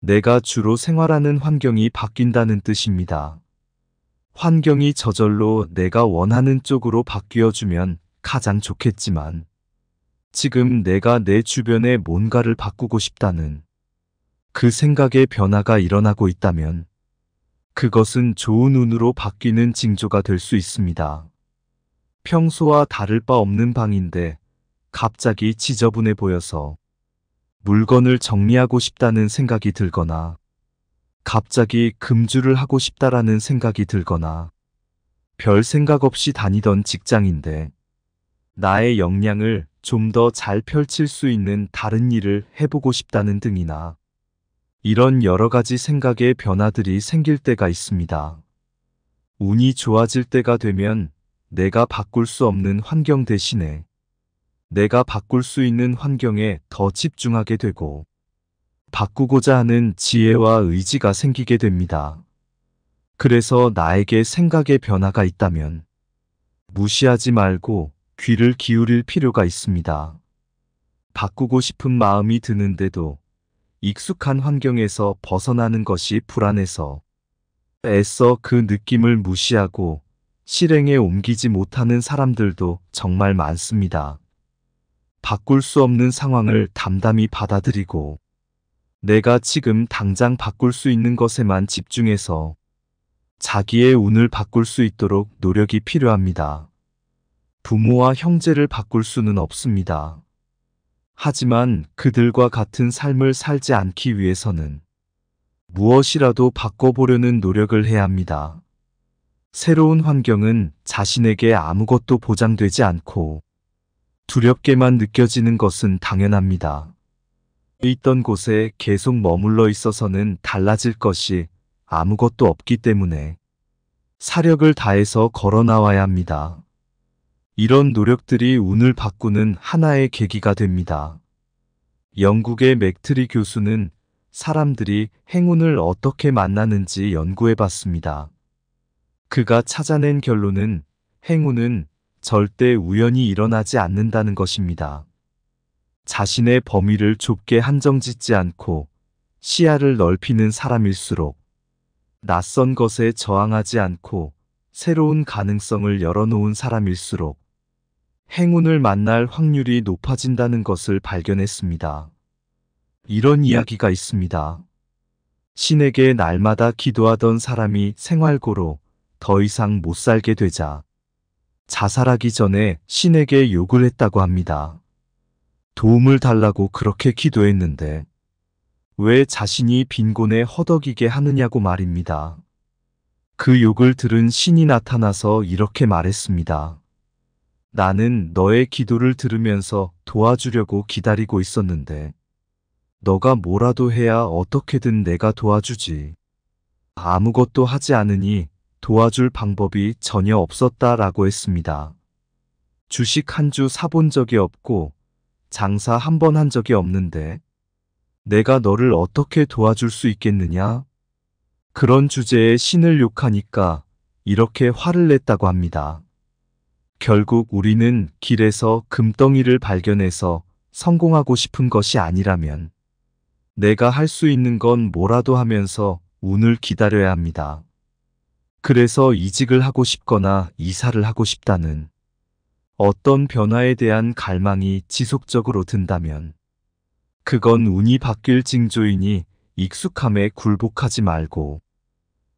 내가 주로 생활하는 환경이 바뀐다는 뜻입니다. 환경이 저절로 내가 원하는 쪽으로 바뀌어주면 가장 좋겠지만 지금 내가 내 주변에 뭔가를 바꾸고 싶다는 그 생각의 변화가 일어나고 있다면 그것은 좋은 운으로 바뀌는 징조가 될 수 있습니다. 평소와 다를 바 없는 방인데 갑자기 지저분해 보여서 물건을 정리하고 싶다는 생각이 들거나 갑자기 금주를 하고 싶다라는 생각이 들거나 별 생각 없이 다니던 직장인데 나의 역량을 좀 더 잘 펼칠 수 있는 다른 일을 해보고 싶다는 등이나 이런 여러 가지 생각의 변화들이 생길 때가 있습니다. 운이 좋아질 때가 되면 내가 바꿀 수 없는 환경 대신에 내가 바꿀 수 있는 환경에 더 집중하게 되고 바꾸고자 하는 지혜와 의지가 생기게 됩니다. 그래서 나에게 생각의 변화가 있다면 무시하지 말고 귀를 기울일 필요가 있습니다. 바꾸고 싶은 마음이 드는데도 익숙한 환경에서 벗어나는 것이 불안해서 애써 그 느낌을 무시하고 실행에 옮기지 못하는 사람들도 정말 많습니다. 바꿀 수 없는 상황을 담담히 받아들이고 내가 지금 당장 바꿀 수 있는 것에만 집중해서 자기의 운을 바꿀 수 있도록 노력이 필요합니다. 부모와 형제를 바꿀 수는 없습니다. 하지만 그들과 같은 삶을 살지 않기 위해서는 무엇이라도 바꿔보려는 노력을 해야 합니다. 새로운 환경은 자신에게 아무것도 보장되지 않고 두렵게만 느껴지는 것은 당연합니다. 있던 곳에 계속 머물러 있어서는 달라질 것이 아무것도 없기 때문에 사력을 다해서 걸어 나와야 합니다. 이런 노력들이 운을 바꾸는 하나의 계기가 됩니다. 영국의 맥트리 교수는 사람들이 행운을 어떻게 만나는지 연구해 봤습니다. 그가 찾아낸 결론은 행운은 절대 우연히 일어나지 않는다는 것입니다. 자신의 범위를 좁게 한정짓지 않고 시야를 넓히는 사람일수록 낯선 것에 저항하지 않고 새로운 가능성을 열어놓은 사람일수록 행운을 만날 확률이 높아진다는 것을 발견했습니다. 이런 이야기가 있습니다. 신에게 날마다 기도하던 사람이 생활고로 더 이상 못 살게 되자 자살하기 전에 신에게 욕을 했다고 합니다. 도움을 달라고 그렇게 기도했는데 왜 자신이 빈곤에 허덕이게 하느냐고 말입니다. 그 욕을 들은 신이 나타나서 이렇게 말했습니다. 나는 너의 기도를 들으면서 도와주려고 기다리고 있었는데 너가 뭐라도 해야 어떻게든 내가 도와주지. 아무것도 하지 않으니 도와줄 방법이 전혀 없었다라고 했습니다. 주식 한 주 사본 적이 없고 장사 한 번 한 적이 없는데 내가 너를 어떻게 도와줄 수 있겠느냐? 그런 주제에 신을 욕하니까 이렇게 화를 냈다고 합니다. 결국 우리는 길에서 금덩이를 발견해서 성공하고 싶은 것이 아니라면 내가 할 수 있는 건 뭐라도 하면서 운을 기다려야 합니다. 그래서 이직을 하고 싶거나 이사를 하고 싶다는 어떤 변화에 대한 갈망이 지속적으로 든다면 그건 운이 바뀔 징조이니 익숙함에 굴복하지 말고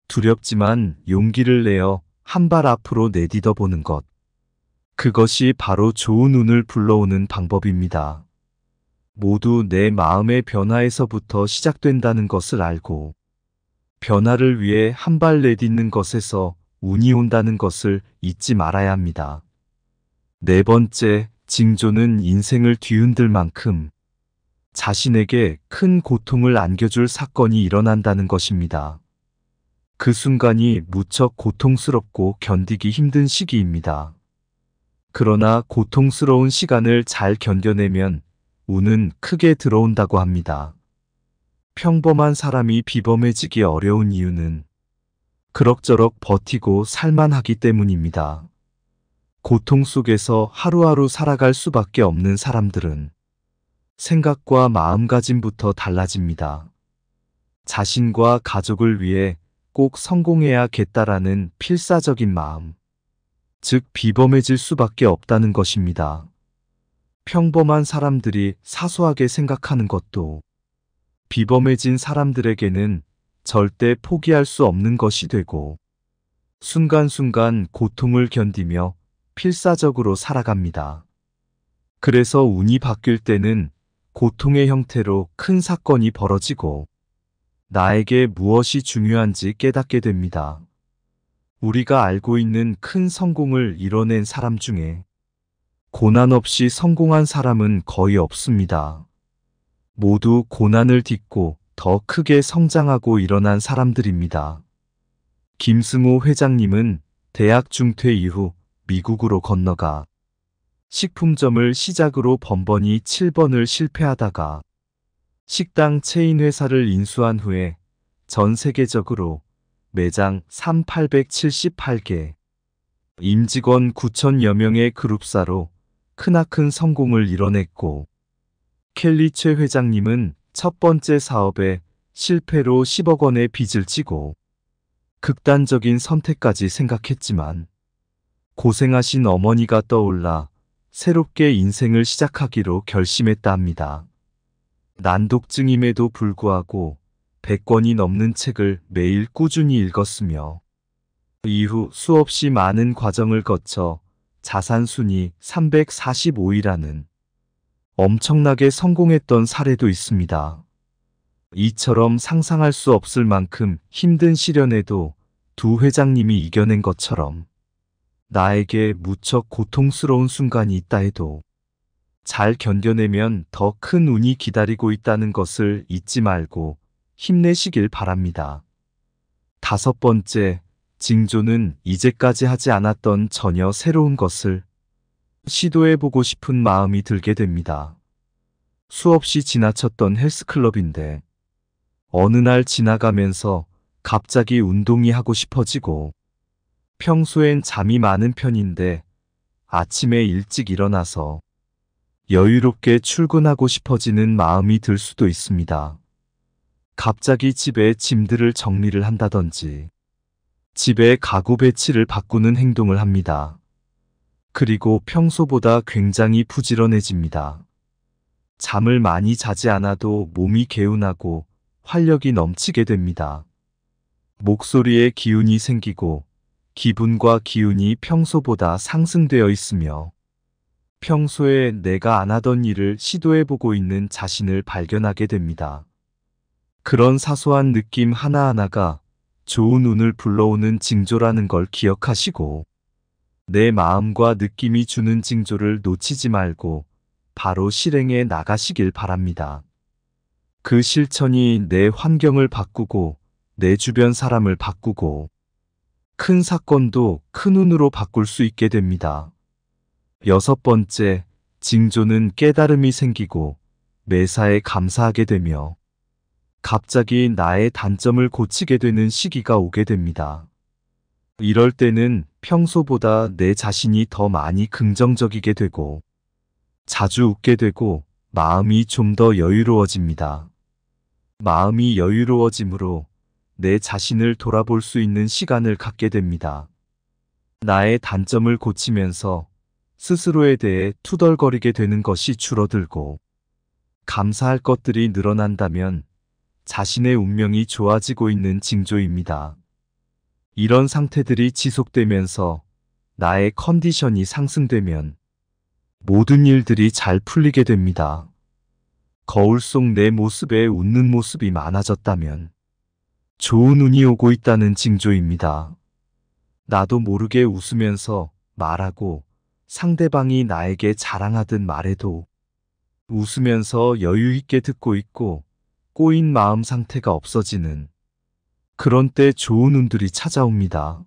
두렵지만 용기를 내어 한 발 앞으로 내디뎌 보는 것. 그것이 바로 좋은 운을 불러오는 방법입니다. 모두 내 마음의 변화에서부터 시작된다는 것을 알고 변화를 위해 한 발 내딛는 것에서 운이 온다는 것을 잊지 말아야 합니다. 네 번째, 징조는 인생을 뒤흔들 만큼 자신에게 큰 고통을 안겨줄 사건이 일어난다는 것입니다. 그 순간이 무척 고통스럽고 견디기 힘든 시기입니다. 그러나 고통스러운 시간을 잘 견뎌내면 운은 크게 들어온다고 합니다. 평범한 사람이 비범해지기 어려운 이유는 그럭저럭 버티고 살만하기 때문입니다. 고통 속에서 하루하루 살아갈 수밖에 없는 사람들은 생각과 마음가짐부터 달라집니다. 자신과 가족을 위해 꼭 성공해야겠다라는 필사적인 마음, 즉 비범해질 수밖에 없다는 것입니다. 평범한 사람들이 사소하게 생각하는 것도 비범해진 사람들에게는 절대 포기할 수 없는 것이 되고 순간순간 고통을 견디며 필사적으로 살아갑니다. 그래서 운이 바뀔 때는 고통의 형태로 큰 사건이 벌어지고 나에게 무엇이 중요한지 깨닫게 됩니다. 우리가 알고 있는 큰 성공을 이뤄낸 사람 중에 고난 없이 성공한 사람은 거의 없습니다. 모두 고난을 딛고 더 크게 성장하고 일어난 사람들입니다. 김승호 회장님은 대학 중퇴 이후 미국으로 건너가 식품점을 시작으로 번번이 7번을 실패하다가 식당 체인 회사를 인수한 후에 전 세계적으로 매장 3,878개, 임직원 9,000여 명의 그룹사로 크나큰 성공을 이뤄냈고 켈리 최 회장님은 첫 번째 사업에 실패로 10억 원의 빚을 지고 극단적인 선택까지 생각했지만 고생하신 어머니가 떠올라 새롭게 인생을 시작하기로 결심했다 합니다. 난독증임에도 불구하고 100권이 넘는 책을 매일 꾸준히 읽었으며 이후 수없이 많은 과정을 거쳐 자산 순위 345위라는 엄청나게 성공했던 사례도 있습니다. 이처럼 상상할 수 없을 만큼 힘든 시련에도 두 회장님이 이겨낸 것처럼 나에게 무척 고통스러운 순간이 있다 해도 잘 견뎌내면 더 큰 운이 기다리고 있다는 것을 잊지 말고 힘내시길 바랍니다. 다섯 번째, 징조는 이제까지 하지 않았던 전혀 새로운 것을 시도해보고 싶은 마음이 들게 됩니다. 수없이 지나쳤던 헬스클럽인데 어느 날 지나가면서 갑자기 운동이 하고 싶어지고 평소엔 잠이 많은 편인데 아침에 일찍 일어나서 여유롭게 출근하고 싶어지는 마음이 들 수도 있습니다. 갑자기 집에 짐들을 정리를 한다든지 집에 가구 배치를 바꾸는 행동을 합니다. 그리고 평소보다 굉장히 부지런해집니다. 잠을 많이 자지 않아도 몸이 개운하고 활력이 넘치게 됩니다. 목소리에 기운이 생기고 기분과 기운이 평소보다 상승되어 있으며 평소에 내가 안 하던 일을 시도해보고 있는 자신을 발견하게 됩니다. 그런 사소한 느낌 하나하나가 좋은 운을 불러오는 징조라는 걸 기억하시고 내 마음과 느낌이 주는 징조를 놓치지 말고 바로 실행해 나가시길 바랍니다. 그 실천이 내 환경을 바꾸고 내 주변 사람을 바꾸고 큰 사건도 큰 운으로 바꿀 수 있게 됩니다. 6번째, 징조는 깨달음이 생기고 매사에 감사하게 되며 갑자기 나의 단점을 고치게 되는 시기가 오게 됩니다. 이럴 때는 평소보다 내 자신이 더 많이 긍정적이게 되고 자주 웃게 되고 마음이 좀 더 여유로워집니다. 마음이 여유로워짐으로 내 자신을 돌아볼 수 있는 시간을 갖게 됩니다. 나의 단점을 고치면서 스스로에 대해 투덜거리게 되는 것이 줄어들고 감사할 것들이 늘어난다면 자신의 운명이 좋아지고 있는 징조입니다. 이런 상태들이 지속되면서 나의 컨디션이 상승되면 모든 일들이 잘 풀리게 됩니다. 거울 속 내 모습에 웃는 모습이 많아졌다면 좋은 운이 오고 있다는 징조입니다. 나도 모르게 웃으면서 말하고 상대방이 나에게 자랑하듯 말해도 웃으면서 여유 있게 듣고 있고 꼬인 마음 상태가 없어지는 그런 때 좋은 운들이 찾아옵니다.